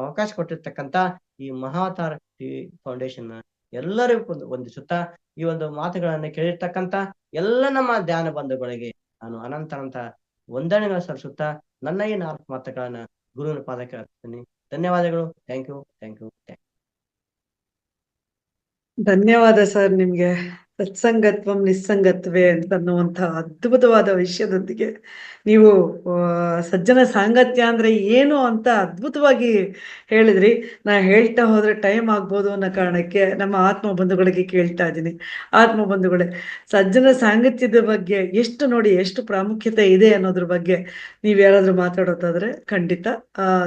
ಅವಕಾಶ ಕೊಟ್ಟಿರ್ತಕ್ಕಂಥ ಈ ಮಹಾವತಾರ ಟಿವಿ ಫೌಂಡೇಶನ್ ಎಲ್ಲರಿಗೂ ವಂದಿಸುತ್ತಾ, ಈ ಒಂದು ಮಾತುಗಳನ್ನ ಕೇಳಿರ್ತಕ್ಕಂಥ ಎಲ್ಲ ನಮ್ಮ ಧ್ಯಾನ ಬಂಧುಗಳಿಗೆ ನಾನು ಅನಂತ ವಂದನೆಗಳ ಸಲ್ಲಿಸುತ್ತಾ ನನ್ನ ಈ 4 ಮಾತುಗಳನ್ನ ಗುರುವಿನ ಪಾದಕ್ಕೆ ಅರ್ಪಿಸ್ತೀನಿ. ಧನ್ಯವಾದಗಳು. Thank you. ಧನ್ಯವಾದ ಸರ್ ನಿಮ್ಗೆ. ಸತ್ಸಂಗತ್ವಂ ನಿಸ್ಸಂಗತ್ವೇ ಅಂತನ್ನುವಂಥ ಅದ್ಭುತವಾದ ವಿಷಯದೊಂದಿಗೆ ನೀವು ಸಜ್ಜನ ಸಾಂಗತ್ಯ ಅಂದ್ರೆ ಏನು ಅಂತ ಅದ್ಭುತವಾಗಿ ಹೇಳಿದ್ರಿ. ನಾ ಹೇಳ್ತಾ ಹೋದ್ರೆ ಟೈಮ್ ಆಗ್ಬೋದು ಅನ್ನೋ ಕಾರಣಕ್ಕೆ ನಮ್ಮ ಆತ್ಮ ಬಂಧುಗಳಿಗೆ ಕೇಳ್ತಾ ಇದ್ದೀನಿ. ಆತ್ಮ ಬಂಧುಗಳೇ, ಸಜ್ಜನ ಸಾಂಗತ್ಯದ ಬಗ್ಗೆ ಎಷ್ಟು ಪ್ರಾಮುಖ್ಯತೆ ಇದೆ ಅನ್ನೋದ್ರ ಬಗ್ಗೆ ನೀವು ಯಾರಾದ್ರೂ ಮಾತಾಡೋದಾದ್ರೆ ಖಂಡಿತ,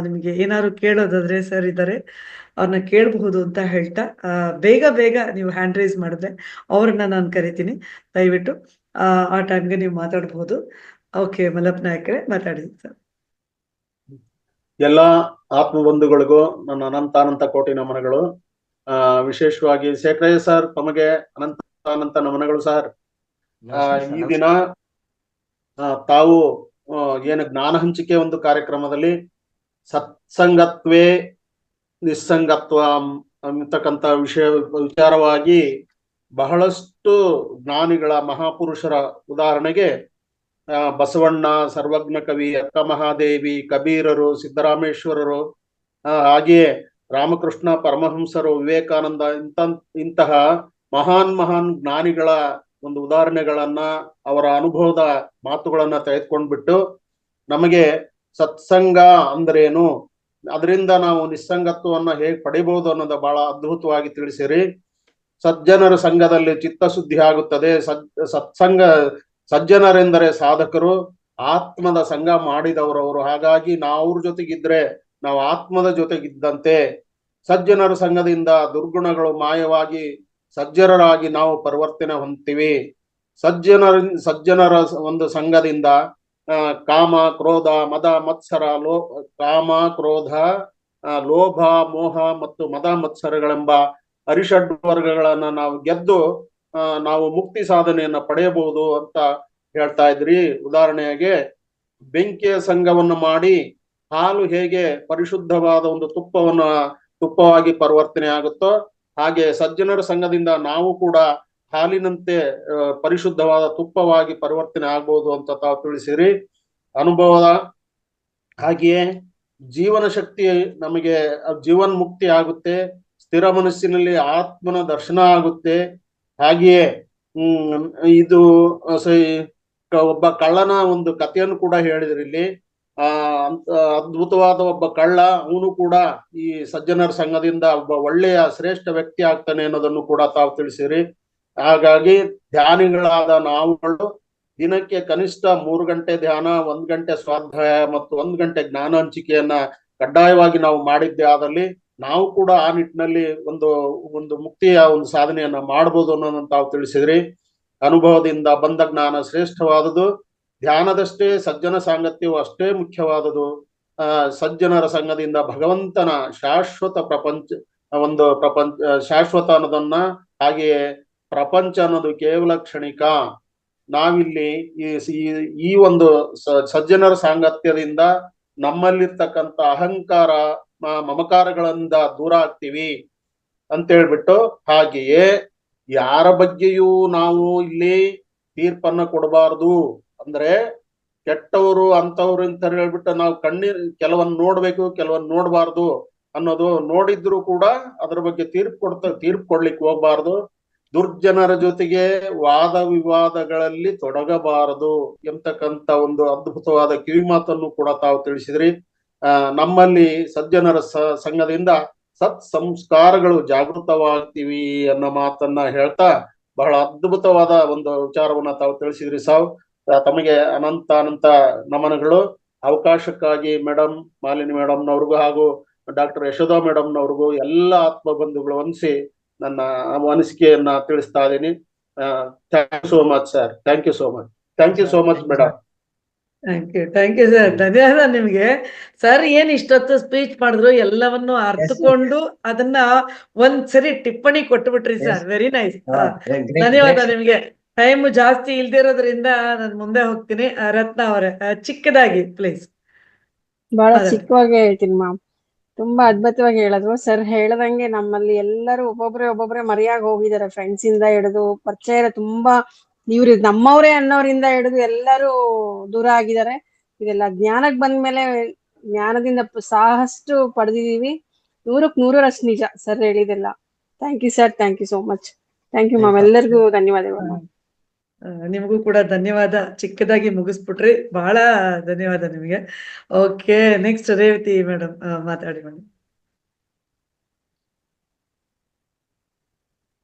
ನಿಮಗೆ ಏನಾದ್ರು ಕೇಳೋದಾದ್ರೆ ಸರ್ ಇದ್ದಾರೆ, ಅವ್ರನ್ನ ಕೇಳಬಹುದು ಅಂತ ಹೇಳ್ತಾ ಬೇಗ ಬೇಗ ನೀವು ಹ್ಯಾಂಡ್ ರೈಸ್ ಮಾಡಿದ್ರೆ ಅವ್ರನ್ನ ನಾನು ಕರಿತೀನಿ. ದಯವಿಟ್ಟು ಆ ಟೈಮ್ಗೆ ನೀವು ಮಾತಾಡಬಹುದು. ಓಕೆ, ಮಲ್ಲಪ್ಪ ನಾಯಕರೇ ಮಾತಾಡಿ ಸರ್. ಎಲ್ಲ ಆತ್ಮಬಂಧುಗಳಿಗೂ ನನ್ನ ಅನಂತ ಕೋಟಿ ನಮನಗಳು. ವಿಶೇಷವಾಗಿ ಶೇಖರಯ್ಯ ಸರ್, ತಮಗೆ ಅನಂತ ನಮನಗಳು ಸರ್. ಈ ದಿನ ತಾವು ಏನು ಜ್ಞಾನ ಹಂಚಿಕೆ ಒಂದು ಕಾರ್ಯಕ್ರಮದಲ್ಲಿ ಸತ್ಸಂಗತ್ವೇ ನಿಸ್ಸಂಗತ್ವ ಅಂತಕ್ಕಂಥ ವಿಚಾರವಾಗಿ ಬಹಳಷ್ಟು ಜ್ಞಾನಿಗಳ ಮಹಾಪುರುಷರ ಉದಾಹರಣೆಗೆ ಬಸವಣ್ಣ, ಸರ್ವಜ್ಞ ಕವಿ, ಅಕ್ಕ ಮಹಾದೇವಿ, ಕಬೀರರು, ಸಿದ್ದರಾಮೇಶ್ವರರು, ಹಾಗೆಯೇ ರಾಮಕೃಷ್ಣ ಪರಮಹಂಸರು, ವಿವೇಕಾನಂದ ಇಂತಹ ಮಹಾನ್ ಜ್ಞಾನಿಗಳ ಒಂದು ಉದಾಹರಣೆಗಳನ್ನ, ಅವರ ಅನುಭವದ ಮಾತುಗಳನ್ನ ತೆಗೆದುಕೊಂಡ್ಬಿಟ್ಟು ನಮಗೆ ಸತ್ಸಂಗ ಅಂದ್ರೇನು, ಅದರಿಂದ ನಾವು ನಿಸ್ಸಂಗತ್ವವನ್ನ ಹೇಗೆ ಪಡಿಬಹುದು ಅನ್ನೋದು ಬಹಳ ಅದ್ಭುತವಾಗಿ ತಿಳಿಸಿರಿ. ಸಜ್ಜನರ ಸಂಘದಲ್ಲಿ ಚಿತ್ತಶುದ್ಧಿ ಆಗುತ್ತದೆ. ಸಜ್ಜನರೆಂದರೆ ಸಾಧಕರು, ಆತ್ಮದ ಸಂಘ ಮಾಡಿದವರವರು. ಹಾಗಾಗಿ ನಾವು ಅವ್ರ ಜೊತೆಗಿದ್ರೆ ನಾವು ಆತ್ಮದ ಜೊತೆಗಿದ್ದಂತೆ. ಸಜ್ಜನರ ಸಂಘದಿಂದ ದುರ್ಗುಣಗಳು ಮಾಯವಾಗಿ ಸಜ್ಜನರಾಗಿ ನಾವು ಪರಿವರ್ತನೆ ಹೊಂದ್ತೀವಿ. ಸಜ್ಜನರ ಒಂದು ಸಂಘದಿಂದ ಕಾಮ, ಕ್ರೋಧ, ಮದ, ಮತ್ಸರ, ಕಾಮ, ಕ್ರೋಧ, ಲೋಭ, ಮೋಹ ಮತ್ತು ಮದ, ಮತ್ಸರಗಳೆಂಬ ಅರಿಷಡ್ ವರ್ಗಗಳನ್ನ ನಾವು ಗೆದ್ದು ನಾವು ಮುಕ್ತಿ ಸಾಧನೆಯನ್ನ ಪಡೆಯಬಹುದು ಅಂತ ಹೇಳ್ತಾ ಇದ್ರಿ. ಉದಾಹರಣೆಗೆ ಬೆಂಕಿಯ ಸಂಘವನ್ನು ಮಾಡಿ ಹಾಲು ಹೇಗೆ ಪರಿಶುದ್ಧವಾದ ಒಂದು ತುಪ್ಪವಾಗಿ ಪರಿವರ್ತನೆ ಆಗುತ್ತೋ, ಹಾಗೆ ಸಜ್ಜನರ ಸಂಘದಿಂದ ನಾವು ಕೂಡ ಹಾಲಿನಂತೆ ಪರಿಶುದ್ಧವಾದ ತುಪ್ಪವಾಗಿ ಪರಿವರ್ತನೆ ಆಗ್ಬಹುದು ಅಂತ ತಾವು ತಿಳಿಸಿರಿ. ಅನುಭವದ ಹಾಗೆಯೇ ಜೀವನ ಶಕ್ತಿ, ನಮಗೆ ಜೀವನ್ ಮುಕ್ತಿ ಆಗುತ್ತೆ. ಸ್ಥಿರ ಮನಸ್ಸಿನಲ್ಲಿ ಆತ್ಮನ ದರ್ಶನ ಆಗುತ್ತೆ. ಹಾಗೆಯೇ ಇದು ಒಬ್ಬ ಕಳ್ಳನ ಒಂದು ಕಥೆಯನ್ನು ಕೂಡ ಹೇಳಿದ್ರಿ ಇಲ್ಲಿ. ಅದ್ಭುತವಾದ ಒಬ್ಬ ಕಳ್ಳ, ಅವನು ಕೂಡ ಈ ಸಜ್ಜನರ ಸಂಘದಿಂದ ಒಬ್ಬ ಒಳ್ಳೆಯ ಶ್ರೇಷ್ಠ ವ್ಯಕ್ತಿ ಆಗ್ತಾನೆ ಅನ್ನೋದನ್ನು ಕೂಡ ತಾವು ತಿಳಿಸಿರಿ. ಹಾಗಾಗಿ ಧ್ಯಾನಿಗಳಾದ ನಾವುಗಳು ದಿನಕ್ಕೆ ಕನಿಷ್ಠ 3 ಗಂಟೆ ಧ್ಯಾನ, 1 ಗಂಟೆ ಸ್ವಾಧ್ಯಾಯ ಮತ್ತು 1 ಗಂಟೆ ಜ್ಞಾನ ಹಂಚಿಕೆಯನ್ನ ಕಡ್ಡಾಯವಾಗಿ ನಾವು ಮಾಡಿದ್ದೆ ಆದಲ್ಲಿ ನಾವು ಕೂಡ ಆ ನಿಟ್ಟಿನಲ್ಲಿ ಒಂದು ಮುಕ್ತಿಯ ಒಂದು ಸಾಧನೆಯನ್ನ ಮಾಡಬಹುದು ಅನ್ನೋದನ್ನ ತಾವು ತಿಳಿಸಿದ್ರಿ. ಅನುಭವದಿಂದ ಬಂದ ಜ್ಞಾನ ಶ್ರೇಷ್ಠವಾದುದು. ಧ್ಯಾನದಷ್ಟೇ ಸಜ್ಜನ ಸಾಂಗತ್ಯವು ಅಷ್ಟೇ ಮುಖ್ಯವಾದುದು. ಸಜ್ಜನರ ಸಂಘದಿಂದ ಭಗವಂತನ ಶಾಶ್ವತ ಶಾಶ್ವತ ಅನ್ನೋದನ್ನ, ಹಾಗೆಯೇ ಪ್ರಪಂಚ ಅನ್ನೋದು ಕೇವಲ ಕ್ಷಣಿಕ. ನಾವಿಲ್ಲಿ ಈ ಒಂದು ಸಜ್ಜನರ ಸಾಂಗತ್ಯದಿಂದ ನಮ್ಮಲ್ಲಿರ್ತಕ್ಕಂಥ ಅಹಂಕಾರ, ಮಮಕಾರಗಳಿಂದ ದೂರ ಆಗ್ತೀವಿ ಅಂತ ಹೇಳ್ಬಿಟ್ಟು, ಹಾಗೆಯೇ ಯಾರ ಬಗ್ಗೆಯೂ ನಾವು ಇಲ್ಲಿ ತೀರ್ಪನ್ನ ಕೊಡಬಾರ್ದು. ಅಂದ್ರೆ ಕೆಟ್ಟವರು ಅಂತವ್ರು ಅಂತ ಹೇಳ್ಬಿಟ್ಟು ನಾವು ಕೆಲವನ್ನ ನೋಡ್ಬೇಕು, ಕೆಲವನ್ನ ನೋಡ್ಬಾರ್ದು ಅನ್ನೋದು. ನೋಡಿದ್ರು ಕೂಡ ಅದ್ರ ಬಗ್ಗೆ ತೀರ್ಪು ಕೊಡ್ಲಿಕ್ಕೆ ಹೋಗ್ಬಾರ್ದು. ದುರ್ಜನರ ಜೊತೆಗೆ ವಾದ ವಿವಾದಗಳಲ್ಲಿ ತೊಡಗಬಾರದು ಎಂತಕ್ಕಂತ ಒಂದು ಅದ್ಭುತವಾದ ಕಿವಿಮಾತನ್ನು ಕೂಡ ತಾವು ತಿಳಿಸಿದ್ರಿ. ನಮ್ಮಲ್ಲಿ ಸಜ್ಜನರ ಸಂಘದಿಂದ ಸತ್ ಸಂಸ್ಕಾರಗಳು ಜಾಗೃತವಾಗ್ತೀವಿ ಅನ್ನೋ ಮಾತನ್ನ ಹೇಳ್ತಾ ಬಹಳ ಅದ್ಭುತವಾದ ಒಂದು ವಿಚಾರವನ್ನ ತಾವು ತಿಳಿಸಿದ್ರಿ. ತಮಗೆ ಅನಂತ ನಮನಗಳು. ಅವಕಾಶಕ್ಕಾಗಿ ಮೇಡಮ್, ಮಾಲಿನಿ ಮೇಡಮ್ನವ್ರಿಗೂ ಹಾಗೂ ಡಾಕ್ಟರ್ ಯಶೋಧಾ ಮೇಡಮ್ನವ್ರಿಗೂ ಎಲ್ಲ ಆತ್ಮ ಬಂಧುಗಳು ಅನಿಸಿ ನನ್ನ ಅನಿಸಿಕೆಯನ್ನ ತಿಳಿಸ್ತಾ ಇದ್ದೀನಿ. Thank you so much sir. Thank you so much. Thank you so much madam. Thank you sir. ಧನ್ಯವಾದ ನಿಮ್ಗೆ. ಸರ್ ಏನ್ ಇಷ್ಟೊತ್ತು ಸ್ಪೀಚ್ ಮಾಡಿದ್ರು, ಎಲ್ಲವನ್ನು ಅರ್ಥಕೊಂಡು ಅದನ್ನ ಒಂದ್ಸರಿ ಟಿಪ್ಪಣಿ ಕೊಟ್ಬಿಟ್ರಿ ಸರ್. Very nice. ಧನ್ಯವಾದ ನಿಮ್ಗೆ. ಟೈಮ್ ಜಾಸ್ತಿ ಇಲ್ದಿರೋದ್ರಿಂದ ನಾನು ಮುಂದೆ ಹೋಗ್ತೀನಿ. ರತ್ನ ಅವರೇ ಚಿಕ್ಕದಾಗಿ ಪ್ಲೀಸ್. ಬಹಳ ಚಿಕ್ಕವಾಗಿ ಹೇಳ್ತೀನಿ ಮ್ಯಾಮ್. ತುಂಬಾ ಅದ್ಭುತವಾಗಿ ಹೇಳಿದ್ರು ಸರ್. ಹೇಳ್ದಂಗೆ ನಮ್ಮಲ್ಲಿ ಎಲ್ಲರೂ ಒಬ್ಬೊಬ್ರೆ ಮರೆಯಾಗಿ ಹೋಗಿದ್ದಾರೆ. ಫ್ರೆಂಡ್ಸ್ ಇಂದ ಹಿಡಿದು ಪರಿಚಯ ತುಂಬಾ ಇವ್ರು ನಮ್ಮವ್ರೇ ಅನ್ನೋರಿಂದ ಹಿಡಿದು ಎಲ್ಲರೂ ದೂರ ಆಗಿದ್ದಾರೆ. ಇದೆಲ್ಲ ಜ್ಞಾನಕ್ಕೆ ಬಂದ್ಮೇಲೆ ಜ್ಞಾನದಿಂದ ಸಾಕಷ್ಟು ಪಡೆದಿದೀವಿ. 100ಕ್ಕೆ 100ರಷ್ಟು ನಿಜ ಸರ್ ಹೇಳಿದೆಲ್ಲ. Thank you sir. Thank you so much. Thank you ma'am. ಎಲ್ಲರಿಗೂ ಧನ್ಯವಾದಗಳು. ನಿಮಗೂ ಕೂಡ ಧನ್ಯವಾದ. ಚಿಕ್ಕದಾಗಿ ಮುಗಿಸ್ಬಿಟ್ರಿ. ಬಹಳ ಧನ್ಯವಾದ ನಿಮಗೆ. ಓಕೆ, ನೆಕ್ಸ್ಟ್ ರೇವತಿ ಮೇಡಮ್ ಮಾತಾಡಿ ಮೇಡಮ್.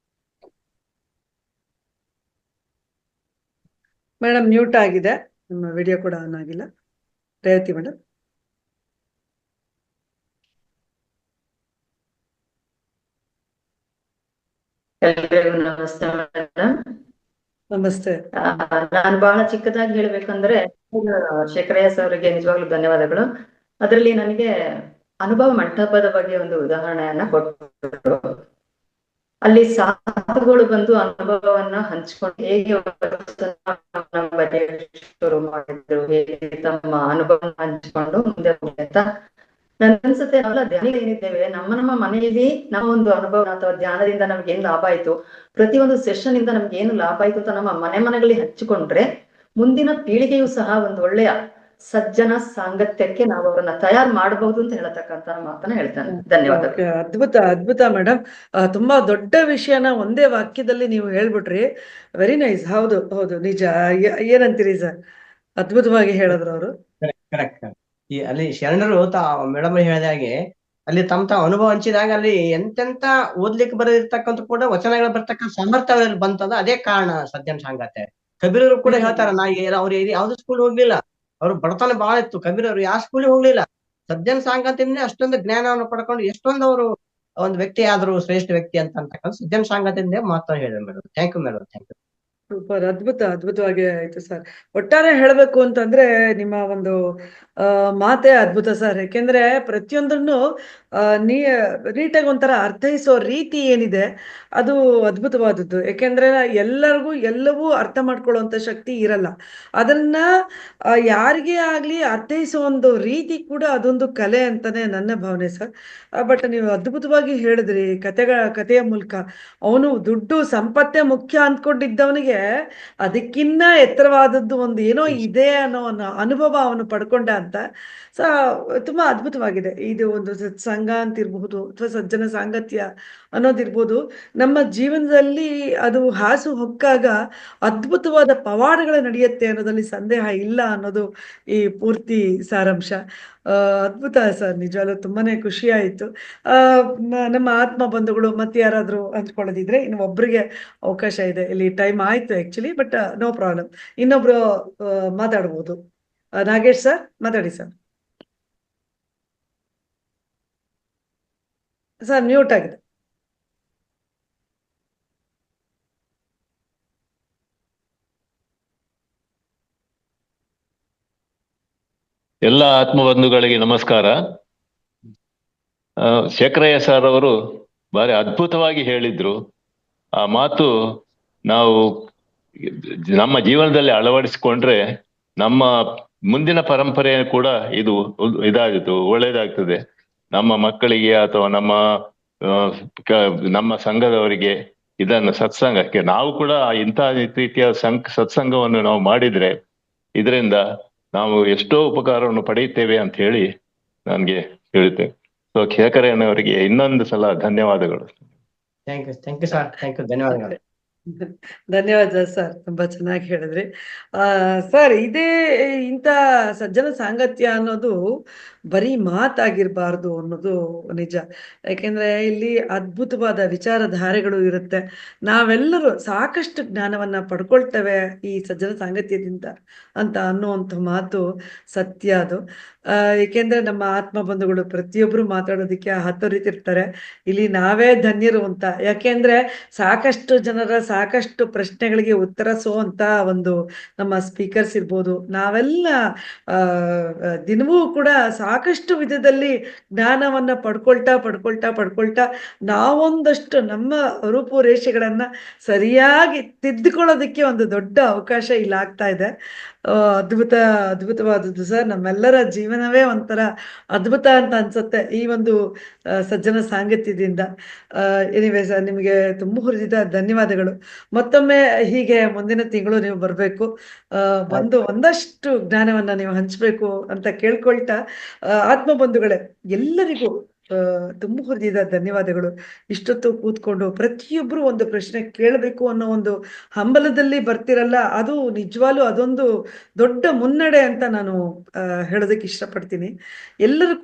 ಮೇಡಮ್ ಮ್ಯೂಟ್ ಆಗಿದೆ, ನಿಮ್ಮ ವಿಡಿಯೋ ಕೂಡ ಆನ್ ಆಗಿಲ್ಲ. ರೇವತಿ ಮೇಡಮ್. ಎಲ್ರಿಗೂ ನಮಸ್ತೆ ಮೇಡಮ್. ನಮಸ್ತೆ. ನಾನು ಬಹಳ ಚಿಕ್ಕದಾಗಿ ಹೇಳ್ಬೇಕಂದ್ರೆ ಶೇಖರಯ್ಯ ಸರ್ ಅವರಿಗೆ ನಿಜವಾಗ್ಲೂ ಧನ್ಯವಾದಗಳು. ಅದರಲ್ಲಿ ನನಗೆ ಅನುಭವ ಮಂಟಪದ ಬಗ್ಗೆ ಒಂದು ಉದಾಹರಣೆಯನ್ನ ಕೊಟ್ಟರು. ಅಲ್ಲಿ ಸಾಧುಗಳು ಬಂದು ಅನುಭವವನ್ನ ಹಂಚ್ಕೊಂಡು ಹೇಗೆ ಶುರು ಮಾಡಿದ್ರು, ಹೇಗೆ ತಮ್ಮ ಅನುಭವ ಹಂಚ್ಕೊಂಡು ಮುಂದೆ ಹೋಗಿ ಅಂತ ನನ್ಗನ್ಸುತ್ತೆ. ನಾವೆಲ್ಲ ಧ್ಯಾನ ಏನಿದ್ದೇವೆ, ನಮ್ಮ ಮನೆಯಲ್ಲಿ ನಮ್ಮ ಒಂದು ಅನುಭವ ಅಥವಾ ಧ್ಯಾನದಿಂದ ನಮ್ಗೆ ಏನ್ ಲಾಭ ಆಯ್ತು, ಪ್ರತಿಯೊಂದು ಸೆಷನ್ ಇಂದ ನಮ್ಗೆ ಏನು ಲಾಭ ಆಯ್ತು ಅಂತ ನಮ್ಮ ಮನೆಗಳಲ್ಲಿ ಹಂಚಿಕೊಂಡ್ರೆ ಮುಂದಿನ ಪೀಳಿಗೆಯೂ ಸಹ ಒಂದು ಒಳ್ಳೆಯ ಸಜ್ಜನ ಸಾಂಗತ್ಯಕ್ಕೆ ನಾವು ಅವರನ್ನ ತಯಾರು ಮಾಡಬಹುದು ಅಂತ ಹೇಳತಕ್ಕಂತ ಮಾತನ್ನ ಹೇಳ್ತಾನೆ. ಧನ್ಯವಾದಗಳು. ಅದ್ಭುತ ಅದ್ಭುತ ಮೇಡಮ್. ತುಂಬಾ ದೊಡ್ಡ ವಿಷಯನ ಒಂದೇ ವಾಕ್ಯದಲ್ಲಿ ನೀವು ಹೇಳ್ಬಿಟ್ರಿ. Very nice. ಹೌದು ಹೌದು, ನಿಜ. ಏನಂತೀರಿ ಸರ್? ಅದ್ಭುತವಾಗಿ ಹೇಳಿದ್ರು ಅವರು. ಕರೆಕ್ಟ್. ಈ ಅಲ್ಲಿ ಶರಣರು ಮೇಡಮ್ ಹೇಳಿದ ಹಾಗೆ ಅಲ್ಲಿ ತಮ್ಮ ಅನುಭವ ಹಂಚಿದಾಗ ಅಲ್ಲಿ ಎಂತೆಂತ ಓದ್ಲಿಕ್ಕೆ ಬರದಿರ್ತಕ್ಕಂಥ ಕೂಡ ವಚನಗಳು ಬರ್ತಕ್ಕಂಥ ಸಾಮರ್ಥ್ಯ ಅವರಲ್ಲಿ ಬಂತಂದ್ರೆ ಅದೇ ಕಾರಣ ಸಜ್ಜನ ಸಾಂಗತ್ಯ. ಕಬೀರರು ಕೂಡ ಹೇಳ್ತಾರ, ಅವ್ರು ಯಾವ್ದು ಸ್ಕೂಲ್ ಹೋಗ್ಲಿಲ್ಲ, ಅವ್ರು ಬಡತನ ಬಹಳ ಇತ್ತು, ಕಬೀರರು ಯಾವ ಸ್ಕೂಲಿಗೆ ಹೋಗ್ಲಿಲ್ಲ, ಸಜ್ಜನ ಸಾಂಗತ್ಯದಿಂದ ಅಷ್ಟೊಂದು ಜ್ಞಾನವನ್ನು ಪಡ್ಕೊಂಡು ಎಷ್ಟೊಂದು ಅವರು ಒಂದು ವ್ಯಕ್ತಿ ಆದ್ರು, ಶ್ರೇಷ್ಠ ವ್ಯಕ್ತಿ ಅಂತಕ್ಕಂಥ ಸಜ್ಜನ ಸಾಂಗತ್ಯದಿಂದ ಮಾತನ್ನು ಹೇಳಿದ್ರು madam. Thank you madam. Thank you. Super. ಅದ್ಭುತವಾಗಿ ಆಯ್ತು ಸರ್. ಒಟ್ಟಾರೆ ಹೇಳ್ಬೇಕು ಅಂತಂದ್ರೆ ನಿಮ್ಮ ಒಂದು ಮಾತೇ ಅದ್ಭುತ ಸರ್. ಯಾಕೆಂದ್ರೆ ಪ್ರತಿಯೊಂದನ್ನು ನೀಟಾಗಿ ಒಂಥರ ಅರ್ಥೈಸೋ ರೀತಿ ಏನಿದೆ ಅದು ಅದ್ಭುತವಾದದ್ದು. ಯಾಕೆಂದ್ರೆ ಎಲ್ಲರಿಗೂ ಎಲ್ಲವೂ ಅರ್ಥ ಮಾಡ್ಕೊಳ್ಳುವಂತ ಶಕ್ತಿ ಇರಲ್ಲ. ಅದನ್ನ ಯಾರಿಗೇ ಆಗ್ಲಿ ಅರ್ಥೈಸೋ ಒಂದು ರೀತಿ ಕೂಡ ಅದೊಂದು ಕಲೆ ಅಂತಾನೆ ನನ್ನ ಭಾವನೆ ಸರ್. ಬಟ್ ನೀವು ಅದ್ಭುತವಾಗಿ ಹೇಳಿದ್ರಿ ಕಥೆಯ ಮೂಲಕ. ಅವನು ದುಡ್ಡು ಸಂಪತ್ತೇ ಮುಖ್ಯ ಅಂದ್ಕೊಂಡಿದ್ದವನಿಗೆ ಅದಕ್ಕಿನ್ನ ಎತ್ತರವಾದದ್ದು ಒಂದು ಏನೋ ಇದೆ ಅನ್ನೋ ಅನುಭವ ಅವನು ಪಡ್ಕೊಂಡ ಅಂತ. ತುಂಬಾ ಅದ್ಭುತವಾಗಿದೆ. ಇದು ಒಂದು ಸತ್ಸಂಗ ಅಂತಿರ್ಬಹುದು ಅಥವಾ ಸಜ್ಜನ ಸಾಂಗತ್ಯ ಅನ್ನೋದಿರ್ಬೋದು, ನಮ್ಮ ಜೀವನದಲ್ಲಿ ಅದು ಹಾಸು ಹೊಕ್ಕಾಗ ಅದ್ಭುತವಾದ ಪವಾಡಗಳು ನಡೆಯುತ್ತೆ ಅನ್ನೋದಲ್ಲಿ ಸಂದೇಹ ಇಲ್ಲ ಅನ್ನೋದು ಈ ಪೂರ್ತಿ ಸಾರಾಂಶ. ಅದ್ಭುತ ಸರ್. ನಿಜವಾಗ್ಲೂ ತುಂಬಾನೇ ಖುಷಿ ಆಯ್ತು. ನಮ್ಮ ಆತ್ಮ ಬಂಧುಗಳು ಮತ್ತೆ ಯಾರಾದ್ರೂ ಹಂಚ್ಕೊಳ್ಳೋದಿದ್ರೆ ಇನ್ನು ಒಬ್ರಿಗೆ ಅವಕಾಶ ಇದೆ. ಇಲ್ಲಿ ಟೈಮ್ ಆಯ್ತು ಆಕ್ಚುಲಿ, ಬಟ್ ನೋ ಪ್ರಾಬ್ಲಮ್. ಇನ್ನೊಬ್ರು ಮಾತಾಡ್ಬೋದು. ನಾಗೇಶ್ ಸರ್ ಮಾತಾಡಿ ಸರ್. ಸರ್ ಮ್ಯೂಟ್ ಆಗಿದೆ. ಎಲ್ಲ ಆತ್ಮಬಂಧುಗಳಿಗೆ ನಮಸ್ಕಾರ. ಶೇಖರಯ್ಯ ಸರ್ ಅವರು ಬಾರಿ ಅದ್ಭುತವಾಗಿ ಹೇಳಿದ್ರು. ಆ ಮಾತು ನಾವು ನಮ್ಮ ಜೀವನದಲ್ಲಿ ಅಳವಡಿಸಿಕೊಂಡ್ರೆ ನಮ್ಮ ಮುಂದಿನ ಪರಂಪರೆ ಕೂಡ ಇದಾಗಿತ್ತು ಒಳ್ಳೇದಾಗ್ತದೆ. ನಮ್ಮ ಮಕ್ಕಳಿಗೆ ಅಥವಾ ನಮ್ಮ ಸಂಘದವರಿಗೆ ಇದನ್ನು ಸತ್ಸಂಗಕ್ಕೆ ನಾವು ಕೂಡ ಇಂಥ ರೀತಿಯ ಸತ್ಸಂಗವನ್ನು ನಾವು ಮಾಡಿದ್ರೆ ಇದರಿಂದ ನಾವು ಎಷ್ಟೋ ಉಪಕಾರವನ್ನು ಪಡೆಯುತ್ತೇವೆ ಅಂತ ಹೇಳಿ ನನ್ಗೆ ಹೇಳುತ್ತೇವೆ. ಸೊ ಶೇಖರಯ್ಯನವರಿಗೆ ಇನ್ನೊಂದು ಸಲ ಧನ್ಯವಾದಗಳು. Thank you sir. Thank you. ಧನ್ಯವಾದಗಳು. ಧನ್ಯವಾದ ಸರ್. ತುಂಬಾ ಚೆನ್ನಾಗಿ ಹೇಳಿದ್ರಿ ಸರ್. ಇಂಥ ಸಜ್ಜನ ಸಾಂಗತ್ಯ ಅನ್ನೋದು ಬರೀ ಮಾತಾಗಿರ್ಬಾರ್ದು ಅನ್ನೋದು ನಿಜ. ಯಾಕೆಂದ್ರೆ ಇಲ್ಲಿ ಅದ್ಭುತವಾದ ವಿಚಾರಧಾರೆಗಳು ಇರುತ್ತೆ. ನಾವೆಲ್ಲರೂ ಸಾಕಷ್ಟು ಜ್ಞಾನವನ್ನ ಪಡ್ಕೊಳ್ತೇವೆ ಈ ಸಜ್ಜನ ಸಾಂಗತ್ಯದಿಂದ ಅಂತ ಅನ್ನುವಂಥ ಮಾತು ಸತ್ಯ ಅದು. ಏಕೆಂದ್ರೆ ನಮ್ಮ ಆತ್ಮ ಬಂಧುಗಳು ಪ್ರತಿಯೊಬ್ರು ಮಾತಾಡೋದಕ್ಕೆ ಹತ್ತೊರಿತಿರ್ತಾರೆ. ಇಲ್ಲಿ ನಾವೇ ಧನ್ಯರು ಅಂತ. ಯಾಕೆಂದ್ರೆ ಸಾಕಷ್ಟು ಜನರ ಸಾಕಷ್ಟು ಪ್ರಶ್ನೆಗಳಿಗೆ ಉತ್ತರಿಸುವಂತ ಒಂದು ನಮ್ಮ ಸ್ಪೀಕರ್ಸ್ ಇರ್ಬೋದು. ನಾವೆಲ್ಲ ದಿನವೂ ಕೂಡ ಸಾಕಷ್ಟು ವಿಧದಲ್ಲಿ ಜ್ಞಾನವನ್ನ ಪಡ್ಕೊಳ್ತಾ ನಾವೊಂದಷ್ಟು ನಮ್ಮ ರೂಪುರೇಷೆಗಳನ್ನ ಸರಿಯಾಗಿ ತಿದ್ದುಕೊಳ್ಳೋದಕ್ಕೆ ಒಂದು ದೊಡ್ಡ ಅವಕಾಶ ಇಲ್ಲಿ ಆಗ್ತಾ ಇದೆ. ಅದ್ಭುತವಾದದ್ದು ಸರ್. ನಮ್ಮೆಲ್ಲರ ಜೀವನವೇ ಒಂಥರ ಅದ್ಭುತ ಅಂತ ಅನ್ಸುತ್ತೆ ಈ ಒಂದು ಸಜ್ಜನ ಸಾಂಗತ್ಯದಿಂದ. ಎನಿವೇ ಸರ್, ನಿಮಗೆ ತುಂಬ ಹುರಿದ ಧನ್ಯವಾದಗಳು. ಮತ್ತೊಮ್ಮೆ ಹೀಗೆ ಮುಂದಿನ ತಿಂಗಳು ನೀವು ಬರಬೇಕು, ಬಂದು ಒಂದಷ್ಟು ಜ್ಞಾನವನ್ನ ನೀವು ಹಂಚಬೇಕು ಅಂತ ಕೇಳ್ಕೊಳ್ತಾ, ಆತ್ಮ ಬಂಧುಗಳೇ ಎಲ್ಲರಿಗೂ ತುಂಬ ಹುರಿದ ಧನ್ಯವಾದಗಳು. ಇಷ್ಟೊತ್ತು ಕೂತ್ಕೊಂಡು ಪ್ರತಿಯೊಬ್ರು ಒಂದು ಪ್ರಶ್ನೆ ಕೇಳಬೇಕು ಅನ್ನೋ ಒಂದು ಹಂಬಲದಲ್ಲಿ ಬರ್ತಿರಲ್ಲ, ಅದು ನಿಜವಾಗ್ಲೂ ಅದೊಂದು ದೊಡ್ಡ ಮುನ್ನಡೆ ಅಂತ ನಾನು ಹೇಳೋದಕ್ಕೆ ಇಷ್ಟಪಡ್ತೀನಿ. ಎಲ್ಲರೂ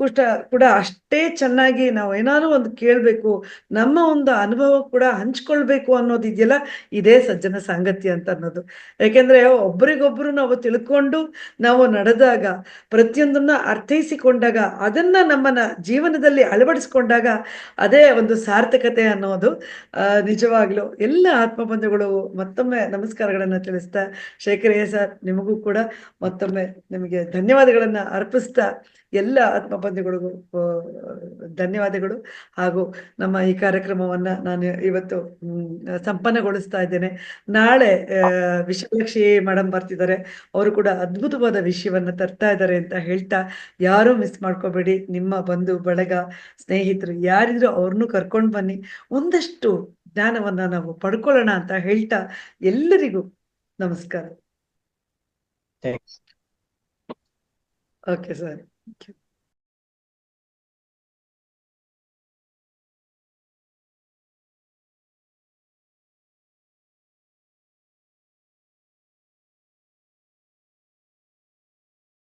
ಕೂಡ ಅಷ್ಟೇ ಚೆನ್ನಾಗಿ ನಾವು ಏನಾದ್ರು ಒಂದು ಕೇಳಬೇಕು, ನಮ್ಮ ಒಂದು ಅನುಭವ ಕೂಡ ಹಂಚ್ಕೊಳ್ಬೇಕು ಅನ್ನೋದಿದೆಯಲ್ಲ, ಇದೇ ಸಜ್ಜನ ಸಾಂಗತ್ಯ ಅಂತ ಅನ್ನೋದು. ಯಾಕೆಂದ್ರೆ ಒಬ್ರಿಗೊಬ್ರು ನಾವು ತಿಳ್ಕೊಂಡು ನಾವು ನಡೆದಾಗ, ಪ್ರತಿಯೊಂದನ್ನ ಅರ್ಥೈಸಿಕೊಂಡಾಗ, ಅದನ್ನ ನಮ್ಮನ್ನ ಜೀವನದಲ್ಲಿ ಅಳವಡಿಸ್ಕೊಂಡಾಗ ಅದೇ ಒಂದು ಸಾರ್ಥಕತೆ ಅನ್ನೋದು. ನಿಜವಾಗ್ಲೂ ಎಲ್ಲ ಆತ್ಮಬಂಧುಗಳು ಮತ್ತೊಮ್ಮೆ ನಮಸ್ಕಾರಗಳನ್ನ ತಿಳಿಸ್ತಾ, ಶೇಖರಯ್ಯ ಸರ್ ನಿಮಗೂ ಕೂಡ ಮತ್ತೊಮ್ಮೆ ನಿಮಗೆ ಧನ್ಯವಾದಗಳನ್ನ ಅರ್ಪಿಸ್ತಾ, ಎಲ್ಲ ಆತ್ಮಬಂಧುಗಳಿಗೂ ಧನ್ಯವಾದಗಳು. ಹಾಗೂ ನಮ್ಮ ಈ ಕಾರ್ಯಕ್ರಮವನ್ನ ನಾನು ಇವತ್ತು ಸಂಪನ್ನಗೊಳಿಸ್ತಾ ಇದ್ದೇನೆ. ನಾಳೆ ವಿಶಾಲಾಕ್ಷಿ ಮೇಡಮ್ ಬರ್ತಿದ್ದಾರೆ, ಅವರು ಕೂಡ ಅದ್ಭುತವಾದ ವಿಷಯವನ್ನ ತರ್ತಾ ಇದ್ದಾರೆ ಅಂತ ಹೇಳ್ತಾ, ಯಾರೂ ಮಿಸ್ ಮಾಡ್ಕೋಬೇಡಿ. ನಿಮ್ಮ ಬಂಧು ಬಳಗ, ಸ್ನೇಹಿತರು ಯಾರಿದ್ರು ಅವ್ರನ್ನೂ ಕರ್ಕೊಂಡು ಬನ್ನಿ, ಒಂದಷ್ಟು ಜ್ಞಾನವನ್ನ ನಾವು ಪಡ್ಕೊಳ್ಳೋಣ ಅಂತ ಹೇಳ್ತಾ ಎಲ್ಲರಿಗೂ ನಮಸ್ಕಾರ. Thanks. Okay sir.